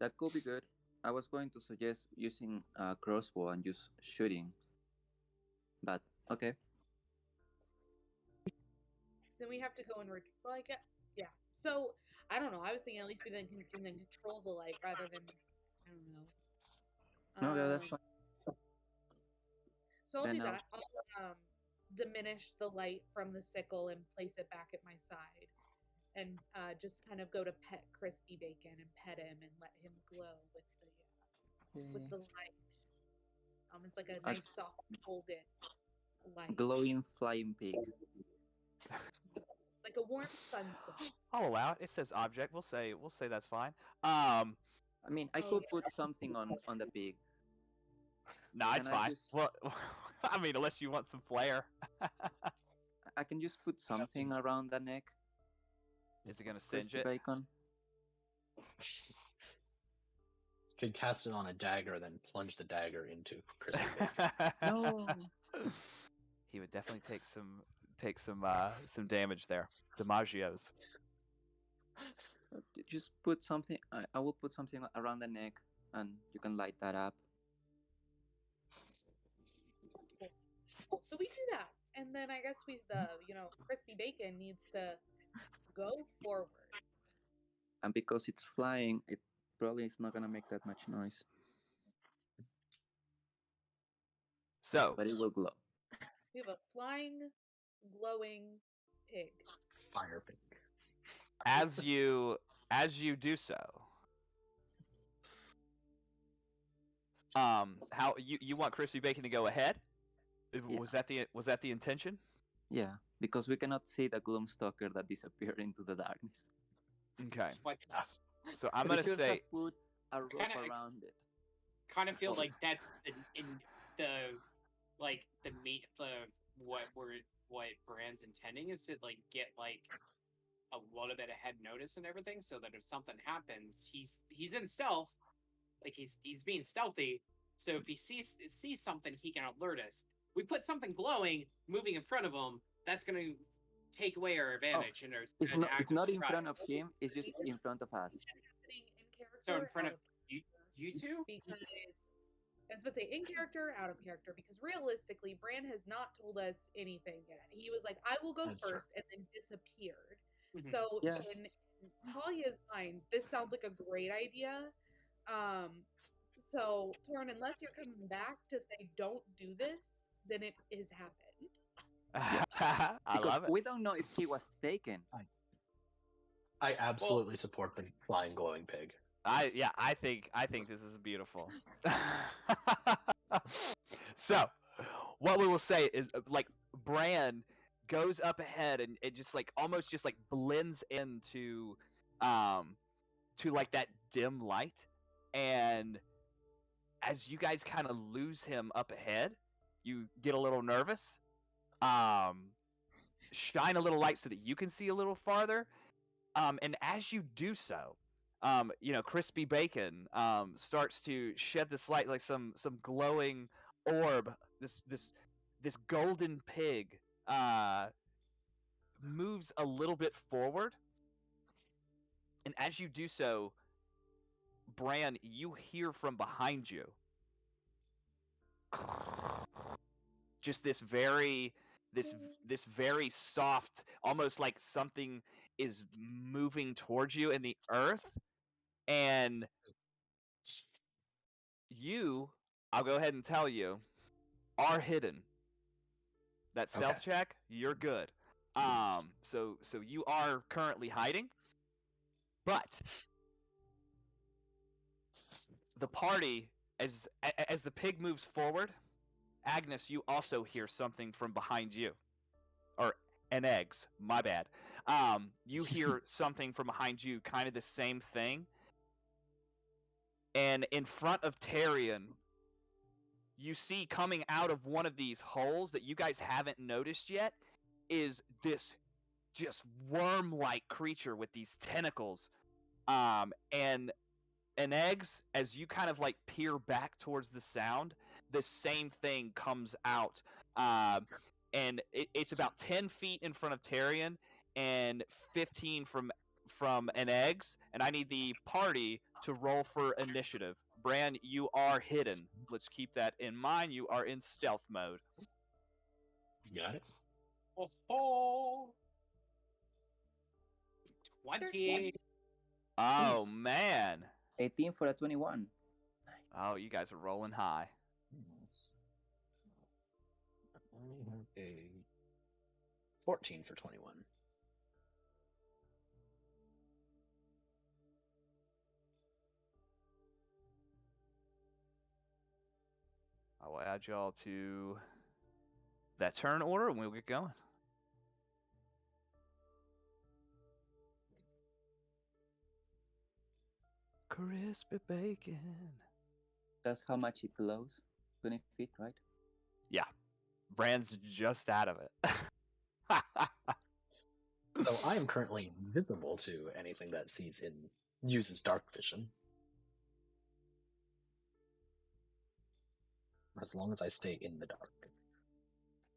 That could be good. I was going to suggest using a crossbow and just shooting. But okay. Then we have to go and well, I guess, yeah. So I don't know. I was thinking at least we then can then control the light rather than I don't know. No, that's fine. So I'll Then do I'll- that. I'll diminish the light from the sickle and place it back at my side, and just kind of go to pet Crispy Bacon and pet him and let him glow with the light. It's like a nice soft golden light, Glowing flying pig. like a warm sunset. I'll allow it. It says object. We'll say that's fine. I mean, I Oh, could yeah. put something on the pig. Nah, it's Can I fine. just- Well, I mean, unless you want some flair. I can just put something singe- around the neck. Is it gonna singe Crispy it? bacon. Could cast it on a dagger, then plunge the dagger into Crispy Bacon. No. He would definitely take some damage there. Damagios. Just put something. I will put something around the neck, and you can light that up. Cool. So we do that, and then I guess Crispy Bacon needs to go forward. And because it's flying, it probably is not gonna make that much noise, So but it will glow. We have a flying, glowing pig. Fire pig. as you do so, how you want Crispy Bacon to go ahead? Yeah. Was that the intention? Yeah, because we cannot see the Gloomstalker that disappeared into the darkness. Okay. Like, So I'm We gonna should say have put a rope kinda- around it. kind of feel Oh. like that's in the like the meat the what Brand's intending is to like get like a little bit ahead notice and everything, so that if something happens, he's in stealth, like he's being stealthy. So if he sees something, he can alert us. We put something glowing moving in front of him. That's going to take away our advantage. And It's not in front of him. It's just in front of us. Happening in character. So in front out of you two? Because I was about to say in character, out of character, because realistically, Bran has not told us anything yet. He was like, I will go That's first, and then disappeared. Mhm. So Yeah. in Talia's mind, this sounds like a great idea. So Torn, unless you're coming back to say don't do this, then it has happened. I Because love it. we don't know if he was taken. I absolutely support the flying glowing pig. I think this is beautiful. So, what we will say is like Bran goes up ahead and it just like almost just like blends into to like that dim light, and as you guys kind of lose him up ahead, you get a little nervous. Shine a little light so that you can see a little farther. And as you do so, crispy bacon starts to shed this light like some glowing orb. This golden pig moves a little bit forward, and as you do so, Bran, you hear from behind you just this very soft, almost like something is moving towards you in the earth, and I'll go ahead and tell you, are hidden. That stealth check, you're good. So you are currently hiding, but the party, as the pig moves forward, Agnes, you also hear something from behind you, or an eggs. My bad. You hear something from behind you, kind of the same thing. And in front of Tyrion, you see coming out of one of these holes that you guys haven't noticed yet is this just worm-like creature with these tentacles. And eggs, as you kind of like peer back towards the sound, the same thing comes out. And it's about 10 feet in front of Tyrion and 15 from an eggs, and I need the party to roll for initiative. Bran, you are hidden. Let's keep that in mind. You are in stealth mode. Got it. Oh, 20. Oh man. 18 for a 21. Oh, you guys are rolling high. I have a 14 for 21. I will add y'all to that turn order and we'll get going. Crispy bacon. That's how much it glows. 20 feet, right? Yeah. Bran's just out of it. So I am currently invisible to anything that uses dark vision. As long as I stay in the dark.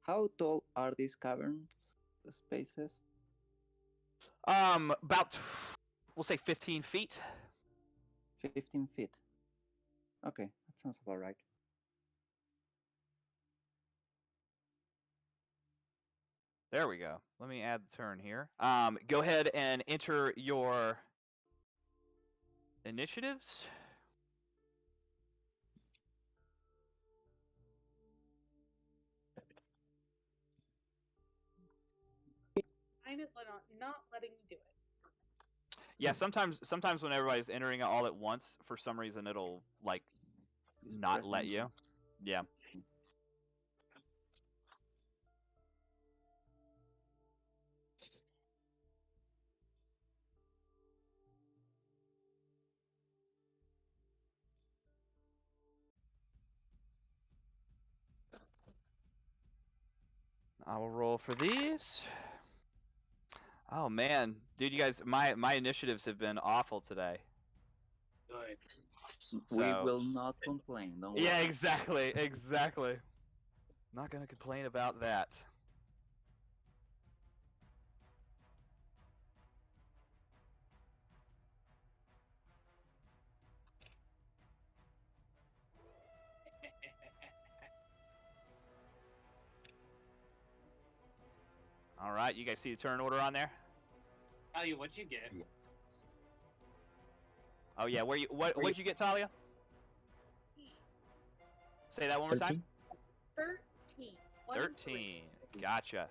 How tall are these caverns spaces? About, we'll say 15 feet. 15 feet. Okay, that sounds about right. There we go. Let me add the turn here. Go ahead and enter your initiatives. Mine is not letting me do it. Yeah, sometimes when everybody's entering it all at once, for some reason it'll like Just not press let enter. you. Yeah. I will roll for these. Oh man, dude, you guys, my initiatives have been awful today. Good. We So- will not complain. Don't Yeah, worry. exactly. Not gonna complain about that. All right, you guys see the turn order on there? Talia, what'd you get? Yes. Oh yeah, what'd you get, Talia? Say that one more time. 13? 13. 13. Gotcha.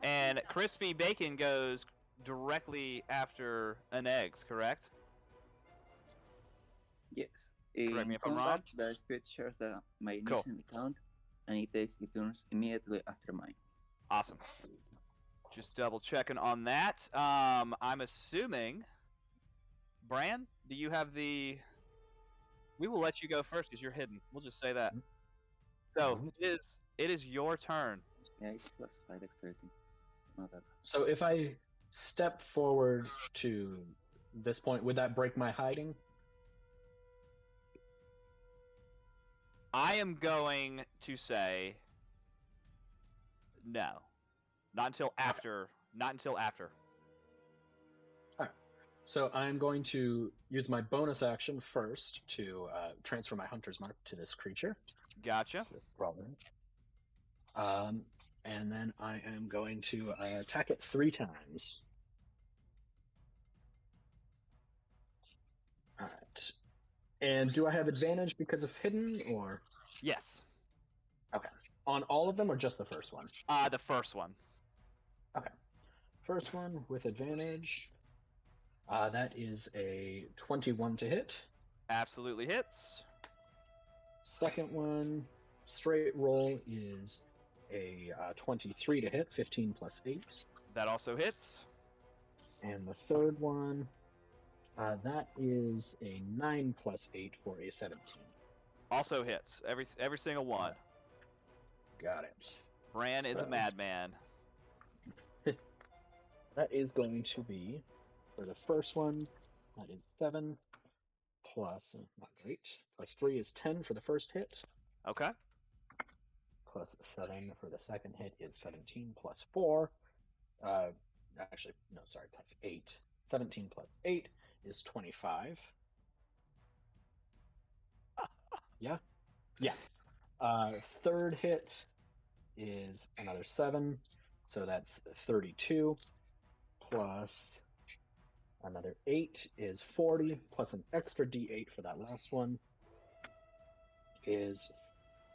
And crispy bacon goes directly after an eggs, correct? Yes. Correct me In if I'm wrong. combat, the spirit shares my Cool. initial count, and it takes its turns immediately after mine. Awesome. Just double checking on that. I'm assuming, Bran, do you have the? We will let you go first because you're hidden. We'll just say that. So Alright. it is your turn. Yeah, it's plus 5 dexterity. Not that. So if I step forward to this point, would that break my hiding? I am going to say no. Not until after. Not until after. So I'm going to use my bonus action first to transfer my hunter's mark to this creature. Gotcha. This problem. And then I am going to attack it 3 times. All right. And do I have advantage because of hidden, or Yes. on all of them, or just the first one? The first one. First one with advantage. That is a 21 to hit. Absolutely hits. Second one, straight roll, is a 23 to hit, 15 plus 8. That also hits. And the third one, that is a 9 plus 8 for a 17. Also hits. Every single one. Got it. Bran is a So- madman. That is going to be, for the first one, that is 7 plus, not great, plus 3 is 10 for the first hit, Okay. plus 7 for the second hit is 17 plus 4. Actually, no, sorry, plus 8. 17 plus 8 is 25. Yeah? Yeah. Third hit is another 7, so that's 32, plus another 8 is 40, plus an extra d8 for that last one is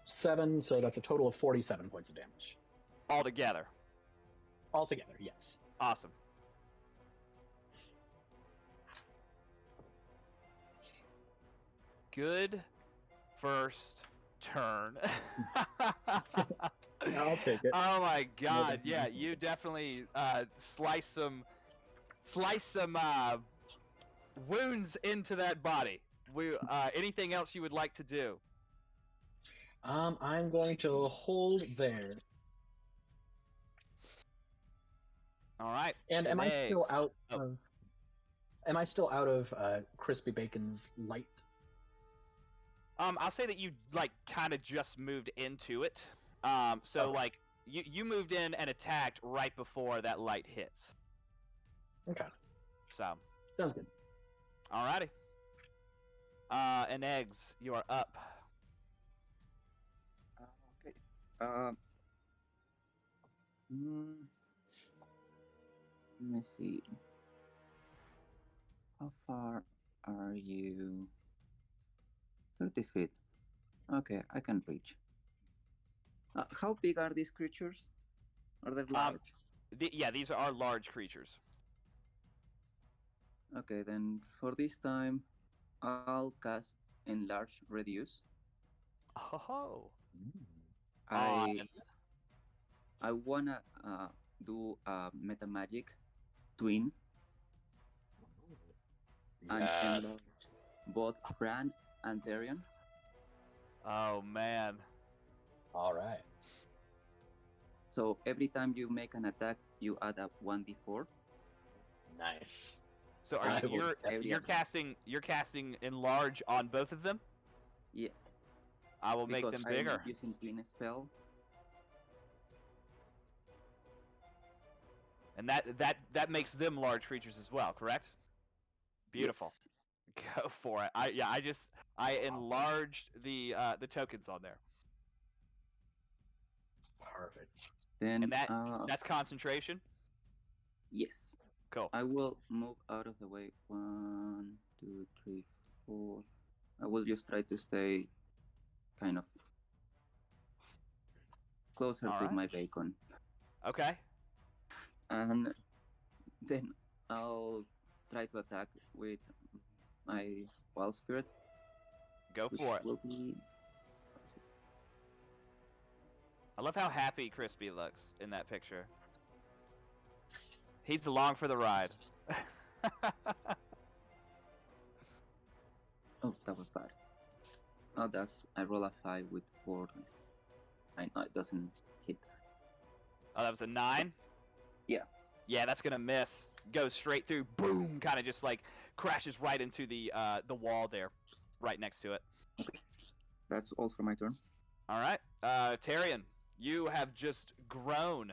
7, so that's a total of 47 points of damage. All together. Altogether, yes. Awesome. Good first turn. I'll take it. Oh my god, definitely yeah, take you it. definitely slice some wounds into that body. Anything else you would like to do? I'm going to hold there. All right. And am I still Eggs. out Oh. of? Am I still out of Crispy Bacon's light? I'll say that you like kind of just moved into it. So Okay. like you moved in and attacked right before that light hits. Okay, So, sounds good. alrighty. And eggs, you are up. Okay. Let me see. How far are you? 30 feet. Okay, I can reach. How big are these creatures? Are they large? Yeah, these are large creatures. Okay, then for this time, I'll cast Enlarge Reduce. Oh. I wanna do a meta magic twin and enlarge both Bran and Therion. Oh man. All right. So every time you make an attack, you add up 1d4. Nice. So I will you're definitely- you're casting enlarge on both of them? Yes. I will make Because them I'm bigger. using clean spell. And that makes them large creatures as well, correct? Beautiful. Yes. Go for it. I enlarged the tokens on there. Perfect. Then And that's concentration? yes. Cool. I will move out of the way. 1, 2, 3, 4. I will just try to stay kind of closer to Alright. my bacon. Okay. And then I'll try to attack with my wild spirit. Go which for it. will be... I love how happy Crispy looks in that picture. He's along for the ride. Oh, that was bad. Oh, I roll a 5 with 4 dice. I know it doesn't hit. Oh, that was a 9? Yeah. Yeah, that's gonna miss. Goes straight through. Boom! Kind of just like crashes right into the wall there, right next to it. Okay. That's all for my turn. All right, Tyrion, you have just grown.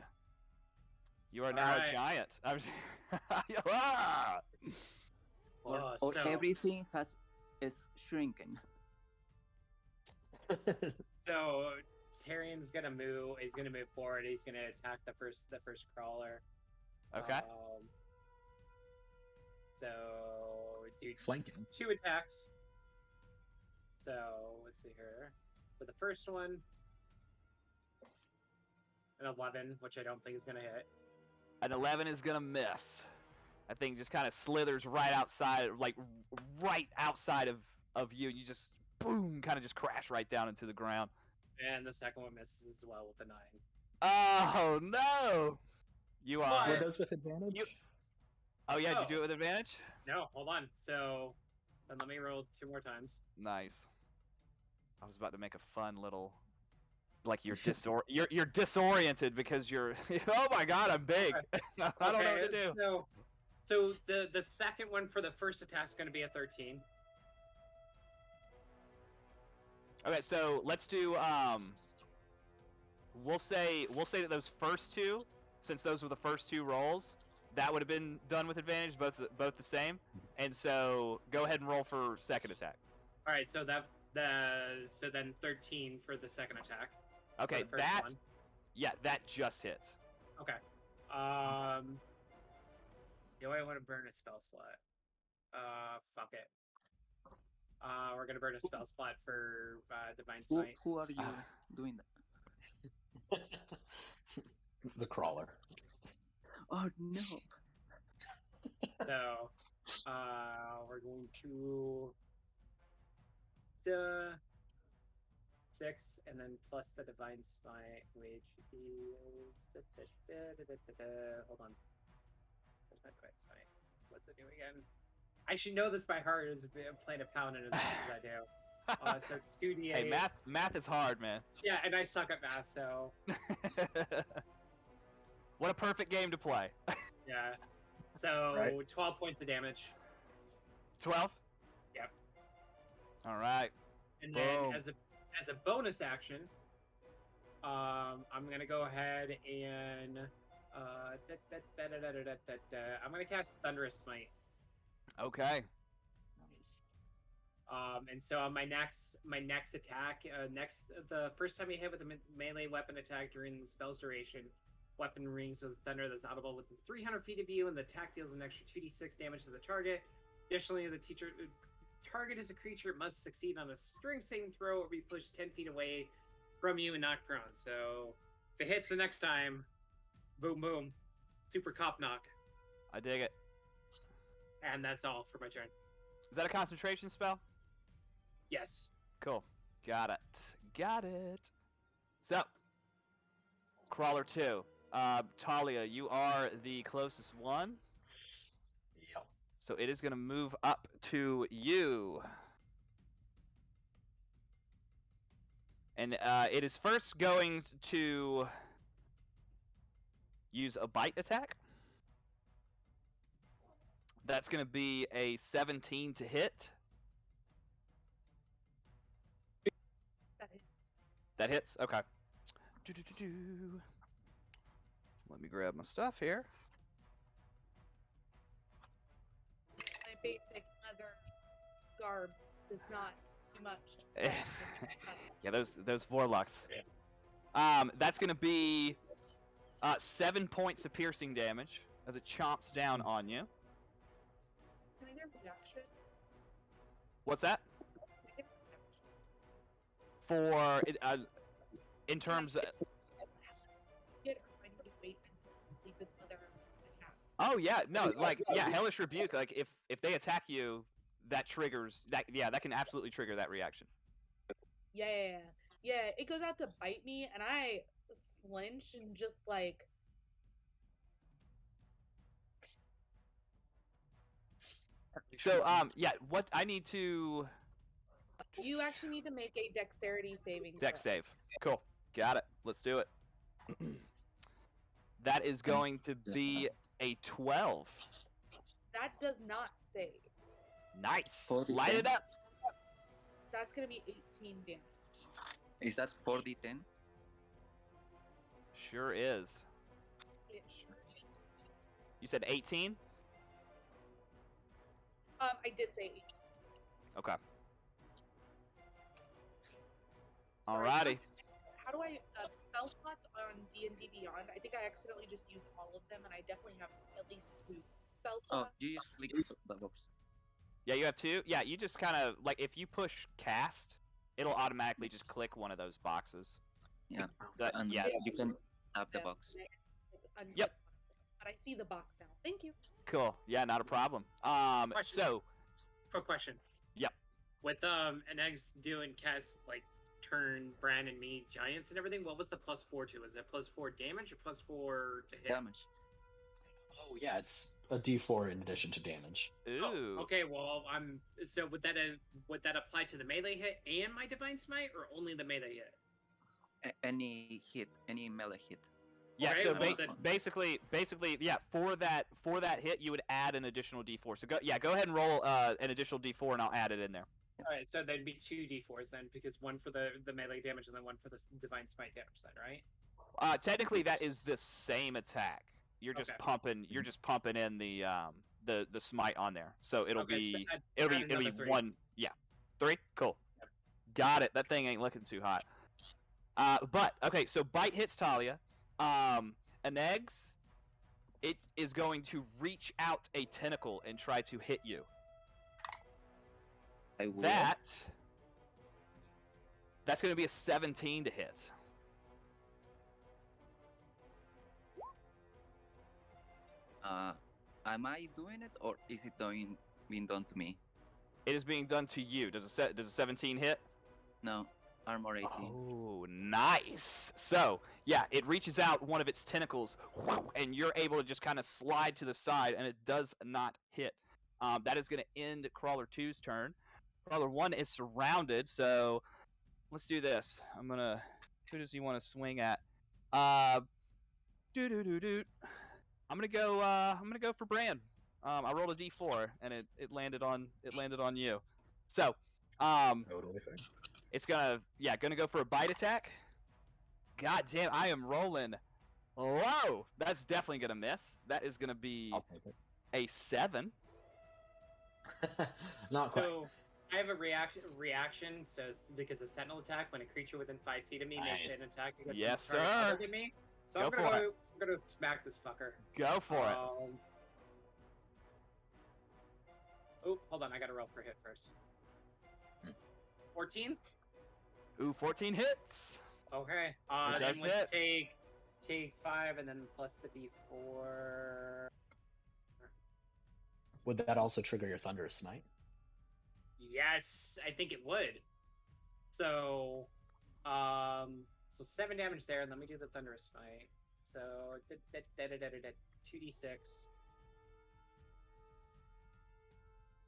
You are now Alright. a giant. Ah! Or so, everything is shrinking. so Tyrion's gonna move. He's gonna move forward. He's gonna attack the first crawler. Okay. So do Flanking. 2 attacks. So let's see here. For the first one, an 11, which I don't think is gonna hit. An 11 is gonna miss. That thing just kind of slithers right outside, like right outside of you. You just boom, kind of just crash right down into the ground. And the second one misses as well with a 9. Oh no! You are. Were those with advantage? Oh yeah, did you Oh. do it with advantage? No, hold on. So then let me roll 2 more times. Nice. I was about to make a fun little, like you're you're disoriented because you're. Oh my god, I'm big. I don't know what to do. So the second one for the first attack is going to be a 13. Okay, so let's do we'll say that those first two, since those were the first 2 rolls, that would have been done with advantage, both the same. And so go ahead and roll for second attack. All right, so so then 13 for the second attack. Okay, for the first one. Yeah, that just hits. Okay. Do I want to burn a spell slot? Fuck it. We're gonna burn a spell slot for Divine Smite. Who are you doing that? The crawler. Oh no! So, we're going to the 6, and then plus the Divine Smite, which is hold on. Where's my Divine Smite? What's it do again? I should know this by heart as playing a paladin as much as I do. So 2d8. Hey, math is hard, man. Yeah, and I suck at math, so What a perfect game to play. yeah. So Right. 12 points of damage. 12? Yep. All right. And then Boom. as a bonus action, I'm gonna go ahead and I'm gonna cast Thunderous Smite. Okay. Nice. And so on my next attack, the first time you hit with a melee weapon attack during the spell's duration, weapon rings with thunder that's audible within 300 feet of you, and the attack deals an extra 2d6 damage to the target. Additionally, the target is a creature must succeed on a strength saving throw or be pushed 10 feet away from you and knocked prone. So if it hits the next time, boom, boom, super cop knock. I dig it. And that's all for my turn. Is that a concentration spell? Yes. Cool. Got it. So, Crawler 2. Talia, you are the closest one. Yep. So it is going to move up to you. And it is first going to use a bite attack. That's going to be a 17 to hit. That hits. That hits? Okay. Do-do-do-do. Let me grab my stuff here. My basic leather garb is not too much. Yeah, those Vorlocks. That's going to be 7 points of piercing damage as it chomps down on you. Can I get a reaction? What's that? Can I get a reaction? For in terms of... Get or I need to wait until it completes its other attack. Oh yeah, no, like Hellish Rebuke. Like if they attack you, that triggers that. Yeah, that can absolutely trigger that reaction. Yeah. It goes out to bite me, and I flinch and just like. So yeah, what I need to... You actually need to make a dexterity saving Dex throw. save. Cool. Got it. Let's do it. That is going to be a 12. That does not save. Nice. 40, Light it up. That's gonna be 18 damage. Is that 4d10? Sure is. It sure is. You said 18? I did say 18. Okay. Sorry, Alrighty. How do I spell slots on D&D Beyond? I think I accidentally just used all of them, and I definitely have at least 2 spell Oh, slots. you just click the box. Yeah, you have 2. Yeah, you just kind of like if you push cast, it'll automatically just click one of those boxes. Yeah. And yeah. you can tap the Them, box. so they unclick Yep. one. But I see the box now. Thank you. Cool. Yeah, not a problem. Question. So For question. Yep. With an eggs doing cast like turn Bran and me giants and everything, what was the +4 to? Is it +4 damage or +4 to hit? Damage. Oh yeah, it's a D4 in addition to damage. ooh. Oh, okay, well so would that apply to the melee hit and my divine smite, or only the melee hit? Any hit, any melee hit. Yeah, Okay, so well, then- basically, yeah, for that hit, you would add an additional D4. So go ahead and roll an additional D4, and I'll add it in there. All right, so there'd be 2 d4s then, because one for the melee damage and then one for the divine smite damage then, right? Technically, that is the same attack. You're just Okay. pumping. You're just pumping in the smite on there. So it'll Okay, so be add it'll be another 3. 1. Yeah, 3. Cool. Yep. Got it. That thing ain't looking too hot. But okay, so bite hits Talia. An eggs. It is going to reach out a tentacle and try to hit you. I will. That's going to be a 17 to hit. Am I doing it, or is it being done to me? It is being done to you. Does a 17 hit? No, armor 18. Oh, nice. So, yeah, it reaches out one of its tentacles, and you're able to just kind of slide to the side, and it does not hit. That is going to end Crawler 2's turn. Crawler 1 is surrounded, so let's do this. Who does he want to swing at? I'm gonna go for Bran. I rolled a D4 and it landed on you. So, Totally fine. it's gonna go for a bite attack. God damn, I am rolling low. That's definitely gonna miss. That is gonna be I'll take a 7. it. Not quite. So I have a reaction. So because a sentinel attack, when a creature within 5 feet of me makes Nice. an attack against Yes, a target sir. other than me, so Go I'm gonna smack this fucker. Go for it. Oh, hold on, I gotta roll for hit first. 14. Ooh, 14 hits. Okay. It Then does let's hit. take 5 and then plus the d4. Would that also trigger your Thunderous Smite? Yes, I think it would. So, 7 damage there. Let me do the Thunderous Smite. So, 2d6.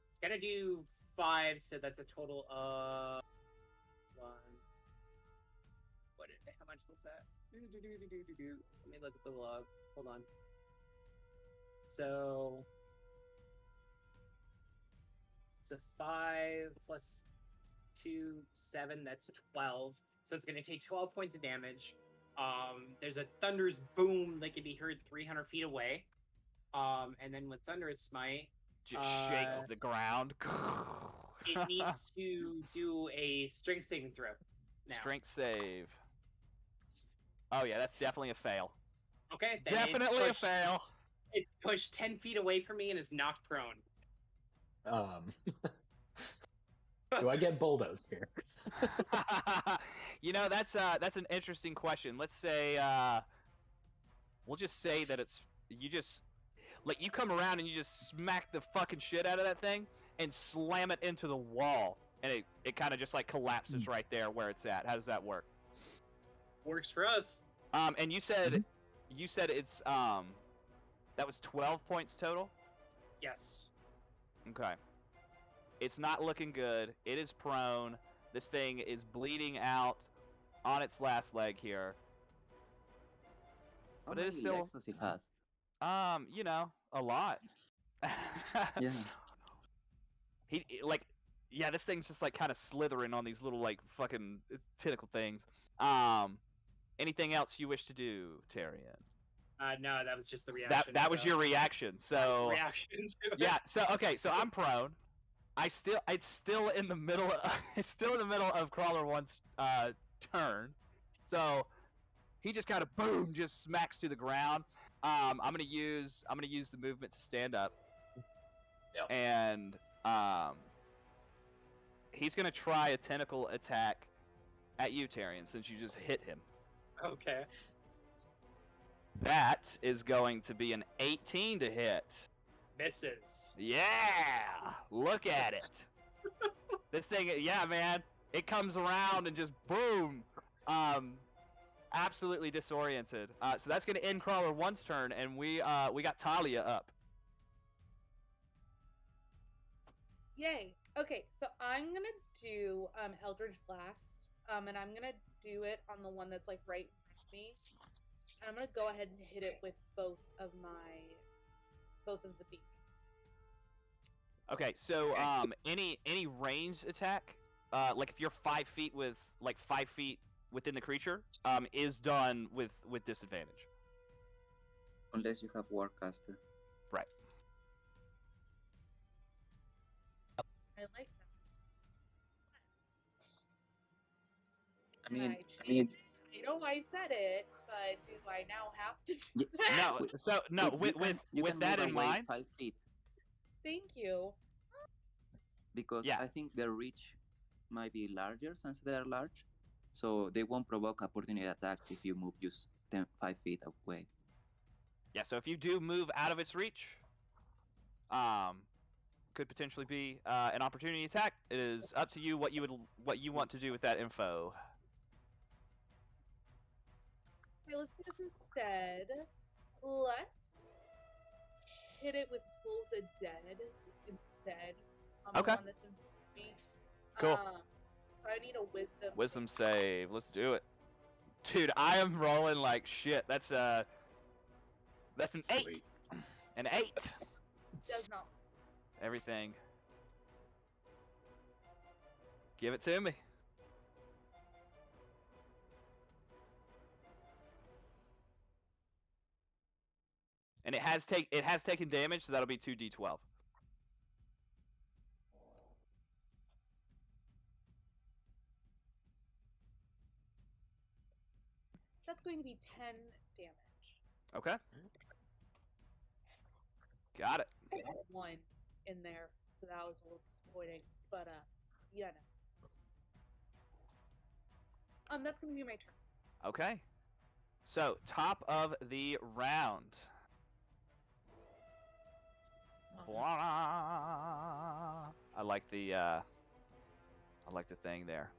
It's gonna do 5, so that's a total of 1. How much was that? Let me look at the log. hold on. So 5 plus 2, 7, that's 12. So it's going to take 12 points of damage. There's a thunderous boom that can be heard 300 feet away. And then with Thunderous Smite, Just shakes the ground. it needs to do a strength saving throw. Now. Strength save. Oh yeah, that's definitely a fail. Okay, then Definitely a fail. It's pushed 10 feet away from me and is knocked prone. Do I get bulldozed here? You know, that's an interesting question. Let's say we'll just say that it's you just like you come around and you just smack the fucking shit out of that thing and slam it into the wall, and it kind of just like collapses right there where it's at. How does that work? Works for us. And you said it's that was 12 points total? Yes. Okay. It's not looking good. It is prone. This thing is bleeding out on its last leg here. How But it is many still legs does it has? you know, a lot. Yeah. Yeah, this thing's just like kind of slithering on these little like fucking tentacle things. Anything else you wish to do, Tyrion? No, that was just the reaction. That was your reaction. So reaction to it. yeah. So okay. So I'm prone. It's still in the middle. It's still in the middle of Crawler One's turn. So he just kind of boom, just smacks to the ground. I'm gonna use the movement to stand up. Yep. And he's gonna try a tentacle attack at you, Tyrion, since you just hit him. Okay. That is going to be an 18 to hit. Misses. Yeah! Look at it. This thing, yeah, man. It comes around and just boom. Absolutely disoriented. So that's going to end Crawler One's turn, and we got Talia up. Yay. Okay, so I'm gonna do Eldritch Blast. And I'm gonna do it on the one that's like right in front of me. I'm gonna go ahead and hit it with both of the beaks. Okay, so any ranged attack, like if you're 5 feet like 5 feet within the creature, is done with disadvantage. Unless you have Warcaster. Right. I like that. I mean, I know I said it, but do I now have to do Yeah, that? No, so no, you with can that move in away mind, 5 feet, Thank you. because Yeah. I think their reach might be larger since they are large, so they won't provoke opportunity attacks if you move just 5 feet away. yeah. So if you do move out of its reach, could potentially be an opportunity attack. It is up to you what you want to do with that info. Okay, let's do this instead. Let's hit it with Toll the Dead instead. Okay. The one that's in me. Cool. So I need a wisdom. Wisdom save. Let's do it, dude. I am rolling like shit. That's an Sweet. 8. An 8. Does not. Everything. Give it to me. And it has taken damage, so that'll be 2d12. That's going to be 10 damage. Okay. Got it. I had 1 in there, so that was a little disappointing. But yeah, no. That's gonna be my turn. Okay. So, top of the round. I like the thing there.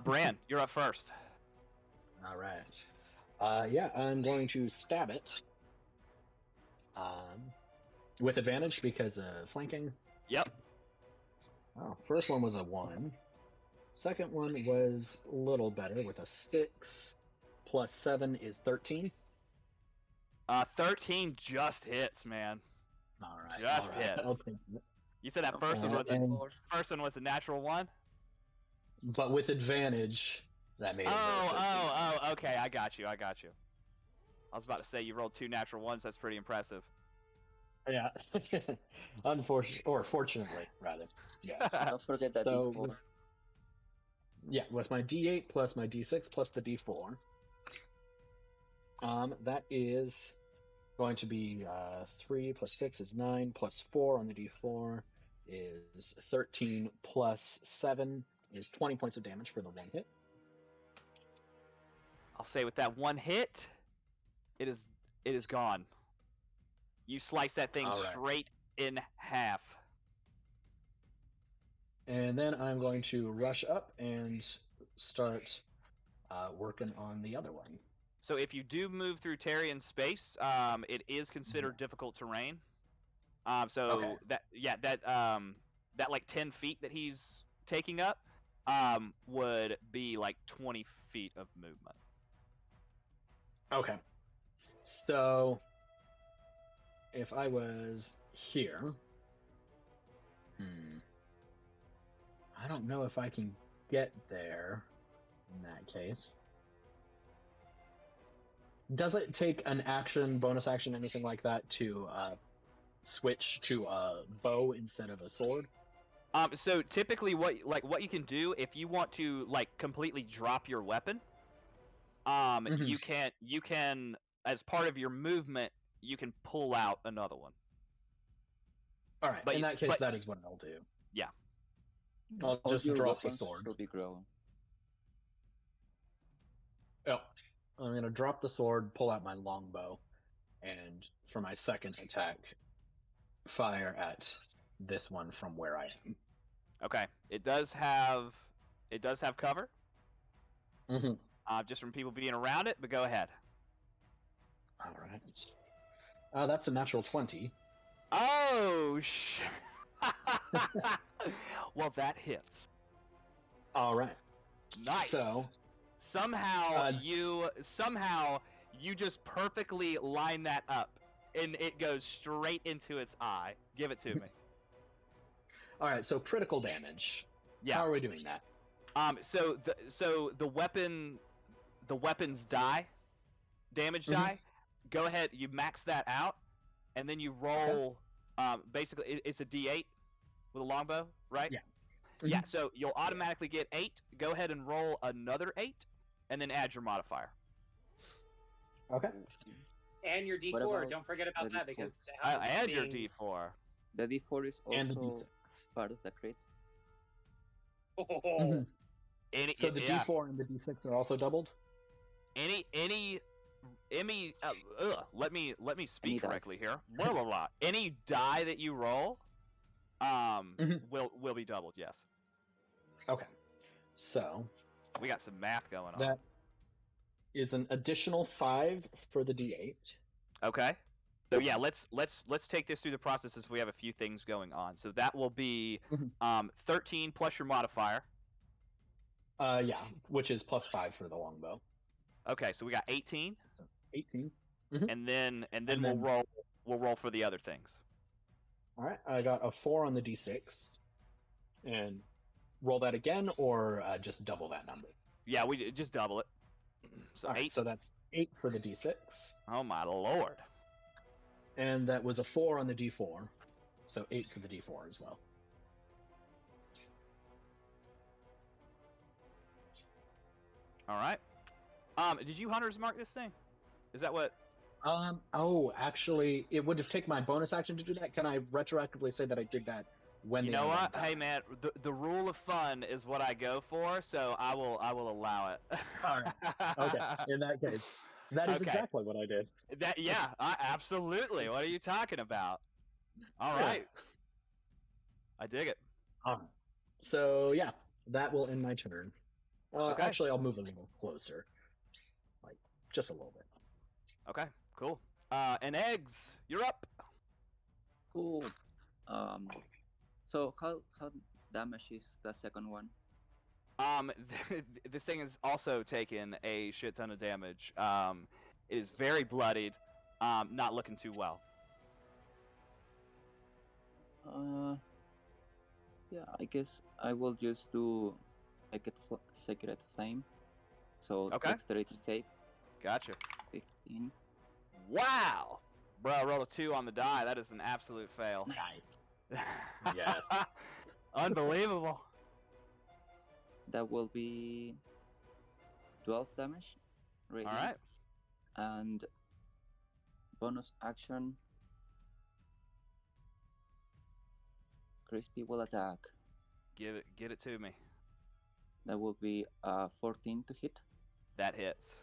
Bran, you're up first. All right. Yeah, I'm going to stab it. With advantage because flanking. Yep. Oh, first one was a 1. Second one was a little better with a 6. Plus 7 is 13. 13 just hits, man. All right. Just all right. hits. I'll take it. You said that first one was and- first one was a natural one. But with advantage, that made it. Okay. I got you. I was about to say you rolled 2 natural ones. That's pretty impressive. Yeah. Unfortunately, or fortunately, rather. Yeah. Don't forget that So, D4. Yeah, with my D8 plus my D6 plus the D4. That is going to be 3 plus 6 is 9 plus 4 on the D4 is 13 plus 7 is 20 points of damage for the one hit. I'll say with that one hit, it is gone. You slice that thing All right. straight in half. And then I'm going to rush up and start working on the other one. So if you do move through Terrian space, it is considered difficult terrain. So Okay. that like 10 feet that he's taking up would be like 20 feet of movement. Okay. So if I was here, I don't know if I can get there in that case. Does it take an action, bonus action, anything like that to switch to a bow instead of a sword? So typically what you can do if you want to like completely drop your weapon, you can as part of your movement you can pull out another one. All right. In that case, that is what I'll do. Yeah. I'll All just your drop the weapons sword. should be grown. Oh, I'm gonna drop the sword, pull out my longbow, and for my second attack, fire at this one from where I am. Okay. It does have cover. Mm-hmm. Just from people being around it, but go ahead. All right. That's a natural 20. Oh shit. Well, that hits. All right. Nice. So somehow you just perfectly line that up, and it goes straight into its eye. Give it to me. all right. So critical damage. Yeah. How are we doing that? So the weapons die, damage die. Go ahead. You max that out, and then you roll. Basically, it's a D8 with a longbow, right? Yeah. Yeah. So you'll automatically get 8. Go ahead and roll another 8, and then add your modifier. Okay. And your What D4. about Don't forget about the that D6? because Add your D4. The D4 is And the also D6. part of the crit. Mhm. Any, So the yeah. D4 and the D6 are also doubled? Any let me speak Any correctly dice. here. Blah blah blah. Any die that you roll, will be doubled. Yes. Okay. So We got some math going on. that is an additional 5 for the D8. Okay. So yeah, let's take this through the process as we have a few things going on. So that will be 13 plus your modifier. Yeah, which is plus 5 for the longbow. Okay, so we got 18, So 18. and then And we'll then- roll for the other things. All right, I got a 4 on the D6. And roll that again, or just double that number? Yeah, we just double it. So All right, 8. so that's 8 for the D6. Oh my lord. And that was a 4 on the D4. So 8 for the D4 as well. All right. Did you hunters mark this thing? Is that what? Oh, actually, it would have taken my bonus action to do that. Can I retroactively say that I did that when You the know other what? one Hey died? man, the rule of fun is what I go for, so I will allow it. All right. Okay. In that case, that is Okay. exactly what I did. Absolutely. What are you talking about? All Yeah. right. I dig it. All right. So yeah, that will end my turn. Okay. Actually, I'll move a little closer, like just a little bit. Okay. Cool. And eggs, you're up. Cool. So how damage is the second one? This thing has also taken a shit ton of damage. It is very bloodied. not looking too well. Yeah, I guess I will just do Sacred Flame. So Okay. dexterity save, Gotcha. 15. Wow, bro, I rolled a 2 on the die. That is an absolute fail. Nice. Yes. Unbelievable. That will be 12 damage. Radiant. All right. And bonus action, Crispy will attack. Get it to me. That will be 14 to hit. That hits.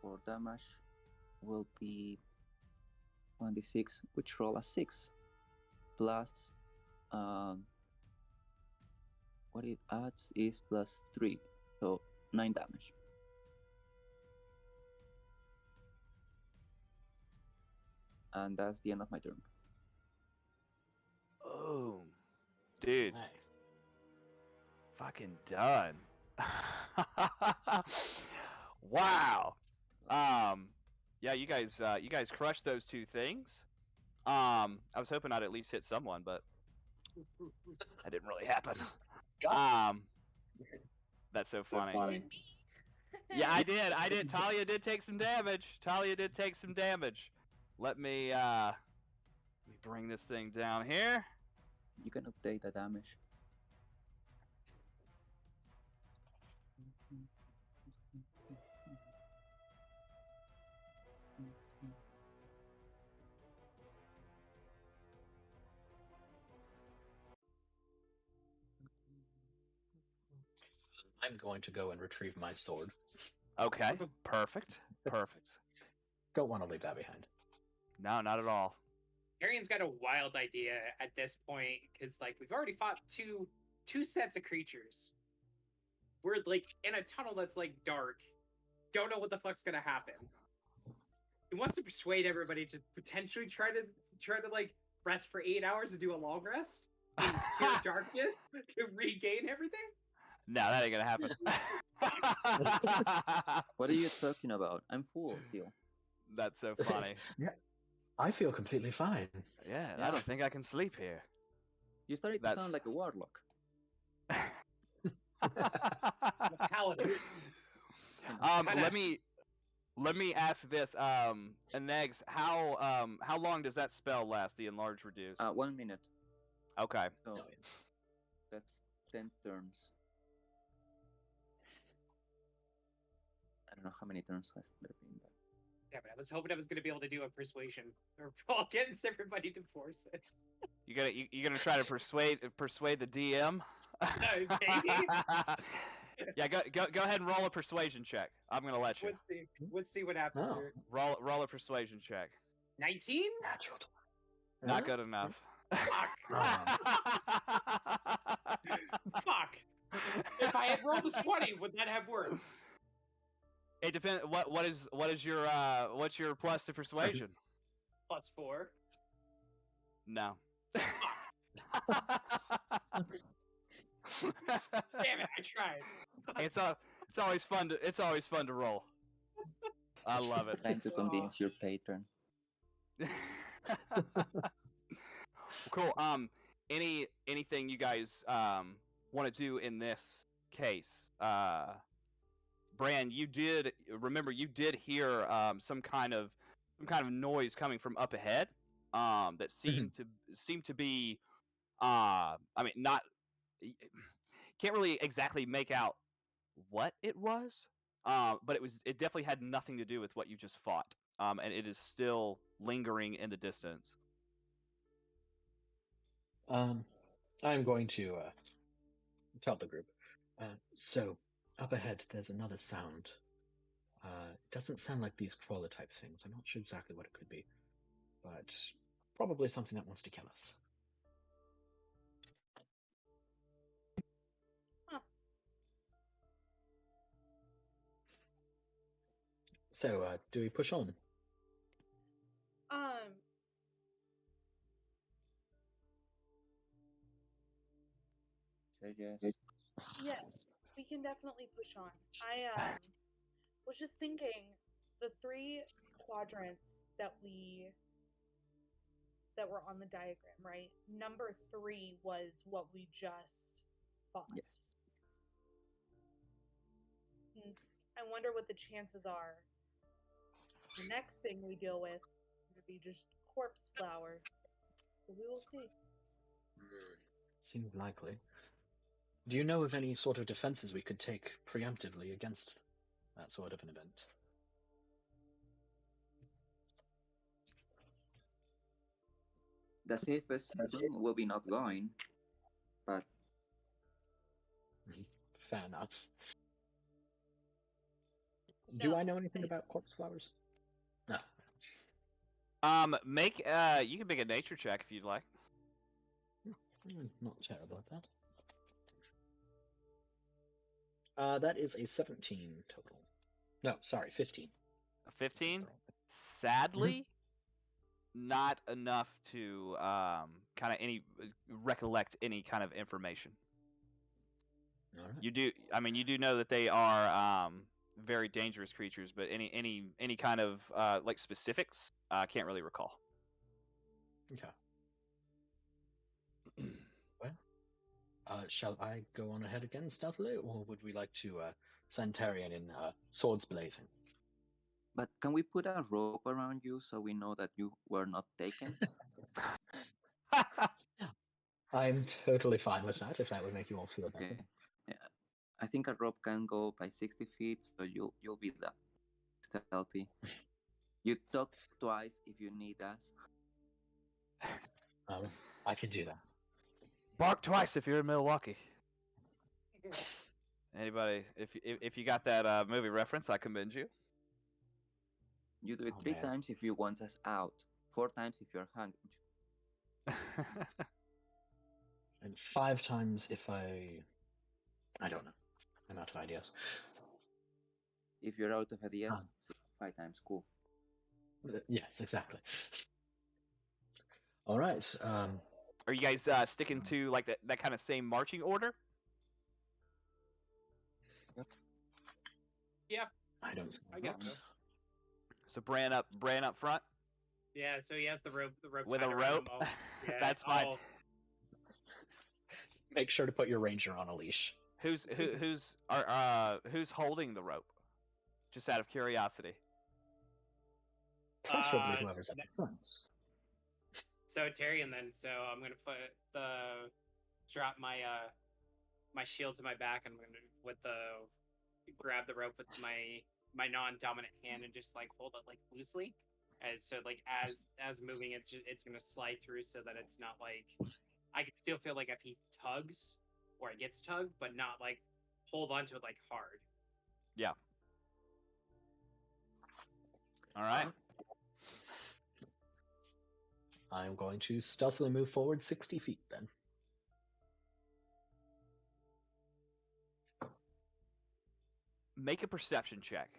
For damage will be 1d6, which roll a 6 plus what it adds is plus 3, so 9 damage. And that's the end of my turn. Oh, dude, Nice. fucking done. Wow. Yeah, you guys crushed those 2 things. I was hoping I'd at least hit someone, but that didn't really happen. That's so funny. Yeah, I did. Talia did take some damage. Let me bring this thing down here. You can update the damage. I'm going to go and retrieve my sword. Okay, perfect. Don't want to leave that behind. No, not at all. Arian's got a wild idea at this point because, like, we've already fought two sets of creatures. We're like in a tunnel that's like dark. Don't know what the fuck's gonna happen. He wants to persuade everybody to potentially try to like rest for 8 hours and do a long rest in pure darkness to regain everything. No, that ain't gonna happen. What are you talking about? I'm full still. That's so funny. Yeah, I feel completely fine. Yeah, I don't think I can sleep here. You started to sound like a warlock. Paladin. Let me ask this. Negs, how long does that spell last? The enlarge reduce. 1 minute. Okay. So that's 10 turns. I don't know how many turns has there been. But... Yeah, but I was hoping I was going to be able to do a persuasion or roll against everybody to force it. You gonna try to persuade the DM? Maybe. Yeah, go ahead and roll a persuasion check. I'm gonna let you. Let's see what happens here. Roll a persuasion check. 19? Natural. Not good enough. Fuck. Fuck. If I had rolled a 20, would that have worked? It depends. What is your what's your plus to persuasion? +4. No. Damn it! I tried. It's always fun to roll. I love it. Trying to convince your patron. Cool. Anything you guys want to do in this case? Bran, you did hear some kind of noise coming from up ahead. That seemed to be I mean, not can't really exactly make out what it was. But it definitely had nothing to do with what you just fought. And it is still lingering in the distance. I'm going to tell the group. So, up ahead, there's another sound. It doesn't sound like these crawler type things. I'm not sure exactly what it could be, but probably something that wants to kill us. Huh. So, do we push on? Say yes. Yeah, we can definitely push on. I was just thinking, the 3 quadrants that were on the diagram, right? Number 3 was what we just fought. Yes. I wonder what the chances are. The next thing we deal with would be just corpse flowers. So we will see. Seems likely. Do you know of any sort of defenses we could take preemptively against that sort of an event? The safest thing will be not going, but Fair enough. Do I know anything about corpse flowers? No. Make you can make a nature check if you'd like. Not terrible at that. That is a 17 total. No, sorry, 15. A 15. Sadly, not enough to kind of recollect any kind of information. All right. You do. I mean, you do know that they are very dangerous creatures, but any kind of like specifics, can't really recall. Okay. Well, shall I go on ahead again stealthily, or would we like to send Tarian in swords blazing? But can we put a rope around you so we know that you were not taken? I'm totally fine with that, if that would make you all feel better. Okay. Yeah. I think a rope can go by 60 feet, so you'll be that stealthy. You talk twice if you need us. I could do that. Bark twice if you're in Milwaukee. Anybody, if you got that movie reference, I commend you. You do it 3 times if you want us out, 4 times if you're hungry. And 5 times if I don't know. I'm out of ideas. If you're out of ideas, 5 times, cool. Yes, exactly. All right. Are you guys sticking to like that kind of same marching order? Yeah. I don't see I guess that. so. So Bran up front. Yeah, so he has the rope With tied a around rope? him. Yeah, That's fine. Make sure to put your ranger on a leash. Who's holding the rope? Just out of curiosity. Preferably whoever's at the front. So Tyrion then. So I'm gonna strap my my shield to my back, and I'm gonna grab the rope with my non-dominant hand and just like hold it like loosely, as moving it's gonna slide through so that it's not like I can still feel like if he tugs or it gets tugged, but not like hold onto it like hard. Yeah. All right. I'm going to stealthily move forward 60 feet then. Make a perception check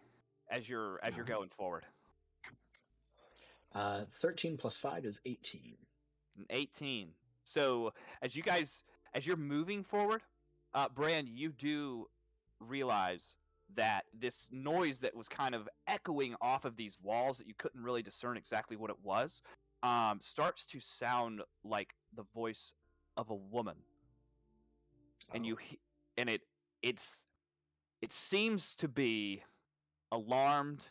as you're going forward. 13 plus 5 is 18. 18. So as you're moving forward, Bran, you do realize that this noise that was kind of echoing off of these walls that you couldn't really discern exactly what it was, starts to sound like the voice of a woman. And it seems to be alarmed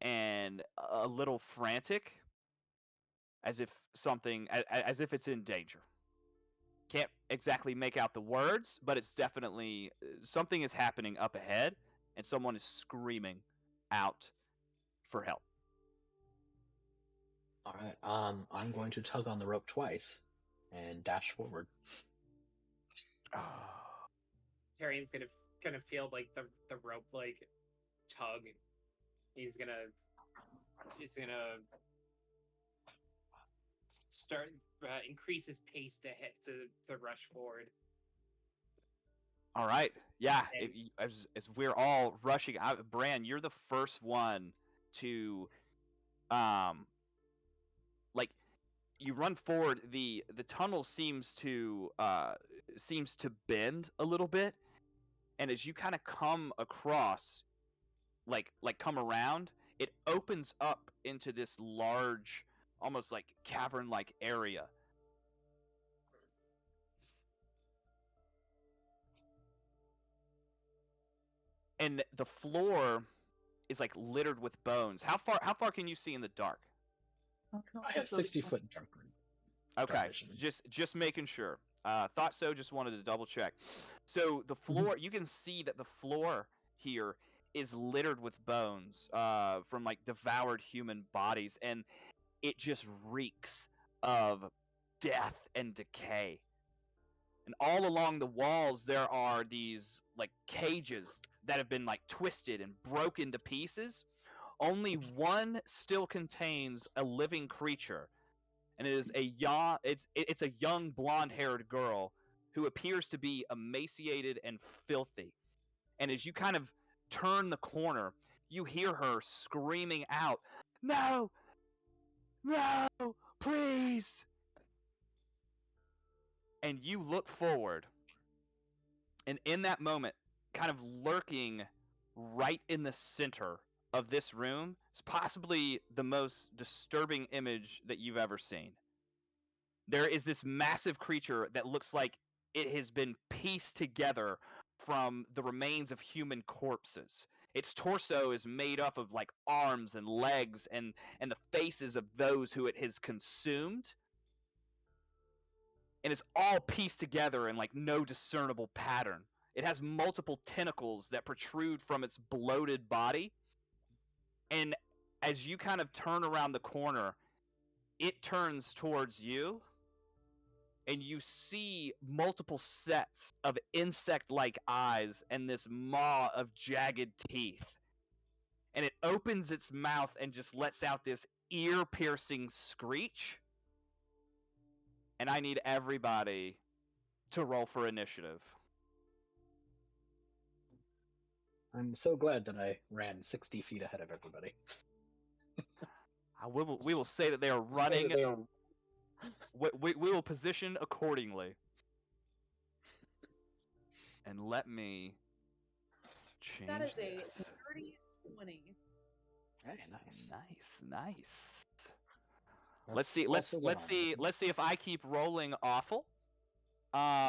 and a little frantic, as if it's in danger. Can't exactly make out the words, but it's definitely something is happening up ahead, and someone is screaming out for help. All right. I'm going to tug on the rope twice and dash forward. Tyrion's gonna feel like the rope like tug. He's gonna start increase his pace to rush forward. All right, yeah. As we're all rushing out, Bran, you're the first one to, like, you run forward. The tunnel seems to bend a little bit, and as you kind of come across, like come around, it opens up into this large, almost like cavern-like area. And the floor is like littered with bones. How far can you see in the dark? I have 60-foot dark Okay, vision. just making sure. Thought so. Just wanted to double check. So the floor, you can see that the floor here is littered with bones from like devoured human bodies, and it just reeks of death and decay. And all along the walls there are these like cages that have been like twisted and broken to pieces. Only one still contains a living creature, and it is it's a young blonde-haired girl who appears to be emaciated and filthy. And as you kind of turn the corner, you hear her screaming out, "No! No! Please!" And you look forward, and in that moment, kind of lurking right in the center of this room is possibly the most disturbing image that you've ever seen. There is this massive creature that looks like it has been pieced together from the remains of human corpses. Its torso is made up of like arms and legs and the faces of those who it has consumed. And it's all pieced together in like no discernible pattern. It has multiple tentacles that protrude from its bloated body. And as you kind of turn around the corner, it turns towards you, and you see multiple sets of insect-like eyes and this maw of jagged teeth. And it opens its mouth and just lets out this ear-piercing screech. And I need everybody to roll for initiative. I'm so glad that I ran 60 feet ahead of everybody. We will say that they are running. We will position accordingly. And let me change That is this. a 30-20. Hey, nice. Nice. That's Let's see if I keep rolling awful.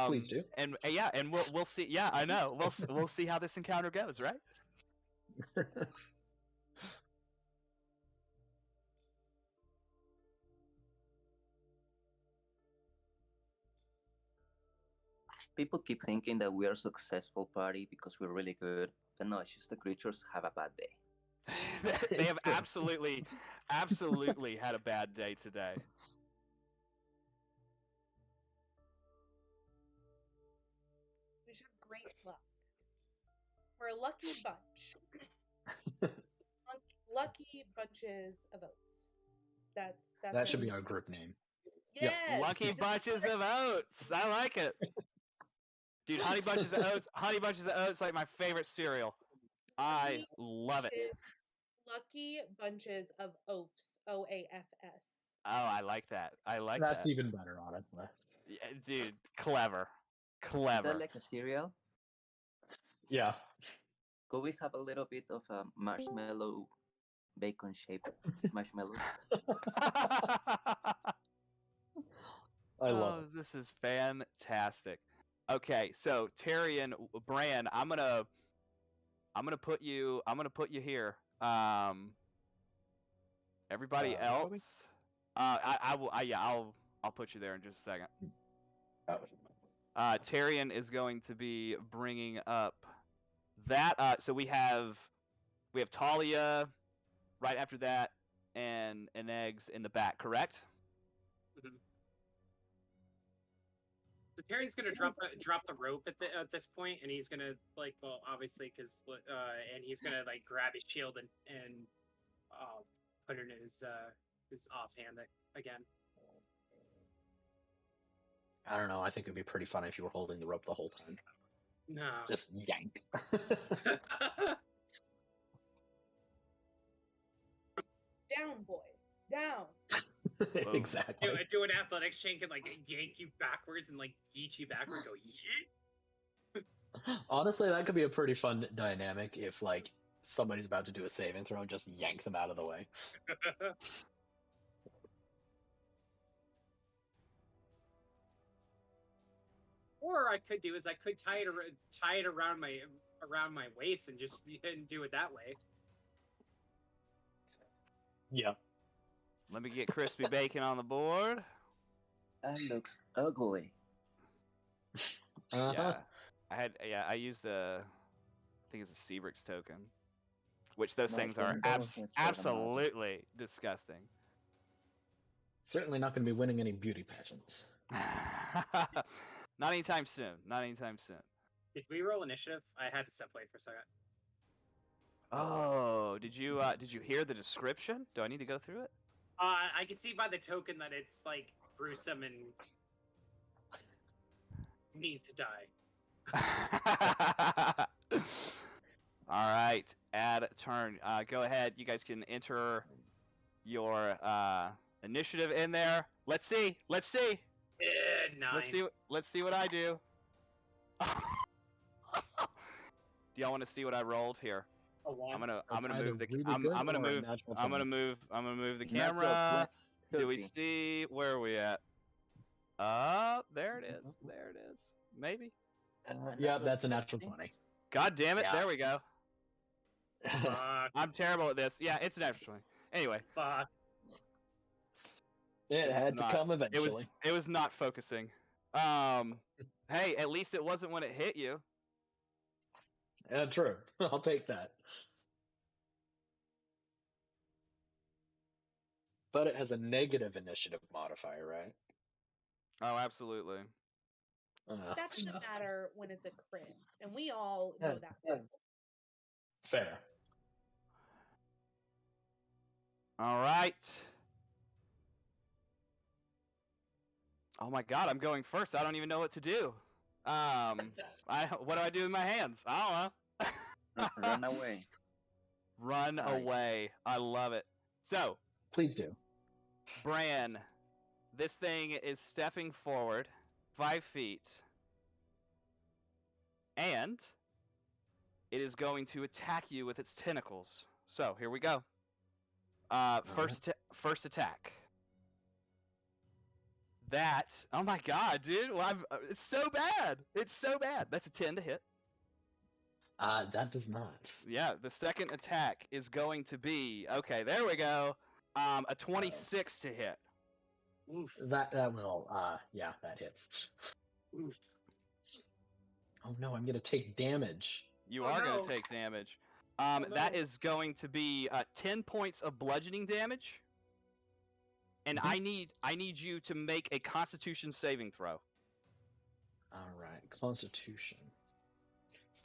Please do. And and we'll see. Yeah, I know. We'll see how this encounter goes, right? People keep thinking that we are a successful party because we're really good, but no, it's just the creatures have a bad day. They have absolutely had a bad day today. We should have great luck. We're a lucky bunch. Lucky bunches of oats. That's that should be our group name. Yes. Lucky bunches of oats. I like it. Dude, honey bunches of oats, like my favorite cereal. I love it. Lucky bunches of oafs. OAFS. Oh, I like that. That's even better, honestly. Yeah, dude, clever. Is that like a cereal? Yeah. Could we have a little bit of a marshmallow, bacon-shaped marshmallows? I love it. This is fantastic. Okay, so Tyrion, Bran, I'm gonna put you here. Everybody else, I'll put you there in just a second. Tyrion is going to be bringing up that. So we have Talia right after that, and eggs in the back, correct? Mm-hmm. So Tyrion's gonna drop the rope at this point, and he's gonna obviously because and he's gonna like grab his shield and put it in his offhand again. I don't know. I think it'd be pretty funny if you were holding the rope the whole time. No. Just yank. Down, boy. Down. Exactly. Do an athletics chain and like yank you backwards and like yeet you backwards. Go yeet. Honestly, that could be a pretty fun dynamic if like somebody's about to do a saving throw and just yank them out of the way. Or I could do is I could tie it around my waist and just and do it that way. Yeah. Let me get crispy bacon on the board. That looks ugly. Uh-huh. I used I think it's a Seabrix token, which those No, things are those things for the magic. absolutely disgusting. Certainly not going to be winning any beauty pageants. Not anytime soon. Not anytime soon. Did we roll initiative? I had to step away for a second. Oh, did you hear the description? Do I need to go through it? I can see by the token that it's like gruesome and needs to die. All right, add turn. Go ahead. You guys can enter your initiative in there. Let's see. 9. Let's see what I do. Do y'all want to see what I rolled here? A 1. I'm gonna Either move the really I'm good gonna or a move natural I'm gonna 20. move the Natural camera. 20. Do we see where are we at? There it is. There it is. Maybe. Yeah, that's a natural 20. God damn it! Yeah. There we go. Fuck. I'm terrible at this. Yeah, it's a natural 20. Anyway, Fuck. It was had to not- come eventually. it was not focusing. Hey, at least it wasn't when it hit you. Yeah, true. I'll take that. But it has a negative initiative modifier, right? Oh, absolutely. That doesn't matter when it's a crit, and we all know that. Fair. All right. Oh my God, I'm going first. I don't even know what to do. What do I do with my hands? I don't know. Run away. Run Die. away. I love it. So, Please do. Bran, this thing is stepping forward 5 feet, and it is going to attack you with its tentacles. So here we go. First attack. Oh my God, dude! Well, it's so bad. It's so bad. That's a 10 to hit. That does not. Yeah, the second attack is going to be okay. There we go. A 26 to hit. Oof. That will, yeah, that hits. Oof. Oh no, I'm gonna take damage. You Oh, are going no. to take damage. Oh, That no. is going to be 10 points of bludgeoning damage. And Mhm. I need you to make a Constitution saving throw. All right, Constitution.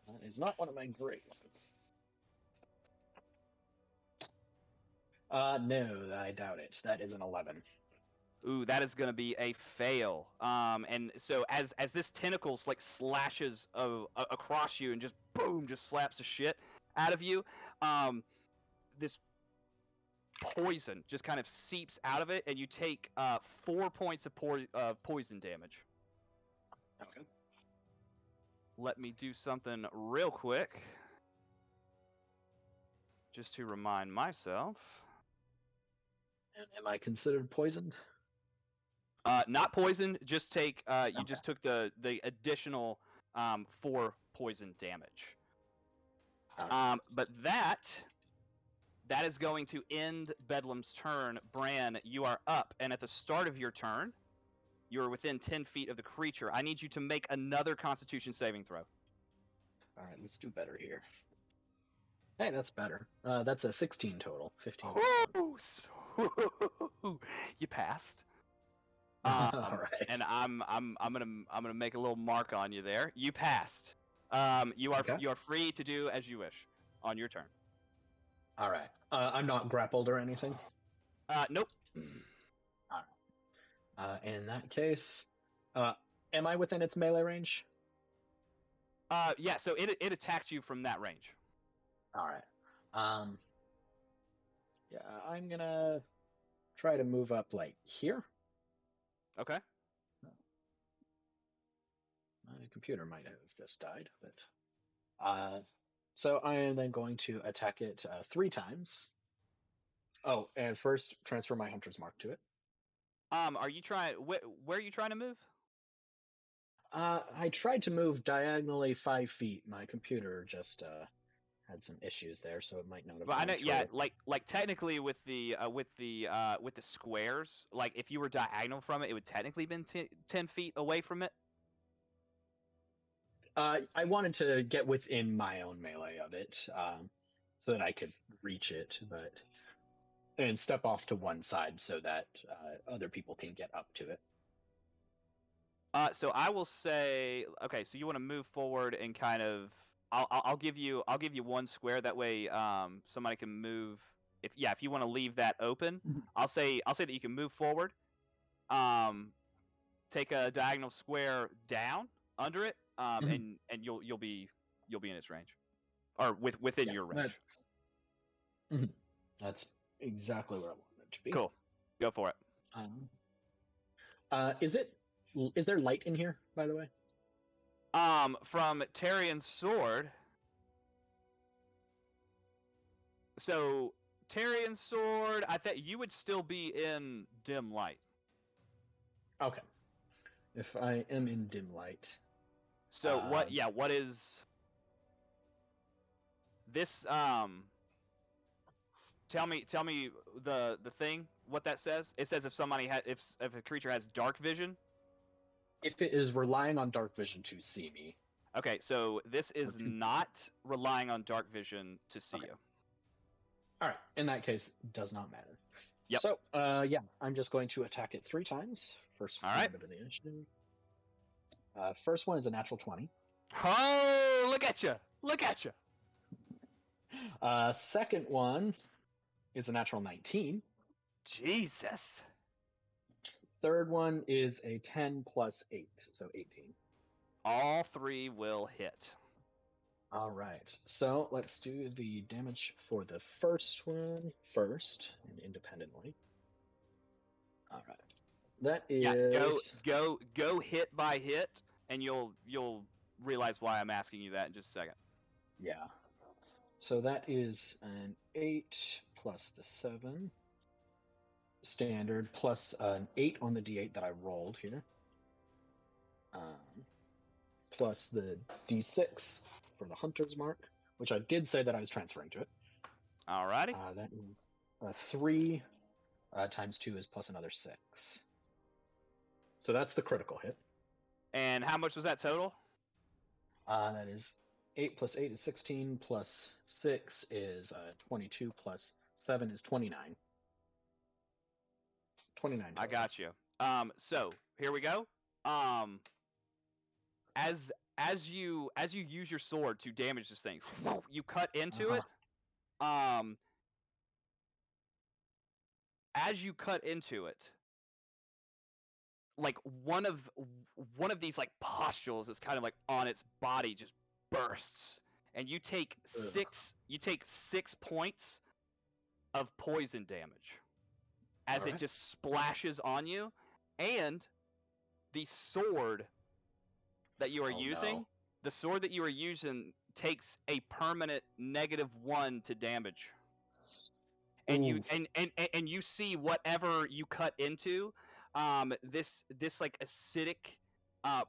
That is not one of my great ones. No, I doubt it. That is an 11. Ooh, that is going to be a fail. And so as this tentacles like slashes across you and just boom, just slaps the shit out of you, this poison just kind of seeps out of it, and you take 4 points of poison damage. Okay. Let me do something real quick, just to remind myself. And am I considered poisoned? Not poison. Just take. You just took the additional 4 poison damage. Okay. But that is going to end Bedlam's turn. Bran, you are up, and at the start of your turn, you are within 10 feet of the creature. I need you to make another Constitution saving throw. All right, let's do better here. Hey, that's better. That's a 16 total. 15. You passed. All right. And I'm gonna make a little mark on you there. You passed. You are free to do as you wish on your turn. All right. I'm not grappled or anything. Nope. All right. In that case, am I within its melee range? Yeah. So it attacked you from that range. All right. Yeah, I'm gonna try to move up like here. Okay. My computer might have just died, but So I am then going to attack it 3 times. Oh, and first transfer my hunter's mark to it. Are you trying? Where are you trying to move? I tried to move diagonally 5 feet. My computer just had some issues there, so it might not have Well, I gone know. through. Yeah, like technically with the squares, like if you were diagonal from it, it would technically been 10 feet away from it. I wanted to get within my own melee of it, so that I could reach it, and step off to one side so that other people can get up to it. So I will say, okay, so you want to move forward and kind of, I'll give you one square. That way, somebody can move. If you want to leave that open, I'll say that you can move forward. Take a diagonal square down under it, and you'll be in its range, or within your range. That's exactly where I want it to be. Cool, go for it. Is there light in here, by the way? From Tyrion's sword. So Tyrion's sword, I thought you would still be in dim light. Okay. If I am in dim light. So what is this? Tell me the thing. What that says? It says if a creature has dark vision. If it is relying on dark vision to see me. Okay, so this is not relying on dark vision to see you. All right. In that case, it does not matter. Yep. So, I'm just going to attack it 3 times. First round of the initiative. First one is a natural 20. Oh, look at you! Look at you! Second one is a natural 19. Jesus. Third one is a 10 plus 8, so 18. All 3 will hit. All right, so let's do the damage for the first one first, and independently. All right, that is go hit by hit, and you'll realize why I'm asking you that in just a second. Yeah. So that is an 8 plus the 7 standard plus an 8 on the d8 that I rolled here, plus the d6 for the hunter's mark, which I did say that I was transferring to it. Alrighty. That is 3 times 2 is plus another 6. So that's the critical hit. And how much was that total? That is 8 plus 8 is 16, plus 6 is 22, plus 7 is 29. 29 total. I got you. So here we go. As you use your sword to damage this thing, you cut into it. As you cut into it, like one of these like pustules is kind of like on its body just bursts, and you take 6 points of poison damage as it just splashes on you, and the sword that you are using, the sword that you are using takes a permanent -1 to damage. And you see whatever you cut into, this like acidic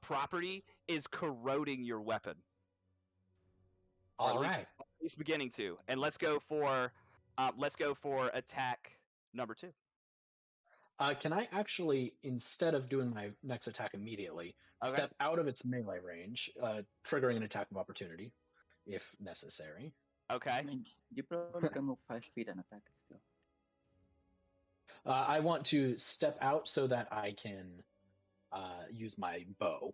property is corroding your weapon. All right. At least beginning to. And let's go for attack number 2. Can I actually, instead of doing my next attack immediately, step out of its melee range, triggering an attack of opportunity, if necessary? Okay. I mean, you probably can move 5 feet and attack it still. I want to step out so that I can use my bow.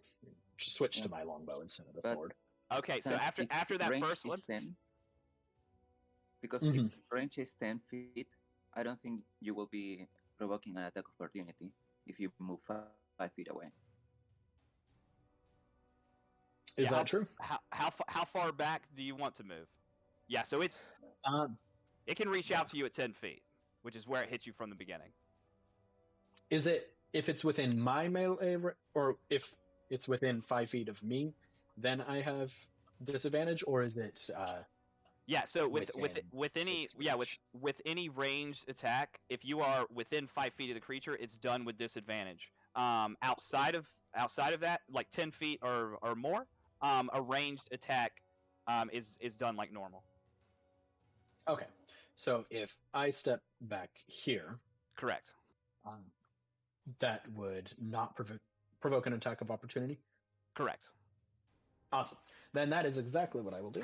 Switch to my longbow instead of the sword. Okay, so after that first one, 10, because its range is 10 feet, I don't think you will be provoking an attack of opportunity if you move 5 feet away. Is that true? How far back do you want to move? Yeah, so it can reach out to you at 10 feet, which is where it hits you from the beginning. Is it, if it's within my melee, or if it's within 5 feet of me, then I have disadvantage, or is it Yeah, so with any its yeah reach. with any ranged attack, if you are within 5 feet of the creature, it's done with disadvantage. Outside of that, like 10 feet or more, a ranged attack is done like normal. Okay, so if I step back here, Correct. um, that would not provoke an attack of opportunity. Correct. Awesome. Then that is exactly what I will do.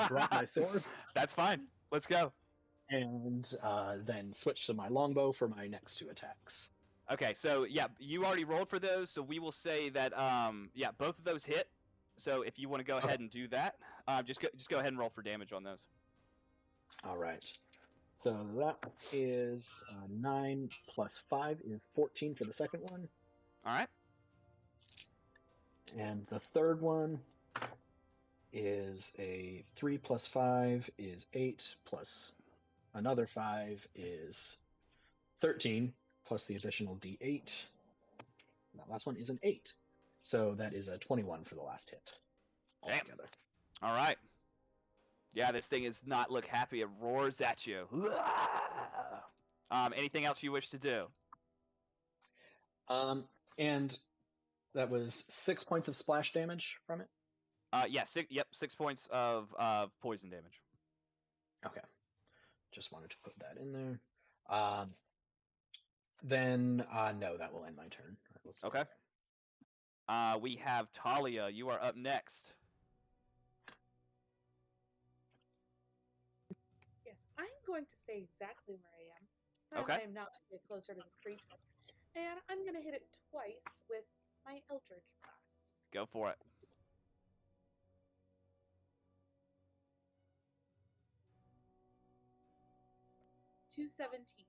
Drop my sword That's fine. Let's go. and then switch to my longbow for my next 2 attacks. Okay, so yeah, you already rolled for those, so we will say that yeah, both of those hit. So if you want to go ahead and do that, just go ahead and roll for damage on those. All right. So that is 9 plus 5 is 14 for the second one. All right. And the third one is a 3 plus 5 is 8 plus another 5 is 13 plus the additional d8. That last one is an 8. So that is a 21 for the last hit altogether. All right. Yeah, this thing does not look happy. It roars at you. Anything else you wish to do? And that was 6 points of splash damage from it. Yeah, 6 points of poison damage. Okay, just wanted to put that in there. Then no, that will end my turn. Okay. We have Talia. You are up next. Yes, I'm going to stay exactly where I am. Okay. I am not going to get closer to this creature. And I'm going to hit it twice with my Eldritch Blast. Go for it. Two 17s.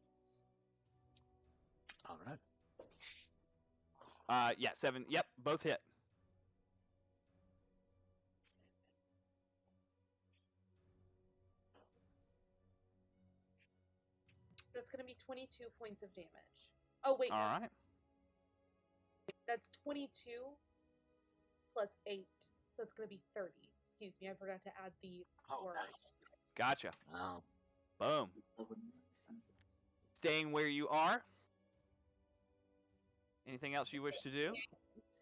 All right. Yeah, 7. Yep, both hit. That's going to be 22 points of damage. Oh, wait. All right. That's 22 plus 8. So it's going to be 30. Excuse me, I forgot to add the 4. Oh, nice. Gotcha. Oh. Boom. Staying where you are. Anything else you wish to do?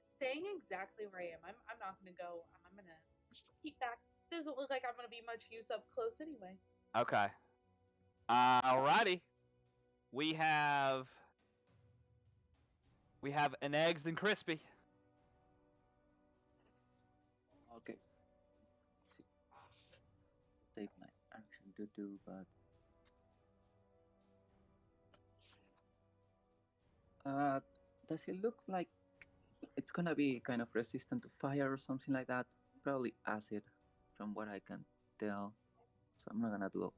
Staying exactly where I am. I'm not going to go. I'm going to keep back. Doesn't look like I'm going to be much use up close anyway. Okay. Alrighty. We have an eggs and crispy. Okay. Take my action to do, but does it look like it's gonna be kind of resistant to fire or something like that? Probably acid, from what I can tell. So I'm not gonna do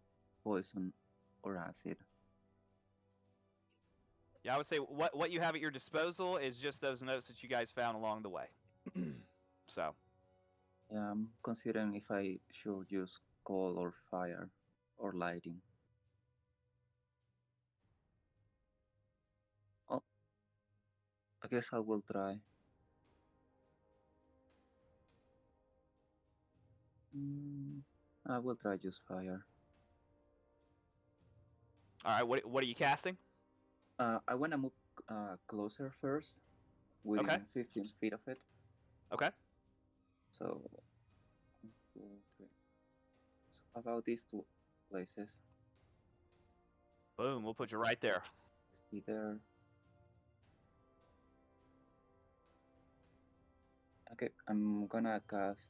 poison or acid. Yeah, I would say what you have at your disposal is just those notes that you guys found along the way. So. Yeah, I'm considering if I should use coal or fire or lighting. Oh, I guess I will try. I will try just fire. All right. What are you casting? I want to move closer first, within Okay. 15 feet of it. Okay. So, 1, 2, 3. So about these 2 places. Boom. We'll put you right there. Let's be there. Okay, I'm gonna cast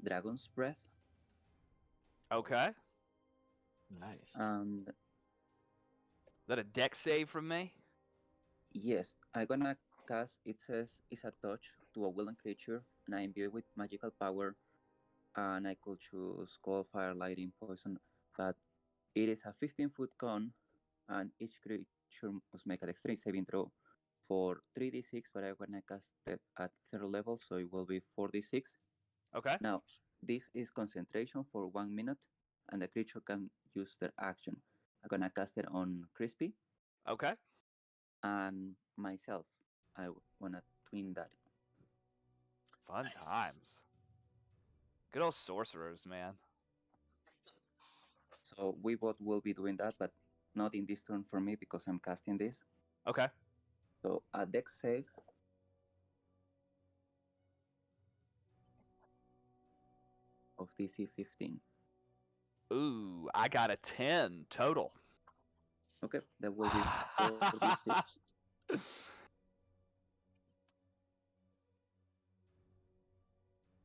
Dragon's Breath. Okay. Nice. And Is that a deck save from me? yes, I'm gonna cast, it says, it's a touch to a willing creature, and I imbue it with magical power, and I could choose cold, fire, lighting, poison, but it is a 15-foot cone, and each creature must make a dexterity saving throw for 3d6, but I'm gonna cast it at 3rd level, so it will be 4d6. Okay. Now, this is concentration for 1 minute, and the creature can use their action. I'm gonna cast it on Crispy. Okay. And myself. I wanna twin that. Fun Nice. times. Good old sorcerers, man. So we both will be doing that, but not in this turn for me because I'm casting this. Okay. So a dex save. Of DC 15. Ooh, I got a 10 total. Okay, that will be 4d6.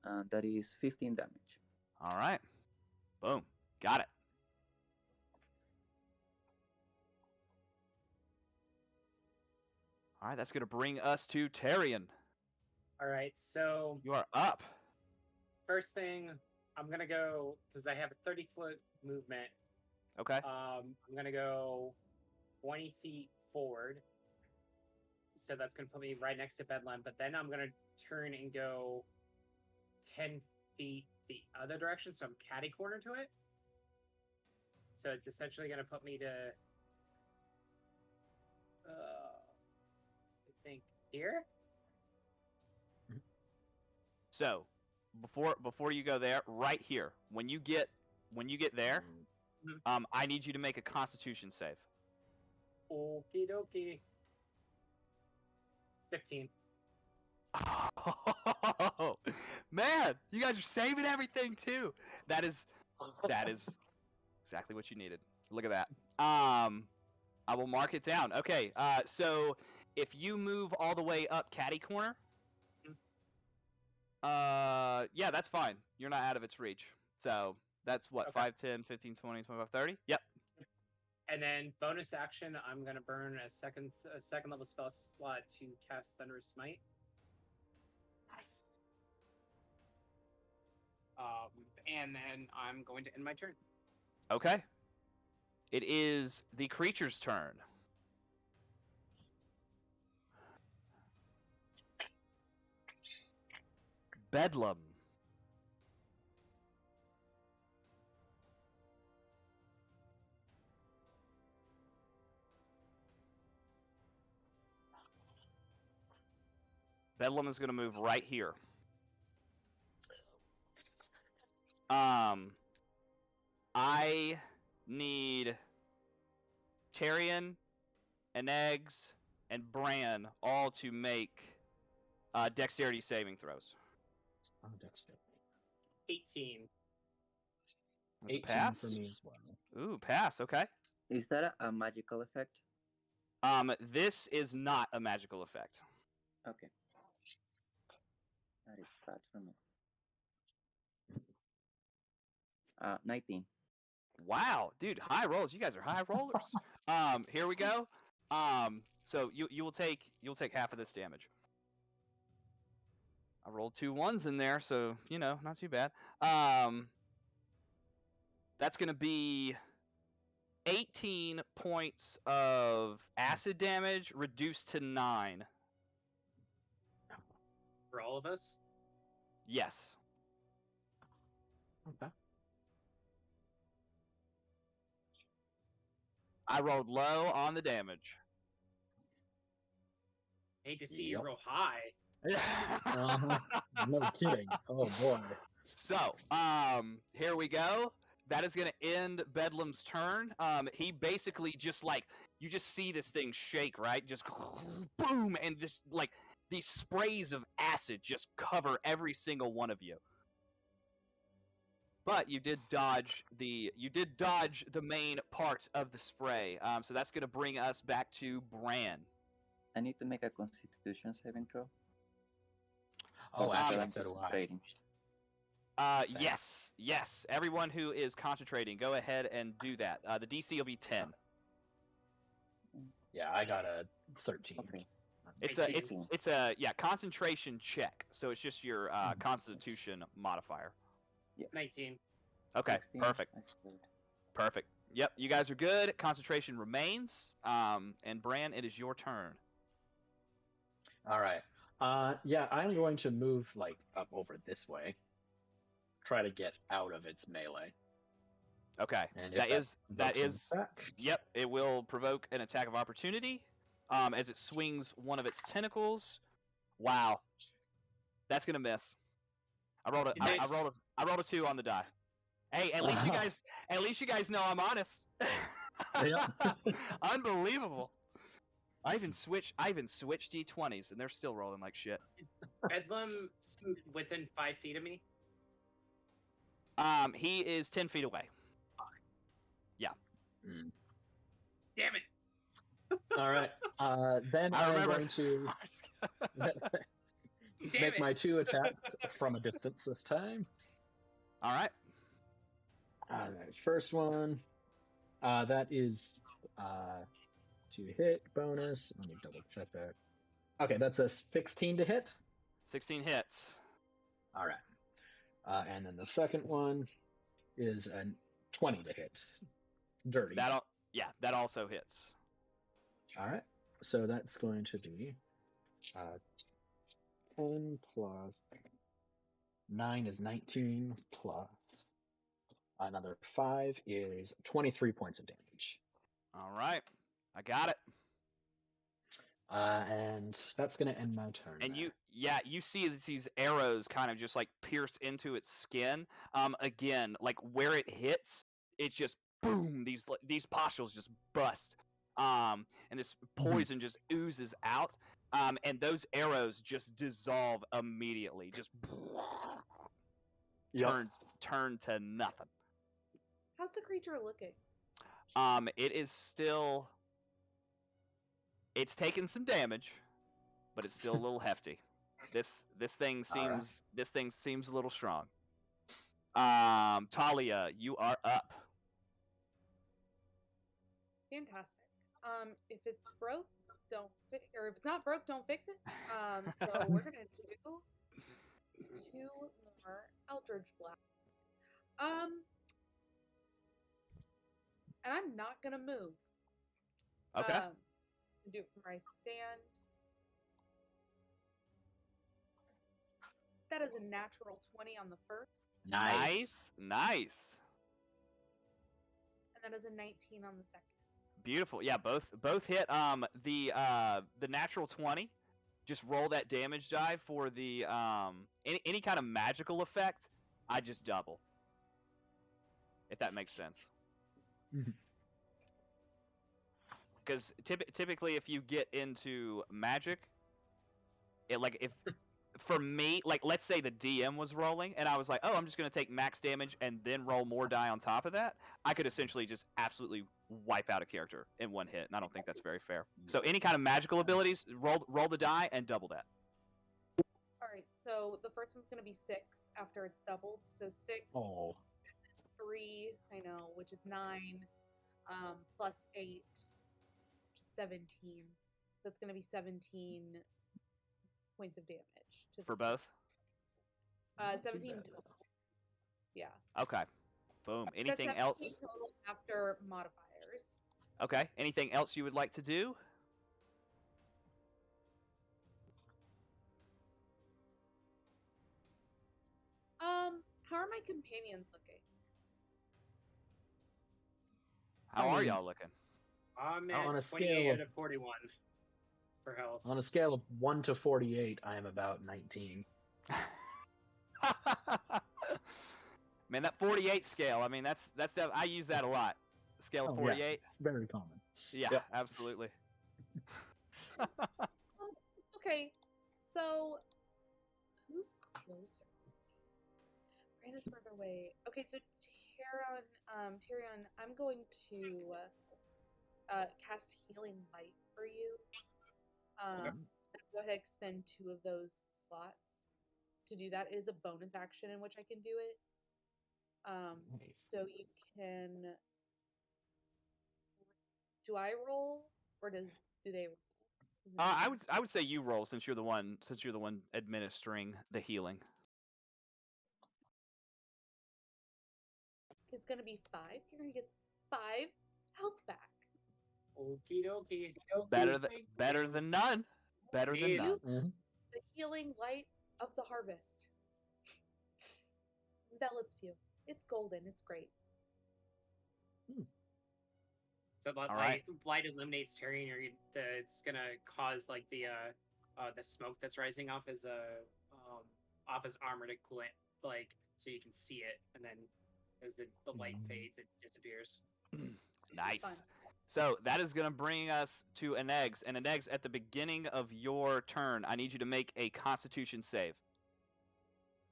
And that is 15 damage. All right. Boom. Got it. All right, that's going to bring us to Tarion. All right, so You are up. first thing, I'm gonna go because I have a 30-foot movement. Okay. I'm gonna go 20 feet forward, so that's gonna put me right next to Bedlam. But then I'm gonna turn and go 10 feet the other direction, so I'm catty corner to it. So it's essentially gonna put me to, I think here. So, before you go there, right here, when you get there, I need you to make a Constitution save. Okie dokie. 15. Oh, man, you guys are saving everything too. That is exactly what you needed. Look at that. I will mark it down. Okay. So if you move all the way up caddy corner, yeah, that's fine. You're not out of its reach. So that's what, Okay. 5, 10, 15, 20, 25, 30? Yep. And then bonus action, I'm gonna burn a second level spell slot to cast Thunderous Smite. Nice. And then I'm going to end my turn. Okay. It is the creature's turn. Bedlam. Bedlam is going to move right here. I need Tarion and Eggs and Bran all to make dexterity saving throws. Oh, dexterity. 18. That's a 18 pass. for me as well. Ooh, pass. Okay. Is that a magical effect? This is not a magical effect. Okay. That is bad for me. 19. Wow, dude, high rolls. You guys are high rollers. Here we go. So you'll take half of this damage. I rolled 2 1s in there, so not too bad. That's gonna be 18 points of acid damage reduced to 9. For all of us? Yes. Okay. I rolled low on the damage. Hate to see you Yep. roll high. No kidding. Oh boy. So, here we go. That is going to end Bedlam's turn. He basically just you just see this thing shake, right? Just boom, and just these sprays of acid just cover every single one of you. But you did dodge the main part of the spray. So that's going to bring us back to Bran. I need to make a Constitution saving throw. Oh, Or actually, I'm so do I. concentrating. Same. Yes. Everyone who is concentrating, go ahead and do that. The DC will be 10. Yeah, I got a 13. Okay. It's a concentration check. So it's just your Constitution modifier. 19. Okay, 16, perfect. I saved. Perfect. Yep, you guys are good. Concentration remains. And Bran, it is your turn. All right. Yeah, I'm going to move up over this way. Try to get out of its melee. Okay. And That is attack. Yep, it will provoke an attack of opportunity as it swings one of its tentacles. Wow. That's going to miss. I rolled I rolled a 2 on the die. Hey, at least you guys know I'm honest. Yep. Unbelievable. I even switched D20s and they're still rolling like shit. Bedlam within 5 feet of me. He is 10 feet away. Mm. Damn it! All right. Then I I'm remember. going to Damn make it! my 2 attacks from a distance this time. All right. All right. First one. That is to hit bonus. Let me double check that. Okay, that's a 16 to hit. 16 hits. All right. And then the second one is a 20 to hit. Dirty. That also hits. All right. So that's going to be 10 plus 9 is 19 plus another 5 is 23 points of damage. All right. I got it. And that's going to end my turn. And there. you see these arrows kind of just like pierce into its skin. Again, like where it hits, it's just boom. These pustules just bust. And this poison just oozes out. And those arrows just dissolve immediately. Just turn to nothing. How's the creature looking? It is still. It's taken some damage, but it's still a little hefty. This thing seems a little strong. Talia, you are up. Fantastic. If it's broke, don't or if it's not broke, don't fix it. So we're gonna do 2 more Eldritch Blasts. And I'm not gonna move. Okay. Do it from where I stand. That is a natural 20 on the first, Nice. and that is a 19 on the second. Beautiful. Yeah, both hit. The natural 20. Just roll that damage die for the any kind of magical effect. I just double. If that makes sense. Because typically, if you get into magic, for me, like let's say the DM was rolling, and I was like, oh, I'm just gonna take max damage and then roll more die on top of that, I could essentially just absolutely wipe out a character in one hit, and I don't think that's very fair. So any kind of magical abilities, roll the die and double that. All right. So the first one's gonna be 6 after it's doubled. So 6. Oh. 3. I know, which is 9. Plus 8. 17. So it's going to be 17 points of damage. For both? 17 total. Yeah. Okay. Boom. That's Anything 17 else? total after modifiers. Okay. Anything else you would like to do? How are my companions looking? How are y'all looking? I'm On a at scale 28 of- out of 41 for health. On a scale of 1 to 48, I am about 19. Man, that 48 scale. I mean, that's I use that a lot. Scale of 48. Yeah, it's very common. Yeah, Yep. absolutely. Okay, so who's closer? Brand is further away. Okay, so Tyrion, I'm going to cast Healing Light for you. Go ahead and expend 2 of those slots to do that. It is a bonus action in which I can do it. Nice. So you can. Do I roll, or do they? I would say you roll since you're the one administering the healing. It's gonna be 5. You're gonna get 5 health back. Okie dokie. Better than none. Better than Yeah. none. Mhm. The healing light of the harvest envelops you. It's golden. It's great. So that All right. light illuminates Tyrion, or it's gonna cause like the smoke that's rising off his armor to glint, like so you can see it, and then as the light fades, it disappears. Nice. Fun. So that is going to bring us to an eggs. And an eggs, at the beginning of your turn, I need you to make a Constitution save.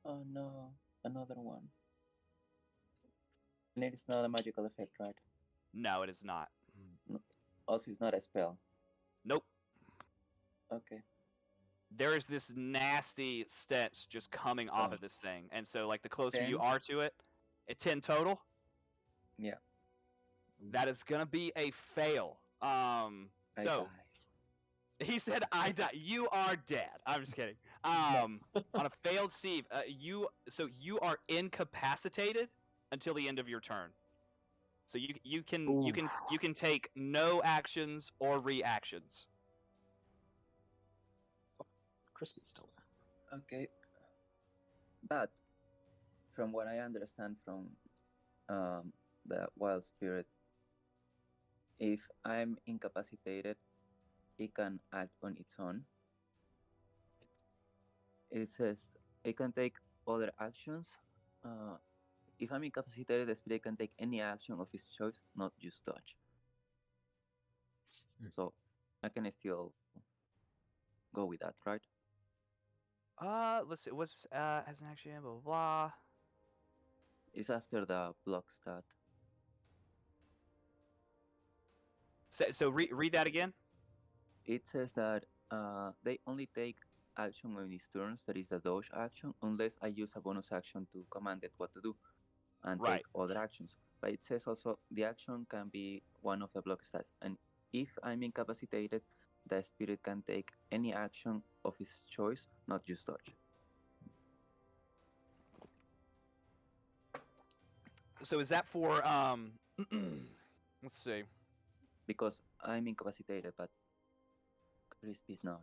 Oh no, another one. And it is not a magical effect, right? No, it is not. Also, it's not a spell. Nope. Okay. There is this nasty stench just coming off of this thing, and so like the closer you 10? are to it, 10 total. Yeah. That is gonna be a fail. I So die. he said, "I die. You are dead." I'm just kidding. On a failed save, you are incapacitated until the end of your turn. So you can take no actions or reactions. Crispy's still there. Okay. But from what I understand from the wild spirit, if I'm incapacitated, it can act on its own. It says it can take other actions. If I'm incapacitated, the spirit can take any action of its choice, not just dodge. So I can still go with that, right? Let's see. What's as an action? Blah blah blah. It's after the block stat. So read that again. It says that they only take action on its turns, that is the dodge action, unless I use a bonus action to command it what to do and Right. take other actions. But it says also the action can be one of the block stats. And if I'm incapacitated, the spirit can take any action of its choice, not just dodge. So is that for let's see. Because I'm incapacitated, but Crispy's not.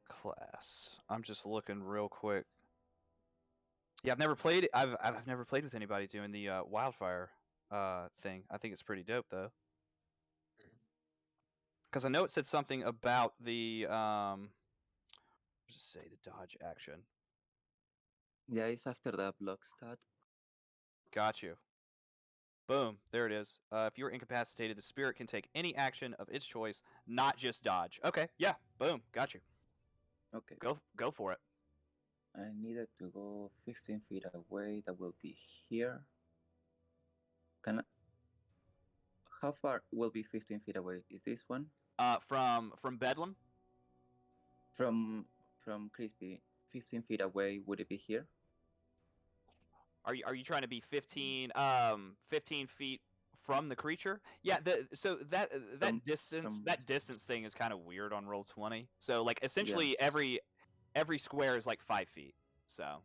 Class. I'm just looking real quick. Yeah, I've never played. I've never played with anybody doing the wildfire thing. I think it's pretty dope though. Because I know it said something about the just say the dodge action. Yeah, it's after the block stat. Got you. Boom, there it is. If you're incapacitated, the spirit can take any action of its choice, not just dodge. Okay, yeah, boom, got you. Okay. Go for it. I needed to go 15 feet away. That will be here. Can I... How far will be 15 feet away? Is this one? From Bedlam. From Crispy, 15 feet away. Would it be here? Are you trying to be 15 feet from the creature? Yeah. So that distance thing is kind of weird on Roll20. So like essentially every square is like 5 feet. So.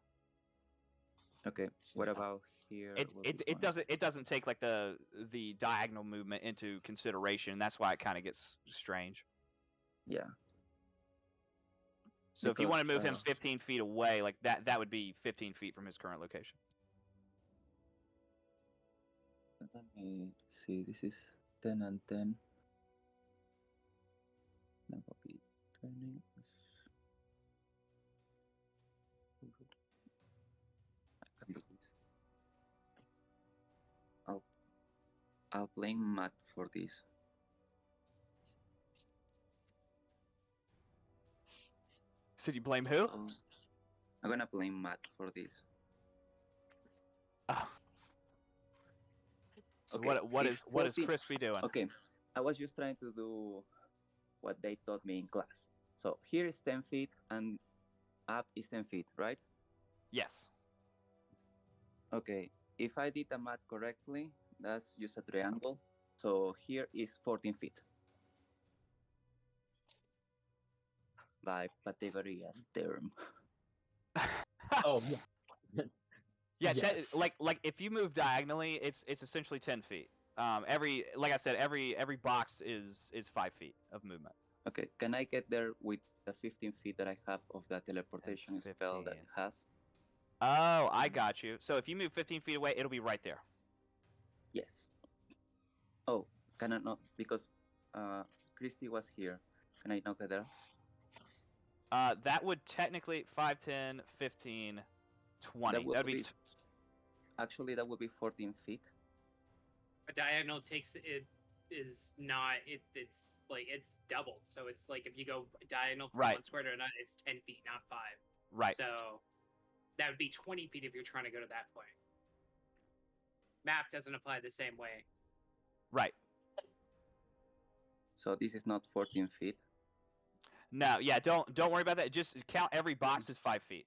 Okay. What about here? It doesn't take like the diagonal movement into consideration. That's why it kind of gets strange. Yeah. So if you want to move him 15 feet away, like that would be 15 feet from his current location. Let me see. This is 10 and 10. That will be 20. I can do this. I'll blame Matt for this. So you blame who? I'm gonna blame Matt for this. So okay, what is Crispy doing? Okay, I was just trying to do what they taught me in class. So here is 10 feet and up is 10 feet, right? Yes. Okay, if I did the math correctly, that's just a triangle. So here is 14 feet. By Pythagorean's theorem. Oh, yeah. Yes. Like if you move diagonally, it's essentially 10 feet. Like I said, every box is 5 feet of movement. Okay, can I get there with the 15 feet that I have of the teleportation spell that it has? Oh, I got you. So if you move 15 feet away, it'll be right there. Yes. Oh, Can I not, because Christy was here. Can I not get there? That would technically 5, 10, 15, 20. That would That'd be be actually that would be 14 feet. A diagonal takes it is not it's like it's doubled. So it's like if you go diagonal from Right. one square to another, it's 10 feet, not 5. right. So that would be 20 feet if you're trying to go to that point. Map doesn't apply the same way. Right. So this is not 14 feet. No, yeah, don't worry about that. Just count every box as 5 feet.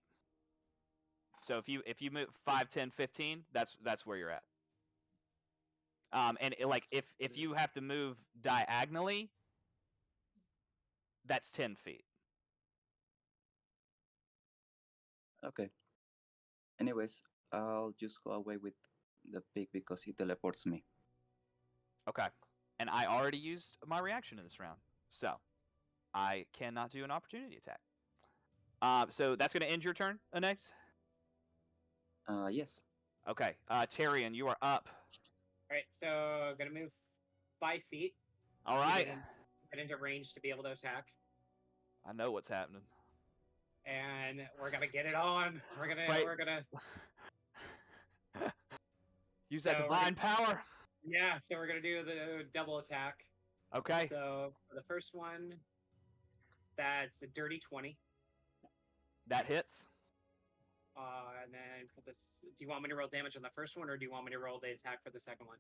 So if you move 5, 10, 15, that's where you're at. And like if you have to move diagonally, that's 10 feet. Okay. Anyways, I'll just go away with the pig because he teleports me. Okay. And I already used my reaction in this round, so I cannot do an opportunity attack. So that's going to end your turn, next. Yes. Okay. Tyrion, you are up. All right, so gonna move 5 feet. All to right. Get into range to be able to attack, I know what's happening. and we're gonna get it on. We're gonna Use that So we're divine power. yeah. So we're gonna do the double attack. Okay. So for the first one, that's a dirty 20. That hits. And then for this, do you want me to roll damage on the first one, or do you want me to roll the attack for the second one?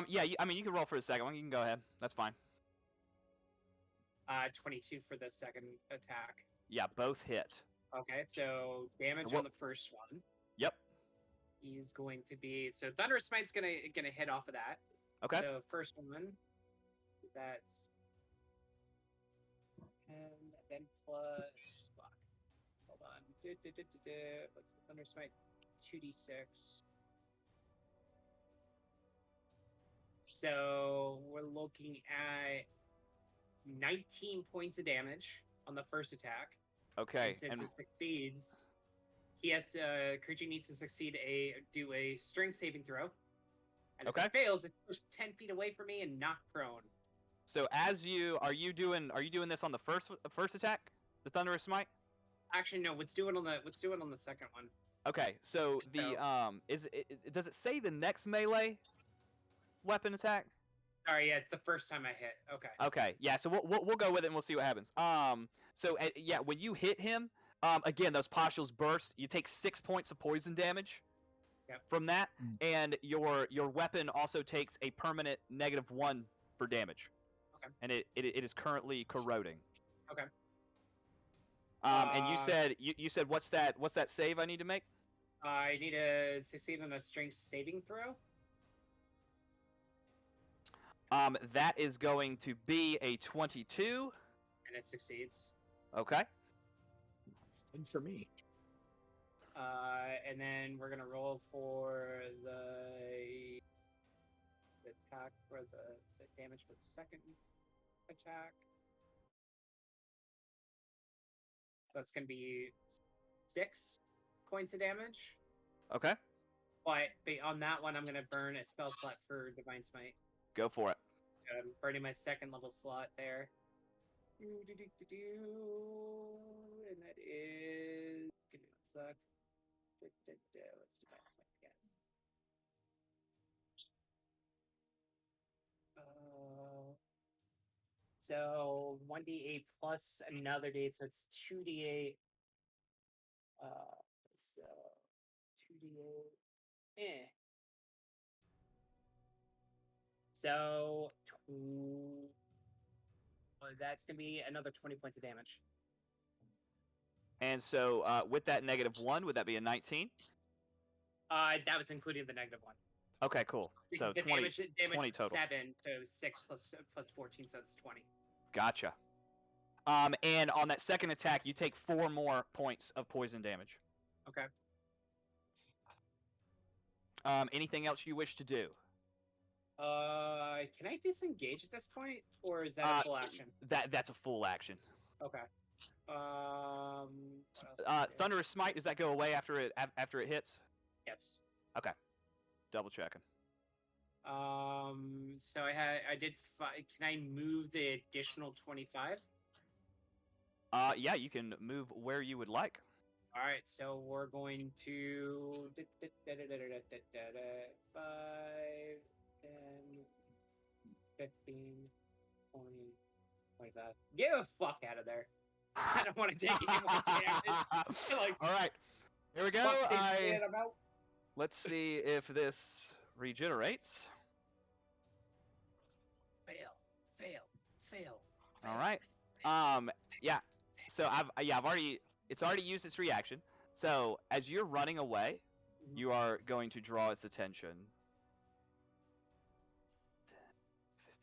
Yeah, I mean, you can roll for the second one. You can go ahead. That's fine. 22 for the second attack. Yeah, both hit. Okay, so damage What- on the first one. Yep. He's going to be so Thunderous Smite's gonna hit off of that. Okay. So first one, that's and then plus. Fuck. Hold on. What's the Thunderous Smite? 2d6. So we're looking at 19 points of damage on the first attack. Okay. And since it succeeds, he has to creature needs to do a strength saving throw. And if Okay. it fails, it's pushed 10 feet away from me and knocked prone. So are you doing this on the first attack, the Thunderous Smite? Actually, no. Let's do it on the second one. Okay. So the does it say the next melee weapon attack? Sorry, yeah, it's the first time I hit. Okay. Okay. Yeah. So we'll go with it and we'll see what happens. So yeah, when you hit him, again those pustules burst. You take 6 points of poison damage. Yep. From that, and your weapon also takes a permanent -1 for damage. Okay. And it is currently corroding. Okay. And you said what's that save I need to make? I need to succeed on a strength saving throw. That is going to be a 22. And it succeeds. Okay. That's good for me. And then we're gonna roll for the attack for the damage for the second attack. So that's gonna be 6 points of damage. Okay. But on that one, I'm gonna burn a spell slot for Divine Smite. Go for it. So I'm burning my second level slot there. And that is. Give me one sec. Let's Divine Smite again. So 1d8 plus another d8, so it's 2d8. So 2d8. So that's gonna be another 20 points of damage. And so with that -1, would that be a 19? That was including the -1. Okay, cool. Because So the 20, damage 20 was total. 7, so 6 plus 14, so it's 20. Gotcha. And on that second attack, you take 4 more points of poison damage. Okay. Anything else you wish to do? Can I disengage at this point, or is that a full action? That's a full action. Okay. What else can I do? Thunderous Smite, does that go away after it hits? Yes. Double checking. So I did. Can I move the additional 25? Yeah, you can move where you would like. All right, so we're going to 5, 10, 15, 20, like that. Get the fuck out of there. I don't want to take any more damage. Like, All right, here we go. fuck this shit, I'm out. Let's see if this regenerates. Fail. All right. Yeah. So it's already used its reaction. So as you're running away, you are going to draw its attention. 10, 15,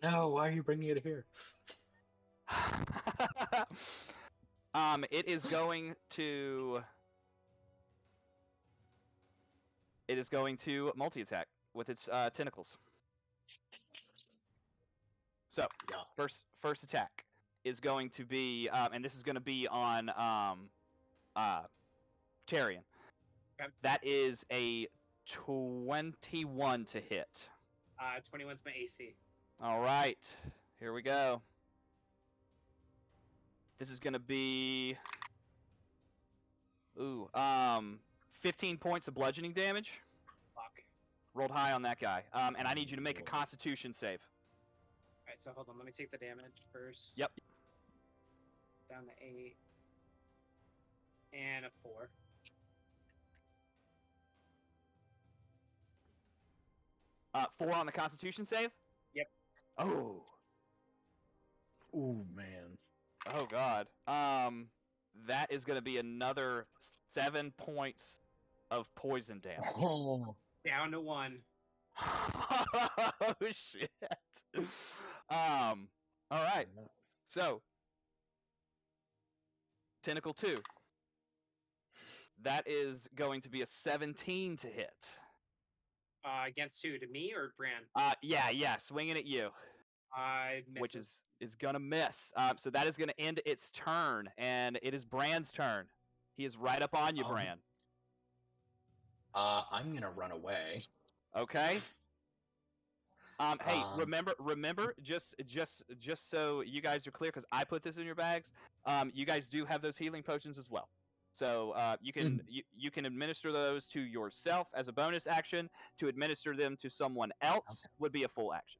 20. No, why are you bringing it here? It is going to multi-attack with its tentacles. So Yeah. first attack is going to be, and this is going to be on Tyrion. Okay. That is a 21 to hit. 21's my AC. All right, here we go. This is going to be 15 points of bludgeoning damage. Fuck. Rolled high on that guy. And I need you to make a Constitution save. Alright, so hold on. Let me take the damage first. Yep. Down to 8. And a 4. Four on the Constitution save? Yep. Oh. Ooh, man. Oh, God. That is going to be another 7 points of poison damage. Oh. Down to 1. Oh, shit. All right. So, Tentacle 2. That is going to be a 17 to hit. Against who? To me or Bran? Yeah, swinging at you. Misses. Which is gonna miss. So that is gonna end its turn, and it is Bran's turn. He is right up on you, Bran. I'm gonna run away. Okay. Hey, remember, just so you guys are clear, because I put this in your bags. You guys do have those healing potions as well. So you can you can administer those to yourself as a bonus action. To administer them to someone else would be a full action.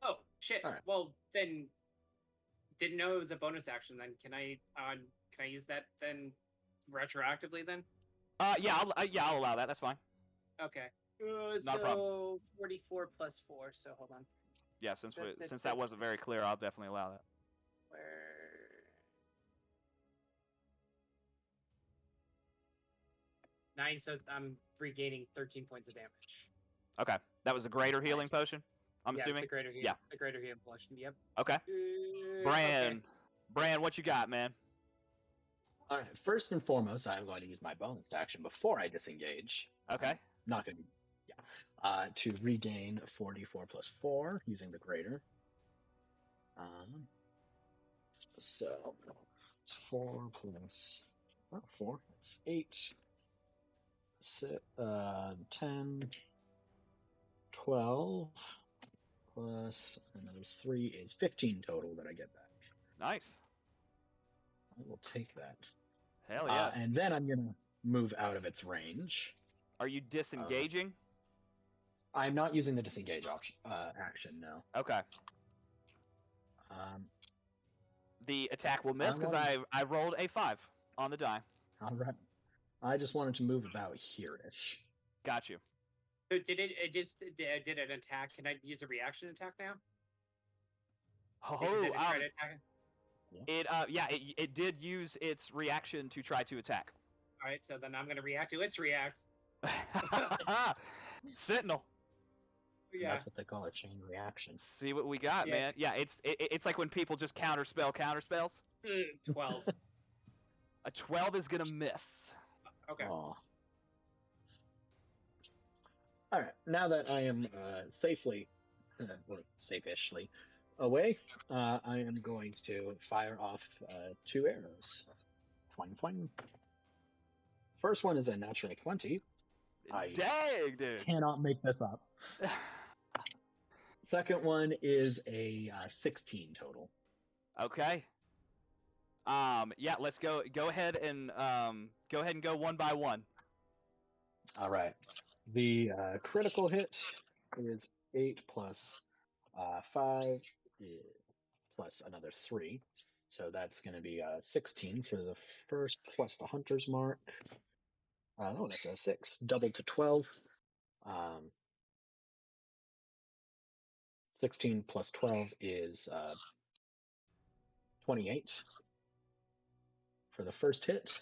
Oh shit! Right. Well then, didn't know it was a bonus action. Then can I use that then retroactively then? Yeah, I'll allow that. That's fine. Okay. Not a problem. So 44 plus 4. So hold on. Yeah, since that wasn't very clear, I'll definitely allow that. Where? 9. So I'm regaining 13 points of damage. Okay, that was a greater healing potion. I'm assuming. It's the greater healing. Yeah. The greater healing potion. Yep. Okay. Okay. Bran, what you got, man? All right. First and foremost, I'm going to use my bonus action before I disengage. Okay. Not going to. Yeah. To regain 44 plus 4 using the greater. So 4 plus 4. That's 8. 10. 12 plus another 3 is 15 total that I get back. Nice. I will take that. Hell yeah. And then I'm gonna move out of its range. Are you disengaging? I'm not using the disengage option action. No. Okay. The attack will miss because I rolled a 5 on the die. All right. I just wanted to move about here-ish. Got you. So did it attack? Can I use a reaction attack now? It did use its reaction to try to attack. All right, so then I'm gonna react to its react. Sentinel. Yeah. That's what they call a chain reaction. See what we got, man. Yeah, it's like when people just counterspells. 12. A 12 is gonna miss. Okay. Aww. All right. Now that I am safely, or safe-ishly, away, I am going to fire off 2 arrows. Fling, fling. first one is a natural 20. I Dang, dude. cannot make this up. Second one is a 16 total. Okay. Yeah, let's go ahead and go one by one. All right. The critical hit is 8 plus 5 plus another 3. So that's going to be 16 for the first plus the hunter's mark. Oh, that's a 6. Doubled to 12. 16 plus 12 is 28 for the first hit.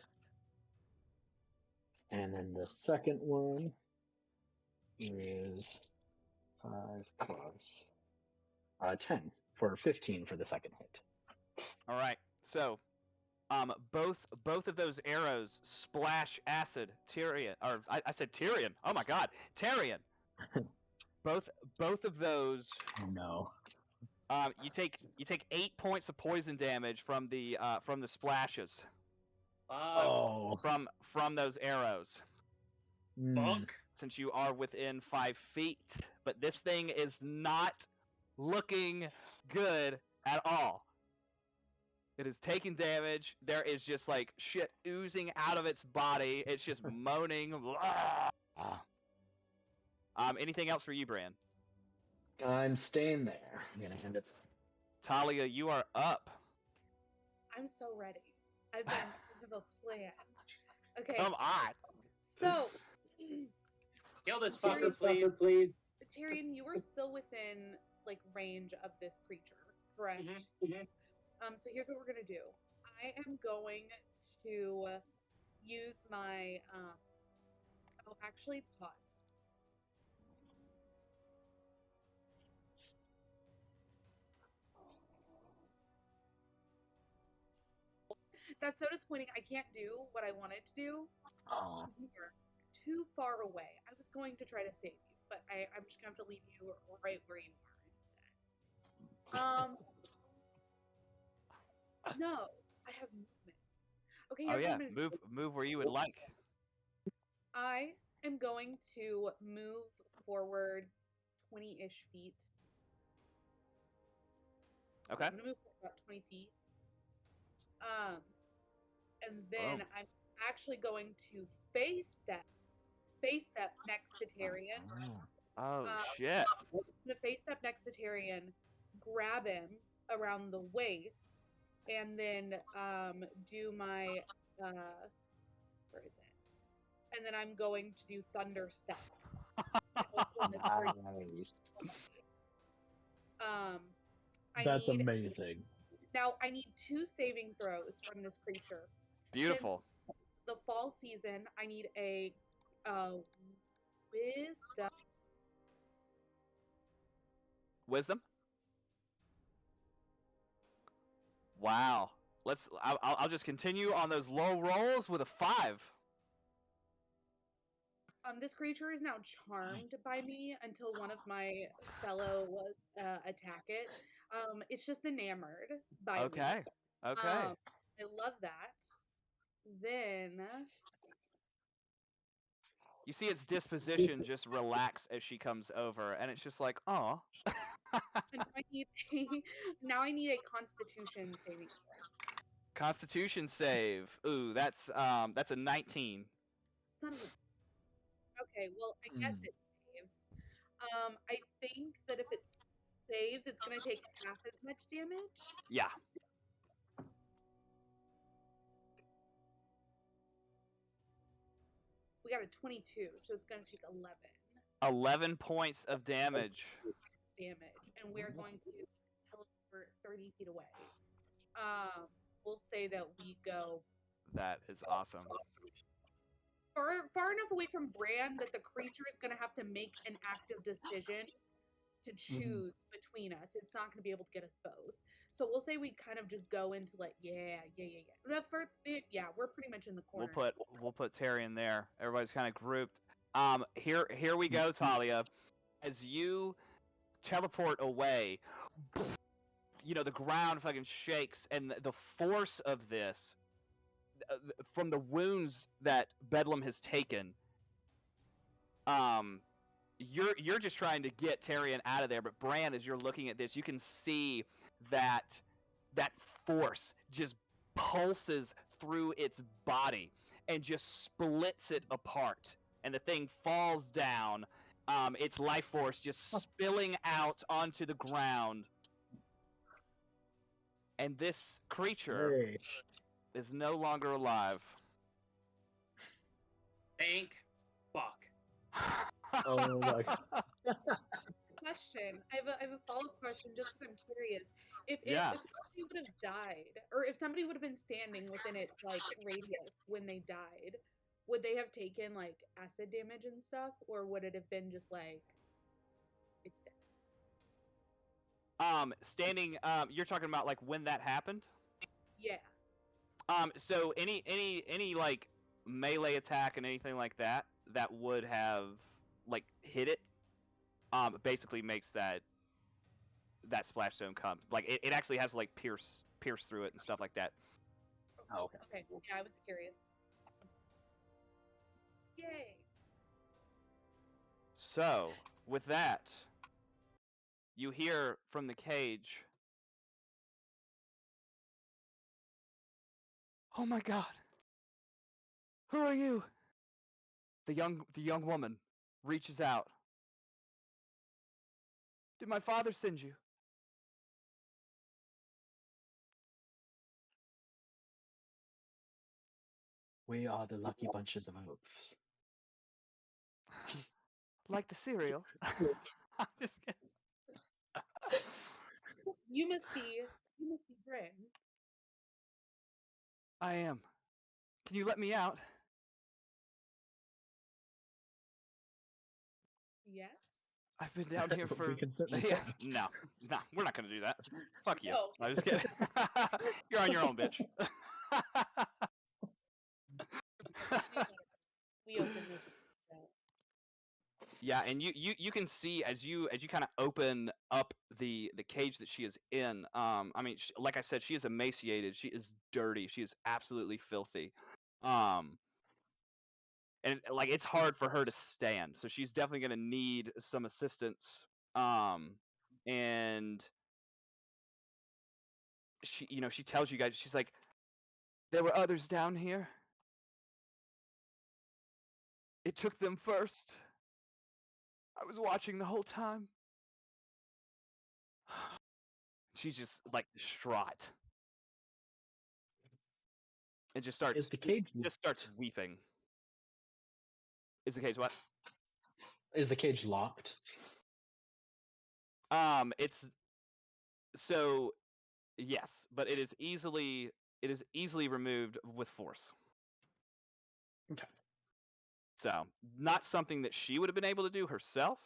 And then the second one is 5 plus 10 for 15 for the second hit. All right. So, both of those arrows splash acid. Tyrion, or I said Tyrion. Oh my God, Tyrion. both of those. Oh no. You take 8 points of poison damage from the splashes. Oh. From those arrows. Fuck. Since you are within 5 feet, but this thing is not looking good at all. It is taking damage. There is just like shit oozing out of its body. It's just moaning. Anything else for you, Bran? I'm staying there. I'm gonna hand it. Talia, you are up. I'm so ready. I have a plan. Okay. Come on. So, Kill this Tyrion, fucker, please. Tyrion, you were still within like range of this creature, correct? So here's what we're gonna do. I am going to use my oh, actually pause. That's so disappointing. I can't do what I wanted to do. Oh. You were too far away. I was going to try to save you, but I'm just gonna have to leave you right where you are instead. No, I have movement. Okay, Oh here's yeah, what I'm gonna do. move where you would like. I am going to move forward 20-ish feet. Okay. I'm gonna move about 20 feet. And then Boom. I'm actually going to face step next to Tyrion. Oh shit. I'm gonna face step next to Tyrion, grab him around the waist, and then do my where is it? And then I'm going to do thunder step. Nice. That's amazing. Now I need 2 saving throws from this creature. Beautiful. Since the fall season, I need a Wisdom. Wow. I'll just continue on those low rolls with a 5. This creature is now charmed by me until one of my fellow attack it. It's just enamored by me. Okay. Okay. I love that. Then You see its disposition just relax as she comes over, and it's just like, oh. now I need a Constitution saving throw. Constitution save. Ooh, that's a 19. Son of a... Okay, well I guess it saves. I think that if it saves, it's gonna take half as much damage. Yeah. We got a 22, so it's gonna take 11. 11 points of damage. And we're going to teleport 30 feet away. We'll say that we go That is awesome. far enough away from Bran that the creature is going to have to make an active decision to choose between us. It's not going to be able to get us both. So we'll say we kind of just go into like, yeah. We're pretty much in the corner. We'll put Terry in there. Everybody's kind of grouped. Here we go, Talia. As you teleport away, you know, the ground fucking shakes, and the force of this, from the wounds that Bedlam has taken, you're just trying to get Tyrion out of there. But Bran, as you're looking at this, you can see that force just pulses through its body and just splits it apart, and the thing falls down. Its life force just spilling out onto the ground, and this creature Hey. is no longer alive. Thank fuck. Oh my. Question. I have a follow-up question just because I'm curious. Yeah. If somebody would have died, or if somebody would have been standing within its like radius when they died, would they have taken like acid damage and stuff, or would it have been just like it's dead? Standing. You're talking about like when that happened. Yeah. So any like melee attack and anything like that would have like hit it, basically makes that splash zone come. Like it actually has like pierce through it and stuff like that. Oh, okay. Okay. Yeah, I was curious. Awesome. Yay. So with that, you hear from the cage, "Oh my God! Who are you?" The young woman reaches out. "Did my father send you?" We are the lucky bunches of oafs. Like the cereal. I'm just kidding. You must be Bryn. I am. Can you let me out? Yes. I've been down here for. We can certainly Yeah, try. no, we're not gonna do that. Fuck you. No. I'm just kidding. You're on your own, bitch. We open this. Yeah, and you can see as you kind of open up the cage that she is in. I mean, like I said, she is emaciated. She is dirty. She is absolutely filthy. And like it's hard for her to stand, so she's definitely gonna need some assistance. And she tells you guys, she's like, "There were others down here. It took them first. I was watching the whole time." She's just like distraught. It just starts. Is the cage just starts weeping. Is the cage what? is the cage locked? It's so yes, but it is easily removed with force. Okay. So not something that she would have been able to do herself.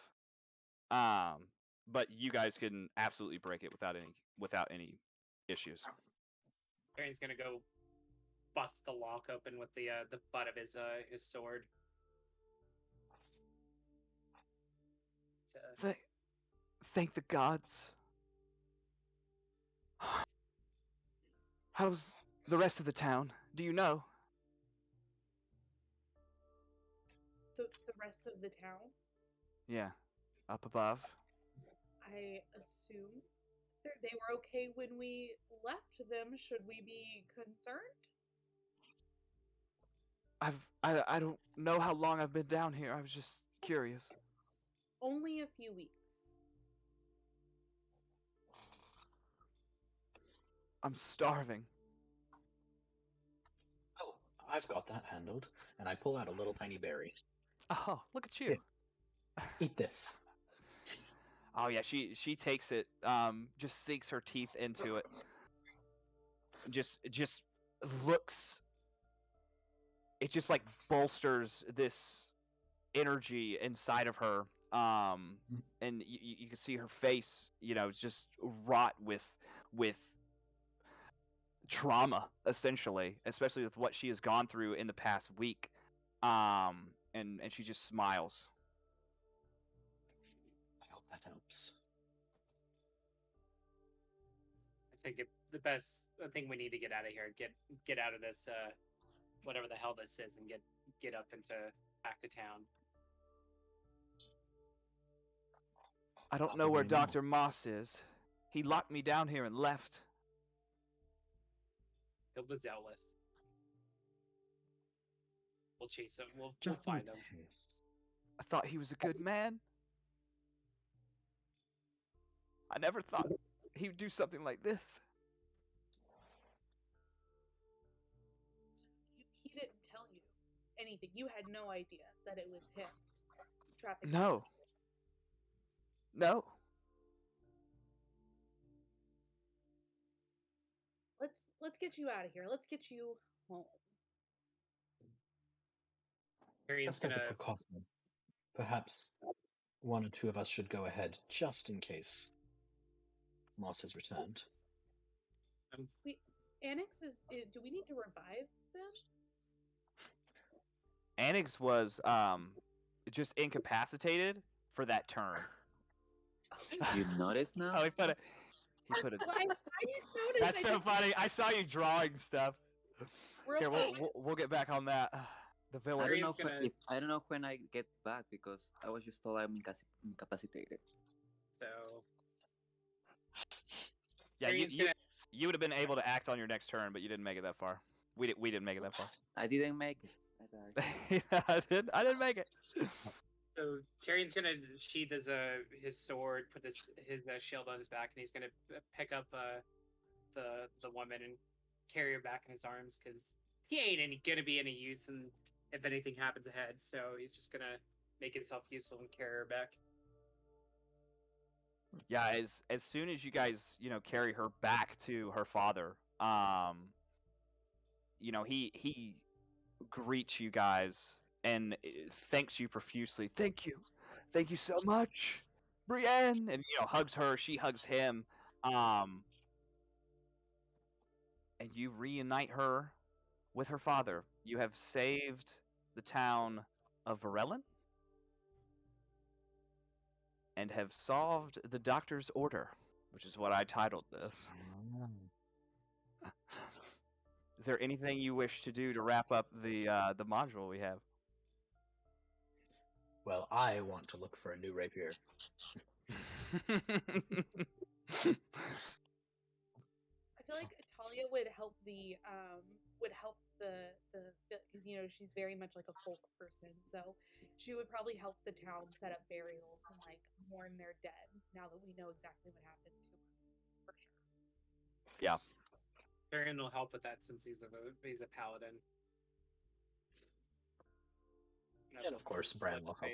But you guys can absolutely break it without any issues. Aaron's gonna go bust the lock open with the butt of his sword. Thank the gods. How's the rest of the town? Do you know? The rest of the town? Yeah, up above. I assume they were okay when we left them. Should we be concerned? I don't know how long I've been down here. I was just curious. Only a few weeks. I'm starving. Oh, I've got that handled. And I pull out a little tiny berry. Oh, look at you. Eat this. Oh yeah, she takes it, just sinks her teeth into it. Just looks. It just like bolsters this energy inside of her. And you can see her face, just wrought with trauma, essentially, especially with what she has gone through in the past week. And she just smiles. I hope that helps. I think the best thing we need to get out of here. Get out of this whatever the hell this is and get up into back to town. I don't know where Dr. Moss is. He locked me down here and left. He'll be dealt with. We'll chase him. We'll Just in find him. case. I thought he was a good man. I never thought he would do something like this. He didn't tell you anything. You had no idea that it was him trapping. No. No. Let's get you out of here. Let's get you home. Tyrion's Just as a gonna. precaution, perhaps one or two of us should go ahead, just in case Moss has returned. Wait, Annex do we need to revive them? Annex was just incapacitated for that turn. You notice now? Oh, he put it. Well, I noticed. That's so funny. I saw you drawing stuff. Here, we'll get back on that. The villain. I don't know when I get back because I was just told I'm incapacitated. So. Yeah, you would have been able to act on your next turn, but you didn't make it that far. We didn't make it that far. I didn't make it. I didn't make it. So Tyrion's gonna sheath his sword, put his shield on his back, and he's gonna pick up the woman and carry her back in his arms because he ain't gonna be any use, and if anything happens ahead, so he's just gonna make himself useful and carry her back. Yeah, as soon as you guys carry her back to her father, he greets you guys and thanks you profusely. Thank you so much, Brienne, and hugs her. She hugs him, and you reunite her with her father. You have saved the town of Varellin and have solved the doctor's order, which is what I titled this. Is there anything you wish to do to wrap up the module we have? Well, I want to look for a new rapier. I feel like Talia would help the because she's very much like a folk person, so she would probably help the town set up burials and like mourn their dead now that we know exactly what happened to her, for sure. Yeah. Tyrion will help with that since he's a paladin. And of course, Bran will help.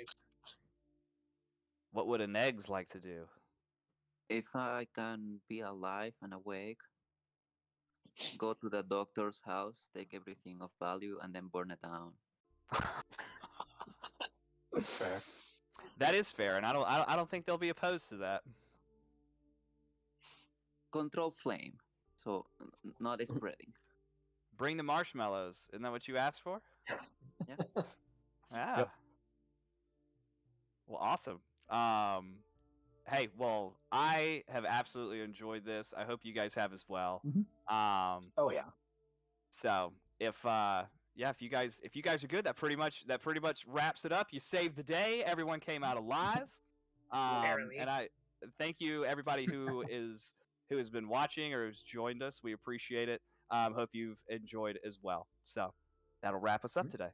What would an eggs like to do? If I can be alive and awake, go to the doctor's house, take everything of value, and then burn it down. That's fair. That is fair, and I don't think they'll be opposed to that. Control flame, so not spreading. Bring the marshmallows. Isn't that what you asked for? Yeah. Yeah. Yep. Well, awesome. Hey, well, I have absolutely enjoyed this. I hope you guys have as well. Mm-hmm. Oh yeah. So if you guys are good, that pretty much wraps it up. You saved the day. Everyone came out alive. And I thank you everybody who has been watching or who's joined us. We appreciate it. Hope you've enjoyed as well. So that'll wrap us up today.